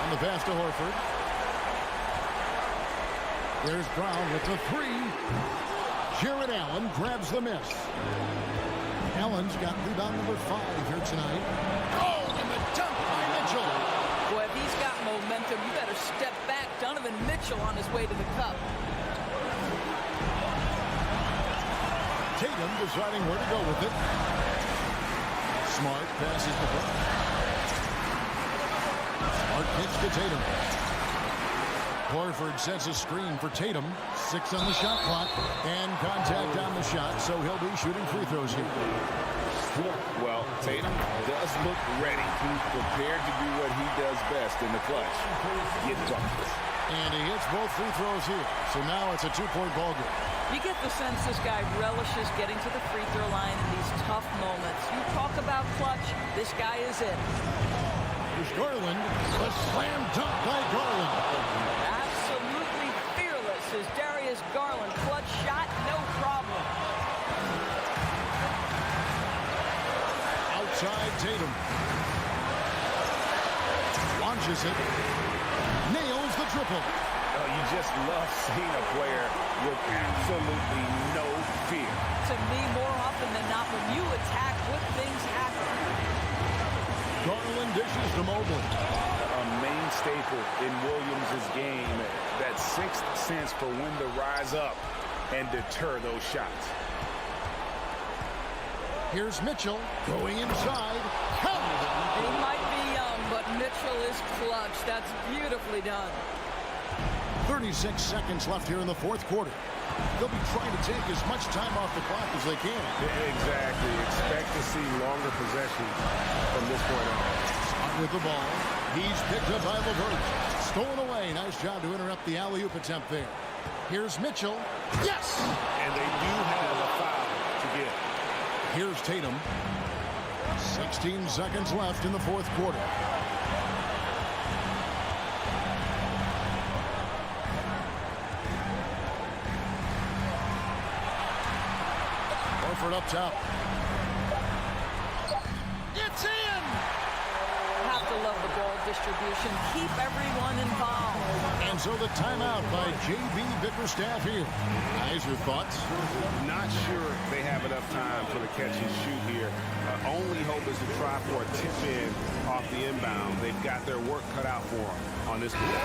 On the pass to Horford. There's Brown with the three. Jared Allen grabs the miss. Allen's got rebound number 5 here tonight. Oh, and the dunk by Mitchell.
Boy, if he's got momentum, you better step back. Donovan Mitchell on his way to the cup.
Tatum deciding where to go with it. Smart passes the ball. Smart kicks to Tatum. Horford sets a screen for Tatum. 6 on the shot clock. And contact on the shot, so he'll be shooting free throws here.
Well, Tatum does look ready. He's prepared to do what he does best in the clutch. Get buckets.
And he hits both free throws here. So now it's a 2-point ball game.
You get the sense this guy relishes getting to the free throw line in these tough moments. You talk about clutch, this guy is it.
Here's Garland. A slam dunk by Garland.
Absolutely fearless is Darius Garland. Clutch shot, no problem.
Outside Tatum. Launches it. Nails the triple.
Oh, you just love seeing a player with absolutely no fear.
To me, more often than not, when you attack, good things happen.
Garland dishes to Mobley.
A main staple in Williams' game, that sixth sense for when to rise up and deter those shots.
Here's Mitchell going inside.
He might be young, but Mitchell is clutch. That's beautifully done.
36 seconds left here in the fourth quarter. They'll be trying to take as much time off the clock as they can.
Exactly. Expect to see longer possessions from this point on.
Scott with the ball. He's picked up by LeVert. Stolen away. Nice job to interrupt the alley-oop attempt there. Here's Mitchell. Yes!
And they do have a foul to get.
Here's Tatum. 16 seconds left in the fourth quarter. Horford up top. It's in!
Have to love the ball distribution. Keep everyone involved.
And so the timeout by J.B. Bickerstaff here. Guys, your thoughts?
Not sure they have enough time for the catch and shoot here. Only hope is to try for a tip in off the inbound. They've got their work cut out for them on this possession.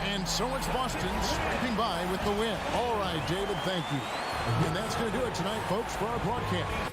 And so it's Boston scraping by with the win. All right, David, thank you. And that's going to do it tonight, folks, for our broadcast.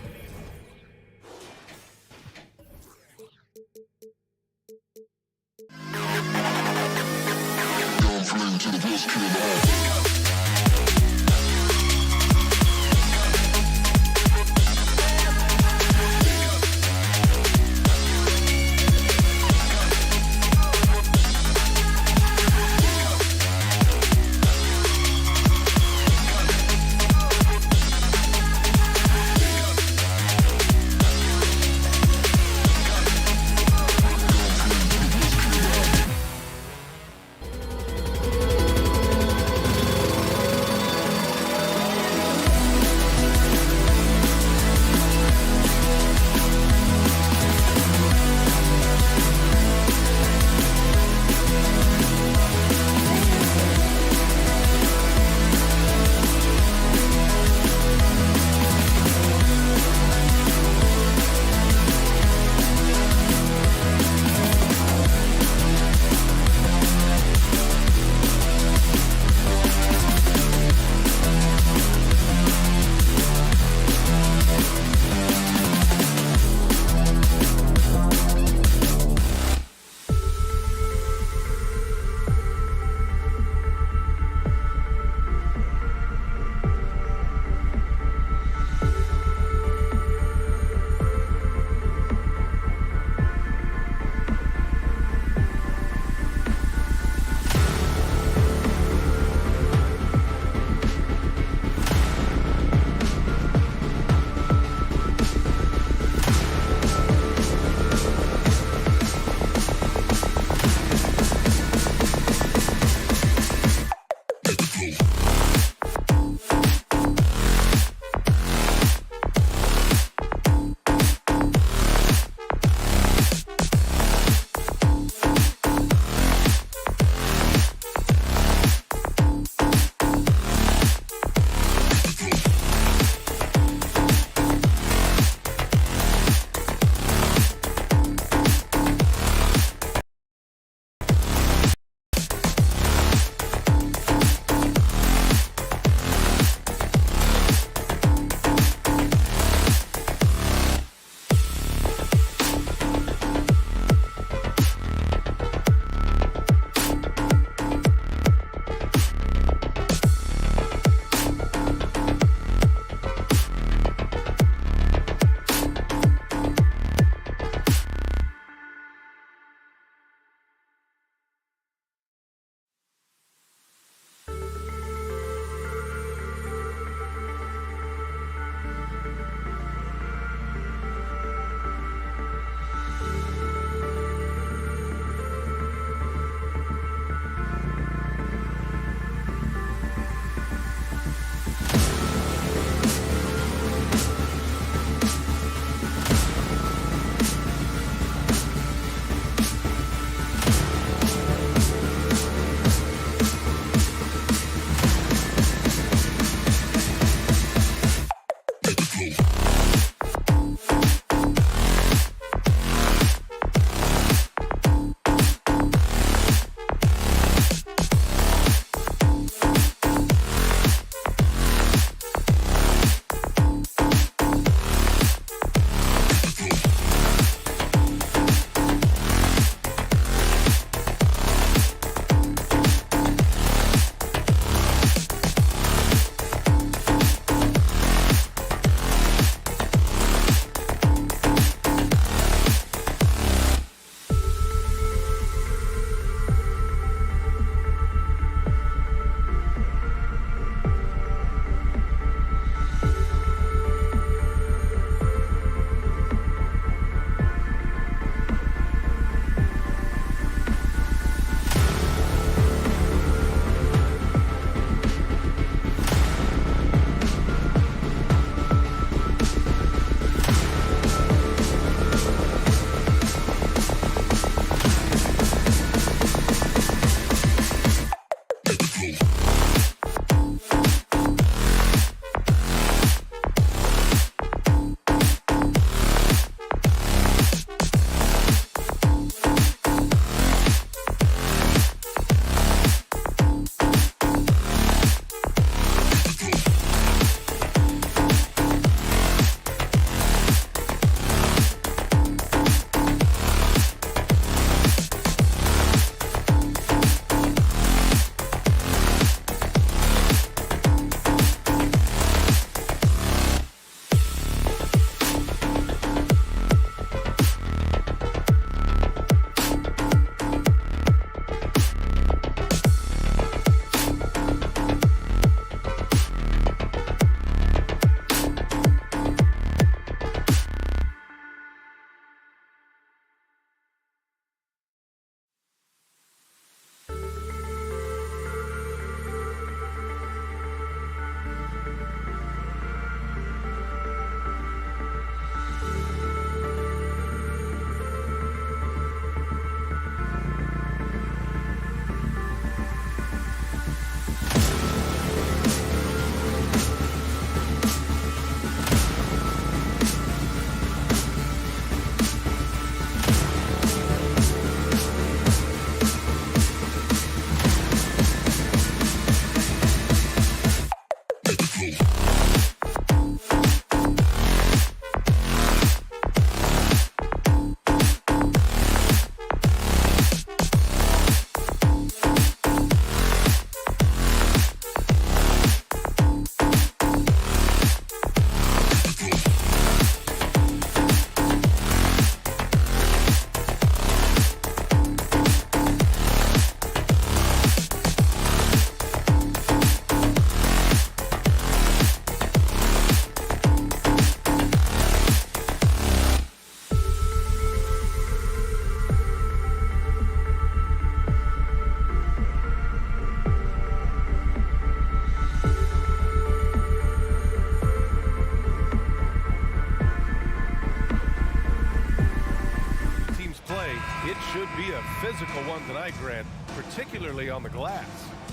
It should be a physical one tonight, Grant, particularly on the glass.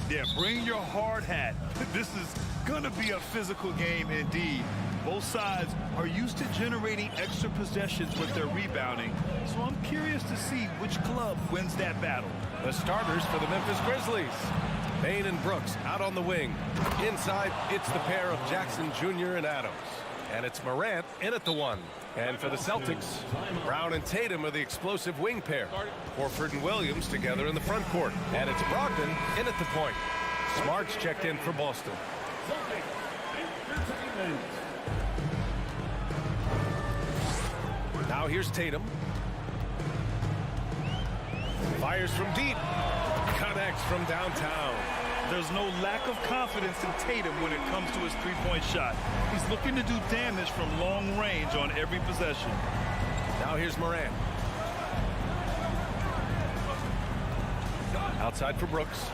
Yeah, bring your hard hat. This is going to be a physical game indeed. Both sides are used to generating extra possessions with their rebounding, so I'm curious to see which club wins that battle.
The starters for the Memphis Grizzlies. Bain and Brooks out on the wing. Inside, it's the pair of Jackson Jr. and Adams. And it's Morant in at the one. And for the Celtics, Brown and Tatum are the explosive wing pair. Horford and Williams together in the front court. And it's Brogdon in at the point. Smart's checked in for Boston. Now here's Tatum. Fires from deep. Connects from downtown.
There's no lack of confidence in Tatum when it comes to his three-point shot. He's looking to do damage from long range on every possession.
Now here's Morant. Outside for Brooks.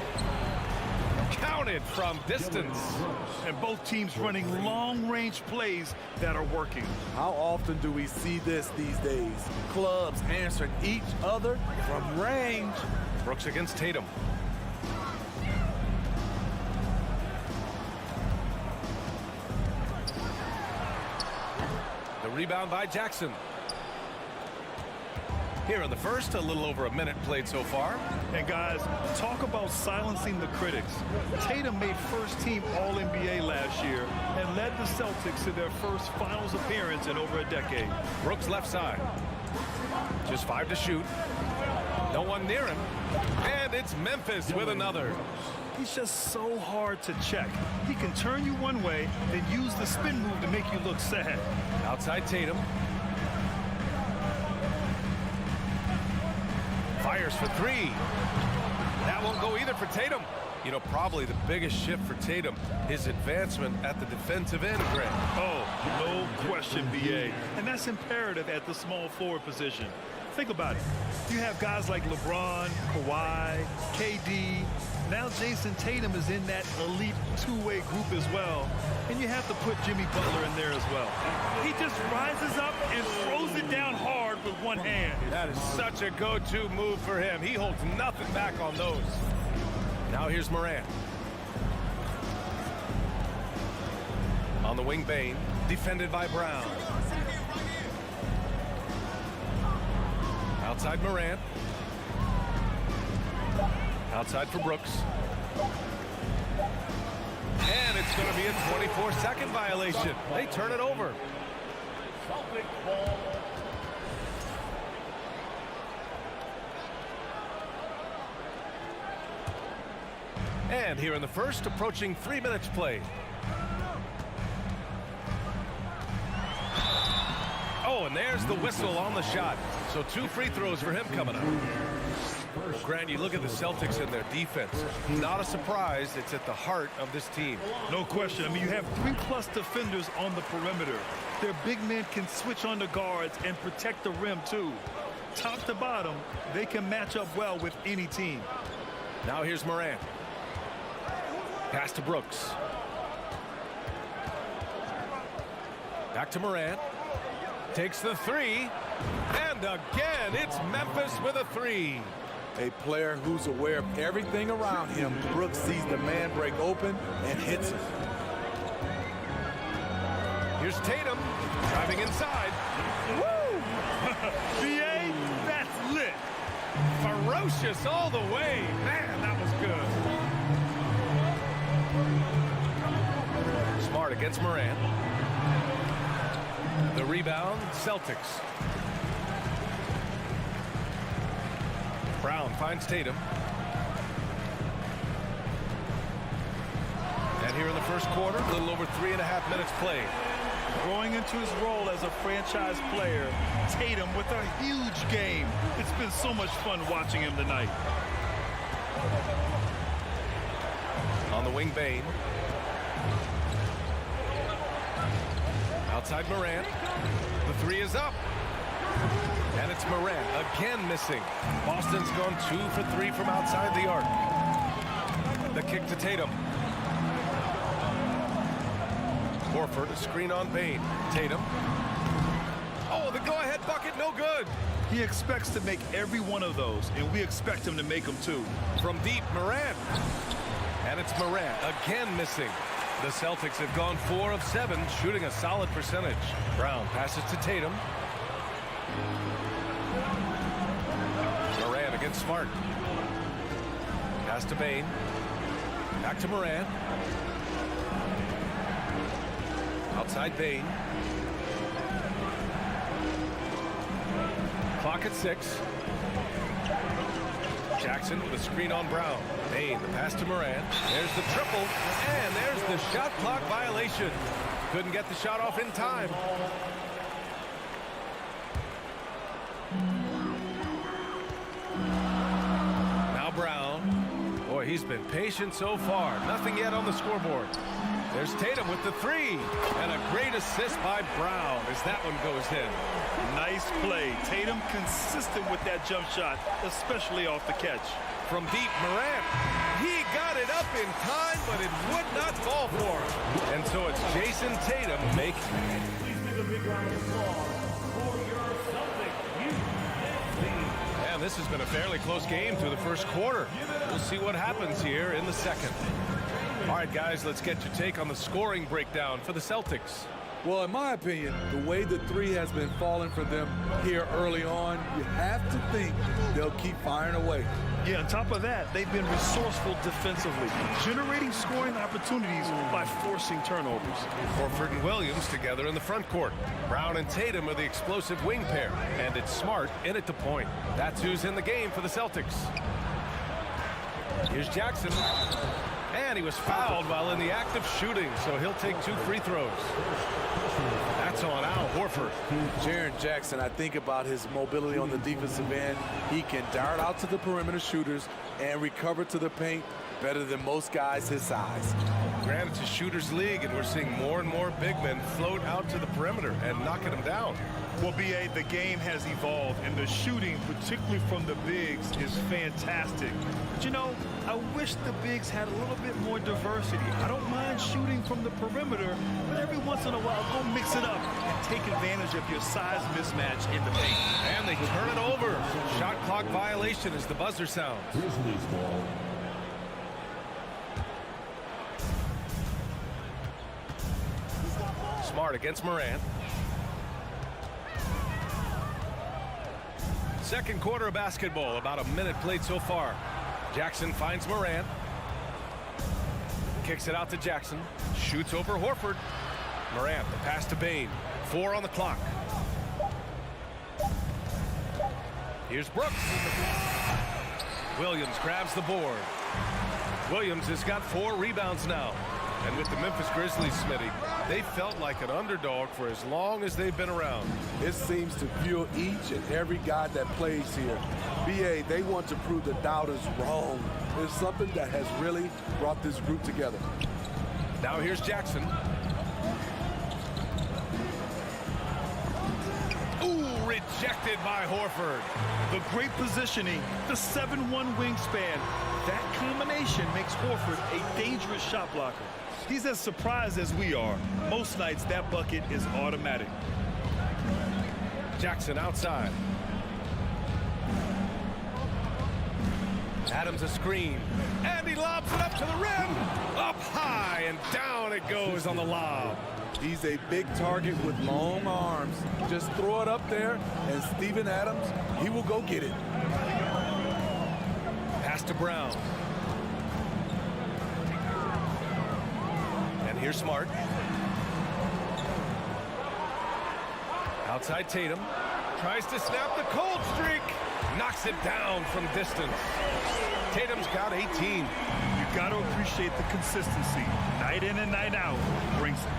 Counted from distance.
And both teams running long-range plays that are working.
How often do we see this these days? Clubs answering each other from range.
Brooks against Tatum. The rebound by Jackson. Here in the first, a little over a minute played so far.
And guys, talk about silencing the critics. Tatum made first-team All-NBA last year and led the Celtics to their first finals appearance in over a decade.
Brooks left side. Just 5 to shoot. No one near him. And it's Memphis with another.
He's just so hard to check. He can turn you one way, then use the spin move to make you look sad.
Outside Tatum. Fires for three. That won't go either for Tatum. You know, probably the biggest shift for Tatum, his advancement at the defensive end, Grant.
Oh, no question, BA. And that's imperative at the small forward position. Think about it. You have guys like LeBron, Kawhi, KD. Now Jason Tatum is in that elite two-way group as well. And you have to put Jimmy Butler in there as well. He just rises up and throws it down hard with one hand.
That is such a go-to move for him. He holds nothing back on those. Now here's Morant. On the wing, Bain, defended by Brown. Outside Morant. Outside for Brooks. And it's going to be a 24-second violation. They turn it over. And here in the first, approaching 3 minutes played. Oh, and there's the whistle on the shot. So 2 free throws for him coming up. Grant, you look at the Celtics and their defense. Not a surprise, it's at the heart of this team.
No question. I mean, you have 3+ defenders on the perimeter. Their big men can switch on the guards and protect the rim, too. Top to bottom, they can match up well with any team.
Now here's Morant. Pass to Brooks. Back to Morant. Takes the three. And again, it's Memphis with a three.
A player who's aware of everything around him. Brooks sees the man break open and hits him.
Here's Tatum driving inside.
Woo! BA, that's lit.
Ferocious all the way. Man, that was good. Smart against Morant. The rebound, Celtics. Brown finds Tatum. And here in the first quarter, a little over 3.5 minutes played.
Growing into his role as a franchise player, Tatum with a huge game. It's been so much fun watching him tonight.
On the wing, Bain. Outside Morant. The three is up. And it's Morant again missing. Boston's gone 2 for 3 from outside the arc. The kick to Tatum. Horford, a screen on Bain. Tatum. Oh, the go-ahead bucket, no good.
He expects to make every one of those, and we expect him to make them too.
From deep, Morant. And it's Morant again missing. The Celtics have gone 4 of 7, shooting a solid percentage. Brown passes to Tatum. Morant against Smart. Pass to Bane. Back to Morant. Outside Bane. Clock at 6. Jackson with a screen on Brown. Bane, the pass to Morant. There's the triple, and there's the shot clock violation. Couldn't get the shot off in time. Now Brown. Boy, he's been patient so far. Nothing yet on the scoreboard. There's Tatum with the 3, and a great assist by Brown as that one goes in.
Nice play. Tatum consistent with that jump shot, especially off the catch.
From deep, Morant. He got it up in time, but it would not fall for him. And so it's Jason Tatum making it.
Please give a big round of applause for your Celtics team.
And this has been a fairly close game through the first quarter. We'll see what happens here in the second. All right, guys, let's get your take on the scoring breakdown for the Celtics.
Well, in my opinion, the way the 3 has been falling for them here early on, you have to think they'll keep firing away.
Yeah, on top of that, they've been resourceful defensively, generating scoring opportunities by forcing turnovers.
Horford and Williams together in the front court. Brown and Tatum are the explosive wing pair, and it's Smart in at the point. That's who's in the game for the Celtics. Here's Jackson. And he was fouled while in the act of shooting, so he'll take 2 free throws. That's on Al Horford.
Jaren Jackson, I think about his mobility on the defensive end. He can dart out to the perimeter shooters and recover to the paint better than most guys his size.
Granted, it's a shooter's league, and we're seeing more and more big men float out to the perimeter and knocking them down.
Well, B.A., the game has evolved, and the shooting, particularly from the bigs, is fantastic. But, you know, I wish the bigs had a little bit more diversity. I don't mind shooting from the perimeter, but every once in a while, go mix it up and take advantage of your size mismatch in the paint.
And they turn it over. Shot clock violation as the buzzer sounds.
Grizzlies ball.
Smart against Morant. Second quarter of basketball, about a minute played so far. Jackson finds Morant. Kicks it out to Jackson. Shoots over Horford. Morant, the pass to Bane. 4 on the clock. Here's Brooks. Williams grabs the board. Williams has got 4 rebounds now. And with the Memphis Grizzlies, Smitty, they felt like an underdog for as long as they've been around.
It seems to fuel each and every guy that plays here. BA, they want to prove the doubters wrong. It's something that has really brought this group together.
Now here's Jackson. Ooh, rejected by Horford.
The great positioning, the 7'1" wingspan. That combination makes Horford a dangerous shot blocker. He's as surprised as we are. Most nights, that bucket is automatic.
Jackson outside. Adams a screen. And he lobs it up to the rim. Up high and down it goes on the lob.
He's a big target with long arms. Just throw it up there, and Steven Adams, he will go get it.
Pass to Brown. And here's Smart. Outside Tatum. Tries to snap the cold streak. Knocks it down from distance. Tatum's got 18.
You got to appreciate the consistency. Night in and night out brings it.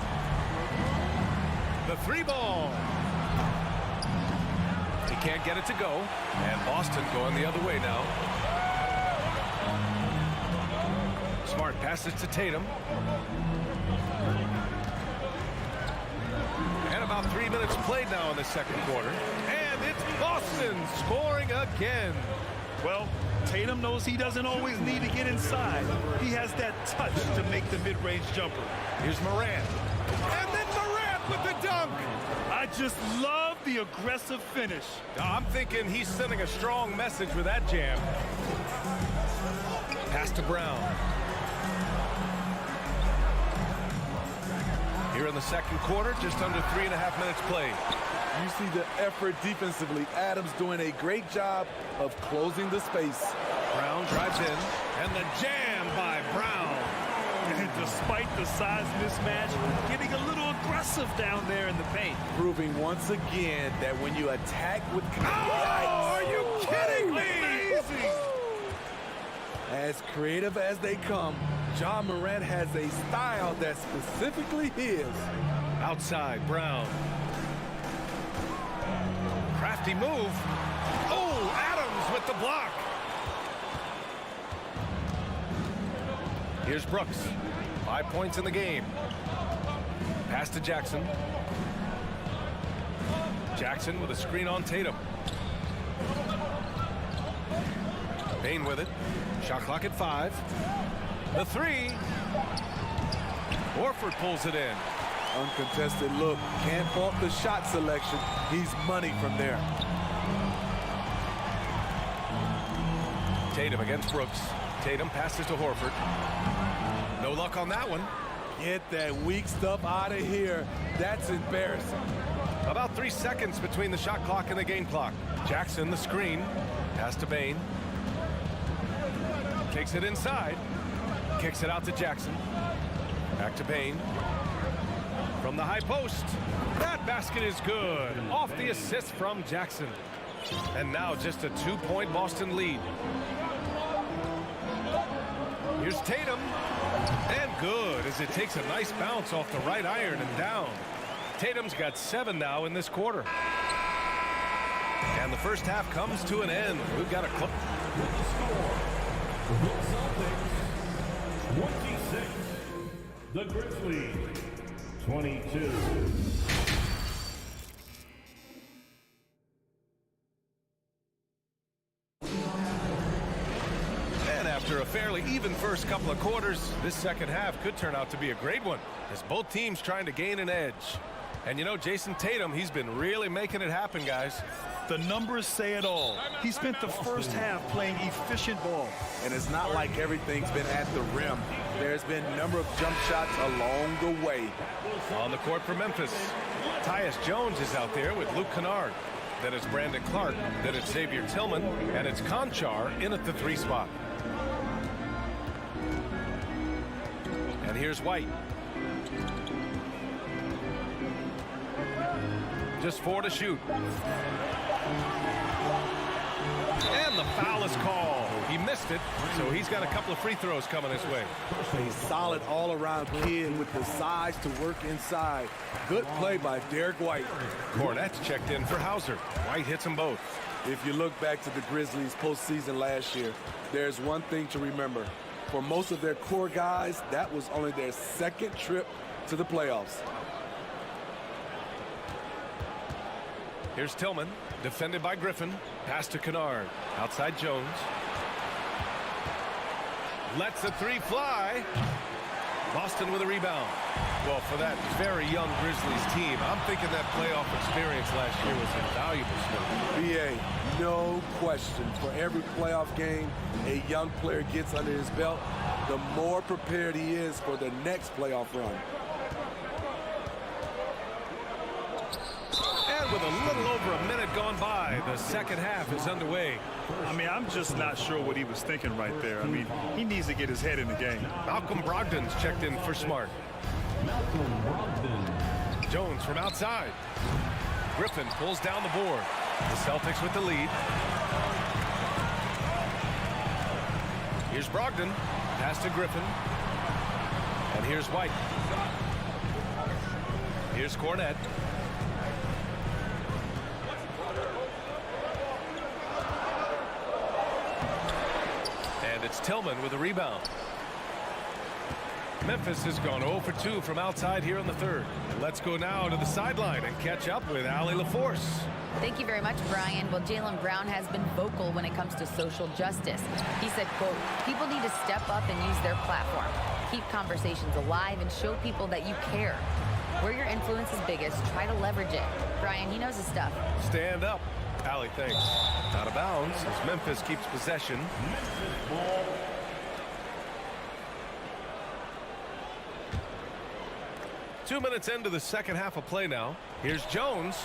The 3 ball. He can't get it to go. And Boston going the other way now. Smart passes to Tatum. And about 3 minutes played now in the second quarter. And it's Boston scoring again.
Well, Tatum knows he doesn't always need to get inside. He has that touch to make the mid-range jumper.
Here's Morant. And then Morant with the dunk.
I just love the aggressive finish.
I'm thinking he's sending a strong message with that jam. Pass to Brown. Here in the second quarter, just under 3.5 minutes played.
You see the effort defensively. Adams doing a great job of closing the space.
Brown drives in, and the jam by Brown.
And despite the size mismatch, getting a little aggressive down there in the paint.
Proving once again that when you attack with...
Oh, are you kidding me?
Amazing!
As creative as they come, Ja Morant has a style that's specifically his.
Outside, Brown. Crafty move. Oh, Adams with the block. Here's Brooks. 5 points in the game. Pass to Jackson. Jackson with a screen on Tatum. Payne with it. Shot clock at 5. The 3. Horford pulls it in.
Uncontested look. Can't fault the shot selection. He's money from there.
Tatum against Brooks. Tatum passes to Horford. No luck on that one.
Get that weak stuff out of here. That's embarrassing.
About 3 seconds between the shot clock and the game clock. Jackson, the screen. Pass to Payne. Takes it inside. Kicks it out to Jackson. Back to Payne. From the high post. That basket is good. Off the assist from Jackson. And now just a 2-point Boston lead. Here's Tatum. And good as it takes a nice bounce off the right iron and down. Tatum's got 7 now in this quarter. And the first half comes to an end. We've got a clock.
The Celtics, 26. The Grizzlies, 22.
And after a fairly even first couple of quarters, this second half could turn out to be a great one as both teams trying to gain an edge. And you know, Jason Tatum, he's been really making it happen, guys.
The numbers say it all. He spent the first half playing efficient ball.
And it's not like everything's been at the rim. There's been a number of jump shots along the way.
On the court for Memphis, Tyus Jones is out there with Luke Kennard. Then it's Brandon Clark. Then it's Xavier Tillman. And it's Conchar in at the 3 spot. And here's White. Just 4 to shoot. And the foul is called. He missed it, so he's got a couple of free throws coming his way.
A solid all-around kid with the size to work inside. Good play by Derek White.
Cornette's checked in for Hauser. White hits them both.
If you look back to the Grizzlies postseason last year, there's one thing to remember. For most of their core guys, that was only their second trip to the playoffs.
Here's Tillman, defended by Griffin. Pass to Kennard. Outside Jones. Lets the 3 fly. Boston with a rebound. Well, for that very young Grizzlies team, I'm thinking that playoff experience last year was invaluable stuff.
BA, no question. For every playoff game a young player gets under his belt, the more prepared he is for the next playoff run.
With a little over a minute gone by, the second half is underway.
I mean, I'm just not sure what he was thinking right there. I mean, he needs to get his head in the game.
Malcolm Brogdon's checked in for Smart. Jones from outside. Griffin pulls down the board. The Celtics with the lead. Here's Brogdon. Pass to Griffin. And here's White. Here's Cornette. It's Tillman with a rebound. Memphis has gone 0 for 2 from outside here in the third. Let's go now to the sideline and catch up with Allie LaForce.
Thank you very much, Brian. Well, Jaylen Brown has been vocal when it comes to social justice. He said, quote, "People need to step up and use their platform. Keep conversations alive and show people that you care." Where your influence is biggest, try to leverage it. Brian, he knows his stuff.
Stand up. Allie thinks. Out of bounds as Memphis keeps possession.
Ball.
2 minutes into the second half of play now. Here's Jones.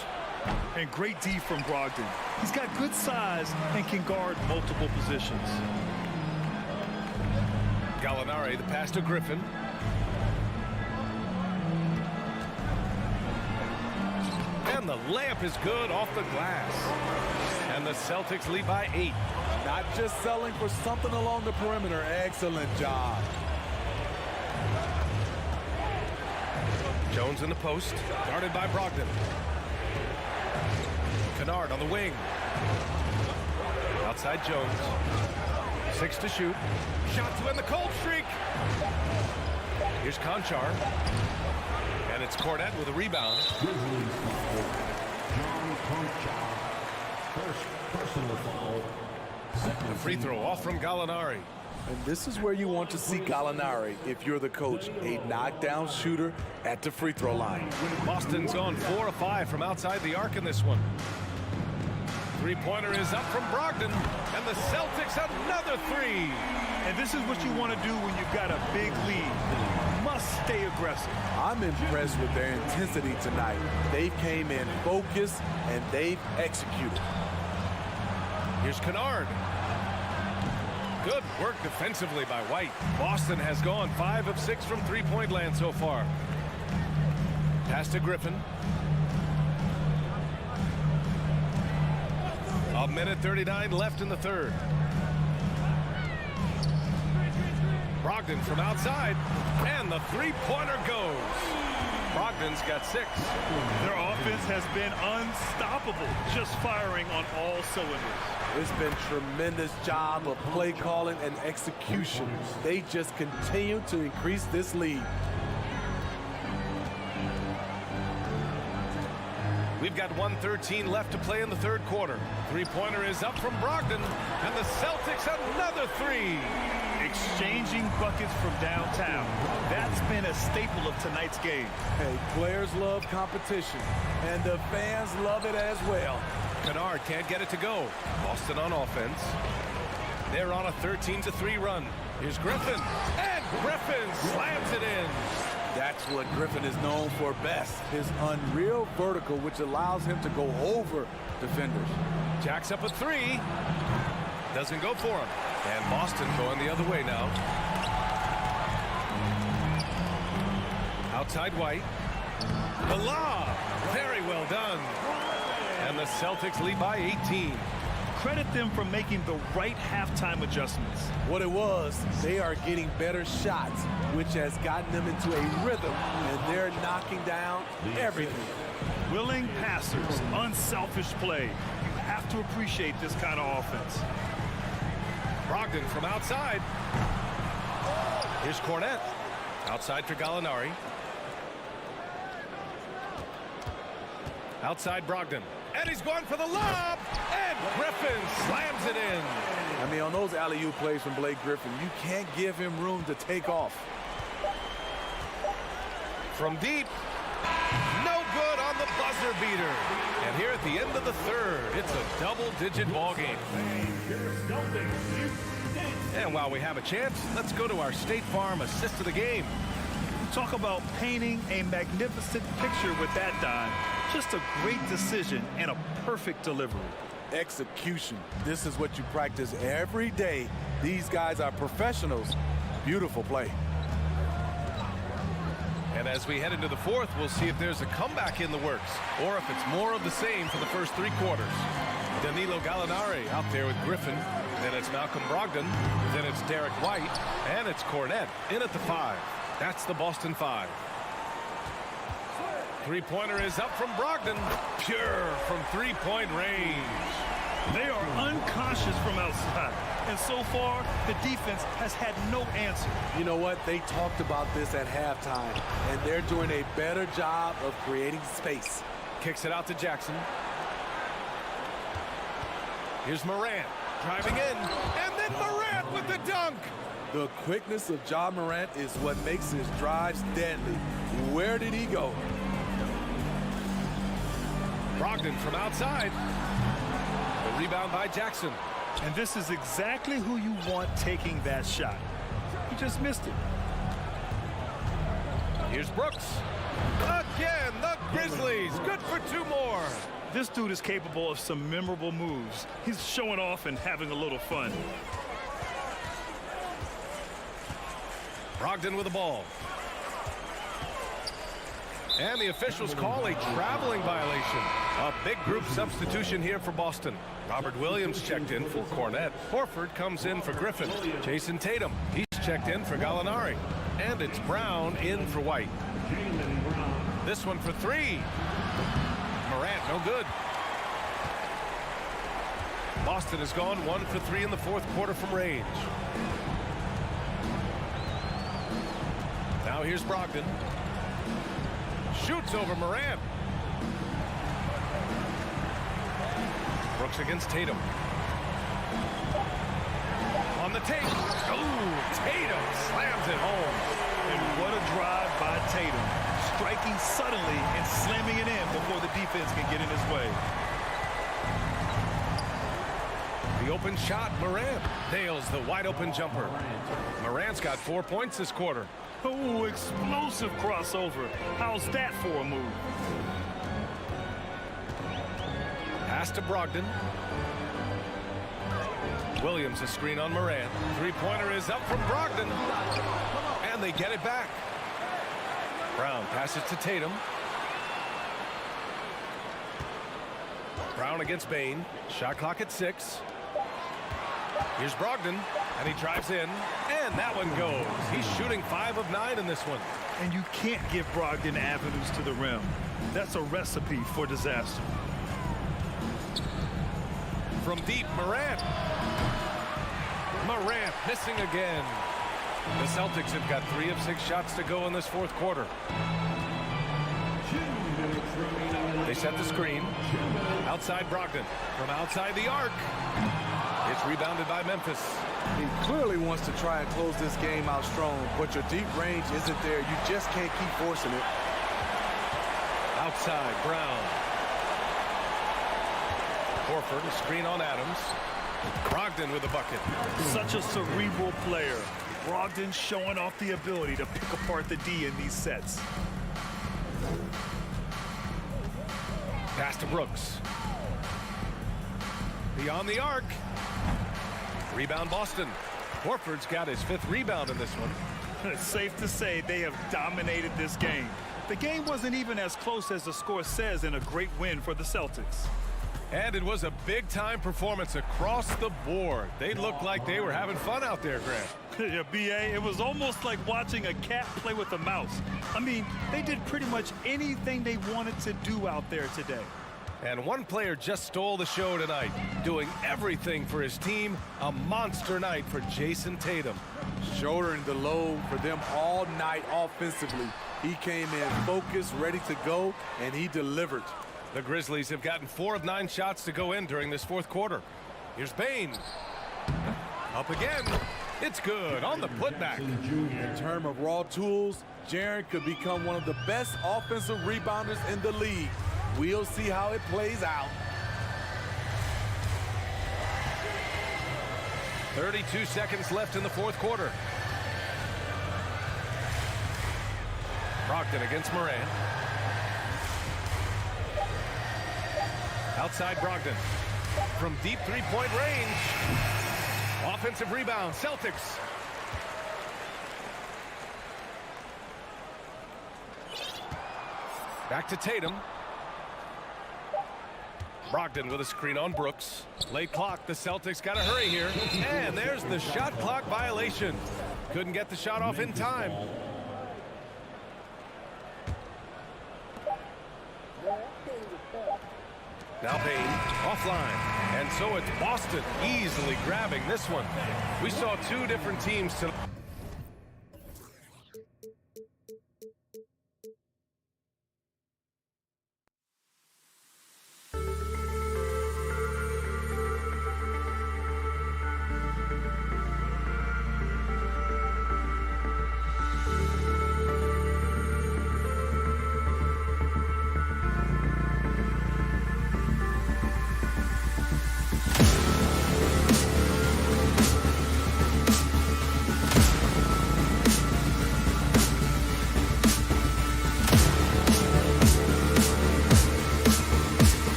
And great D from Brogdon. He's got good size and can guard multiple positions.
Gallinari, the pass to Griffin. And the layup is good off the glass. And the Celtics lead by 8.
Not just selling for something along the perimeter. Excellent job.
Jones in the post, guarded by Brogdon. Kennard on the wing. Outside Jones. 6 to shoot. Shot to end the cold streak. Here's Conchar. And it's Cornette with a rebound.
Grizzlies foul. John Conchar. First personal foul.
The free throw off from Gallinari.
And this is where you want to see Gallinari if you're the coach. A knockdown shooter at the free throw line.
Boston's gone 4 of 5 from outside the arc in this one. Three-pointer is up from Brogdon, and the Celtics another 3.
And this is what you want to do when you've got a big lead. You must stay aggressive.
I'm impressed with their intensity tonight. They came in focused, and they've executed.
Here's Kennard. Good work defensively by White. Boston has gone 5 of 6 from three-point land so far. Pass to Griffin. A minute 39 left in the third. Brogdon from outside, and the three-pointer goes. Brogdon's got 6.
Their offense has been unstoppable, just firing on all cylinders.
It's been tremendous job of play calling and execution. They just continue to increase this lead.
We've got 1:13 left to play in the third quarter. Three-pointer is up from Brogdon, and the Celtics another 3.
Exchanging buckets from downtown. That's been a staple of tonight's game.
Hey, players love competition, and the fans love it as well.
Kennard can't get it to go. Boston on offense. They're on a 13-3 run. Here's Griffin, and Griffin slams it in.
That's what Griffin is known for best, his unreal vertical, which allows him to go over defenders.
Jacks up a 3. Doesn't go for him. And Boston going the other way now. Outside White. The lob. Very well done. And the Celtics lead by 18.
Credit them for making the right halftime adjustments.
What it was, they are getting better shots, which has gotten them into a rhythm, and they're knocking down everything.
Willing passers, unselfish play. You have to appreciate this kind of offense.
Brogdon from outside. Here's Cornette. Outside for Gallinari. Outside Brogdon. And he's going for the lob. And Griffin slams it in.
I mean, on those alley-oop plays from Blake Griffin, you can't give him room to take off.
From deep. No good on the buzzer beater. And here at the end of the third, it's a double-digit ball game. And while we have a chance, let's go to our State Farm assist of the game.
Talk about painting a magnificent picture with that dime. Just a great decision and a perfect delivery.
Execution. This is what you practice every day. These guys are professionals. Beautiful play.
And as we head into the fourth, we'll see if there's a comeback in the works or if it's more of the same for the first 3 quarters. Danilo Gallinari out there with Griffin. Then it's Malcolm Brogdon. Then it's Derek White. And it's Cornette in at the 5. That's the Boston 5. Three-pointer is up from Brogdon. Pure from three-point range.
They are unconscious from outside. And so far, the defense has had no answer.
You know what? They talked about this at halftime, and they're doing a better job of creating space.
Kicks it out to Jackson. Here's Morant driving in, and then Morant with the dunk.
The quickness of Ja Morant is what makes his drives deadly. Where did he go?
Brogdon from outside. The rebound by Jackson.
And this is exactly who you want taking that shot. He just missed it.
Here's Brooks. Again, the Grizzlies. Good for 2 more.
This dude is capable of some memorable moves. He's showing off and having a little fun.
Brogdon with the ball. And the officials call a traveling violation. A big group substitution here for Boston. Robert Williams checked in for Cornette. Horford comes in for Griffin. Jason Tatum, he's checked in for Gallinari. And it's Brown in for White. This one for 3. Morant, no good. Boston has gone 1 for 3 in the 4th quarter from range. Now here's Brogdon. Shoots over Morant. Brooks against Tatum. On the tape. Oh, Tatum slams it home.
And what a drive by Tatum. Striking suddenly and slamming it in before the defense can get in his way.
The open shot, Morant nails the wide open jumper. Morant's got 4 points this quarter.
Oh, explosive crossover. How's that for a move?
Pass to Brogdon. Williams a screen on Morant. 3-pointer is up from Brogdon. And they get it back. Brown passes to Tatum. Brown against Bane. Shot clock at 6. Here's Brogdon, and he drives in, and that one goes. He's shooting 5 of 9 in this one.
And you can't give Brogdon avenues to the rim. That's a recipe for disaster.
From deep, Morant. Morant missing again. The Celtics have got 3 of 6 shots to go in this 4th quarter. They set the screen. Outside Brogdon. From outside the arc. It's rebounded by Memphis.
He clearly wants to try and close this game out strong, but your deep range isn't there. You just can't keep forcing it.
Outside, Brown. Horford, a screen on Adams. Brogdon with the bucket.
Such a cerebral player. Brogdon showing off the ability to pick apart the D in these sets.
Pass to Brooks. Beyond the arc. Rebound Boston. Horford's got his 5th rebound in this one.
It's safe to say they have dominated this game. The game wasn't even as close as the score says in a great win for the Celtics.
And it was a big-time performance across the board. They looked like they were having fun out there, Grant.
Yeah, B.A., it was almost like watching a cat play with a mouse. I mean, they did pretty much anything they wanted to do out there today.
And one player just stole the show tonight, doing everything for his team. A monster night for Jason Tatum.
Shouldering the load for them all night offensively. He came in focused, ready to go, and he delivered.
The Grizzlies have gotten 4 of 9 shots to go in during this 4th quarter. Here's Bane. Up again. It's good on the putback.
In terms of raw tools, Jaren could become one of the best offensive rebounders in the league. We'll see how it plays out.
32 seconds left in the 4th quarter. Brogdon against Morant. Outside Brogdon. From deep 3-point range. Offensive rebound, Celtics. Back to Tatum. Brogdon with a screen on Brooks. Late clock, the Celtics got to hurry here. And there's the shot clock violation. Couldn't get the shot off in time. Now Payne, offline. And so it's Boston easily grabbing this one. We saw 2 different teams tonight.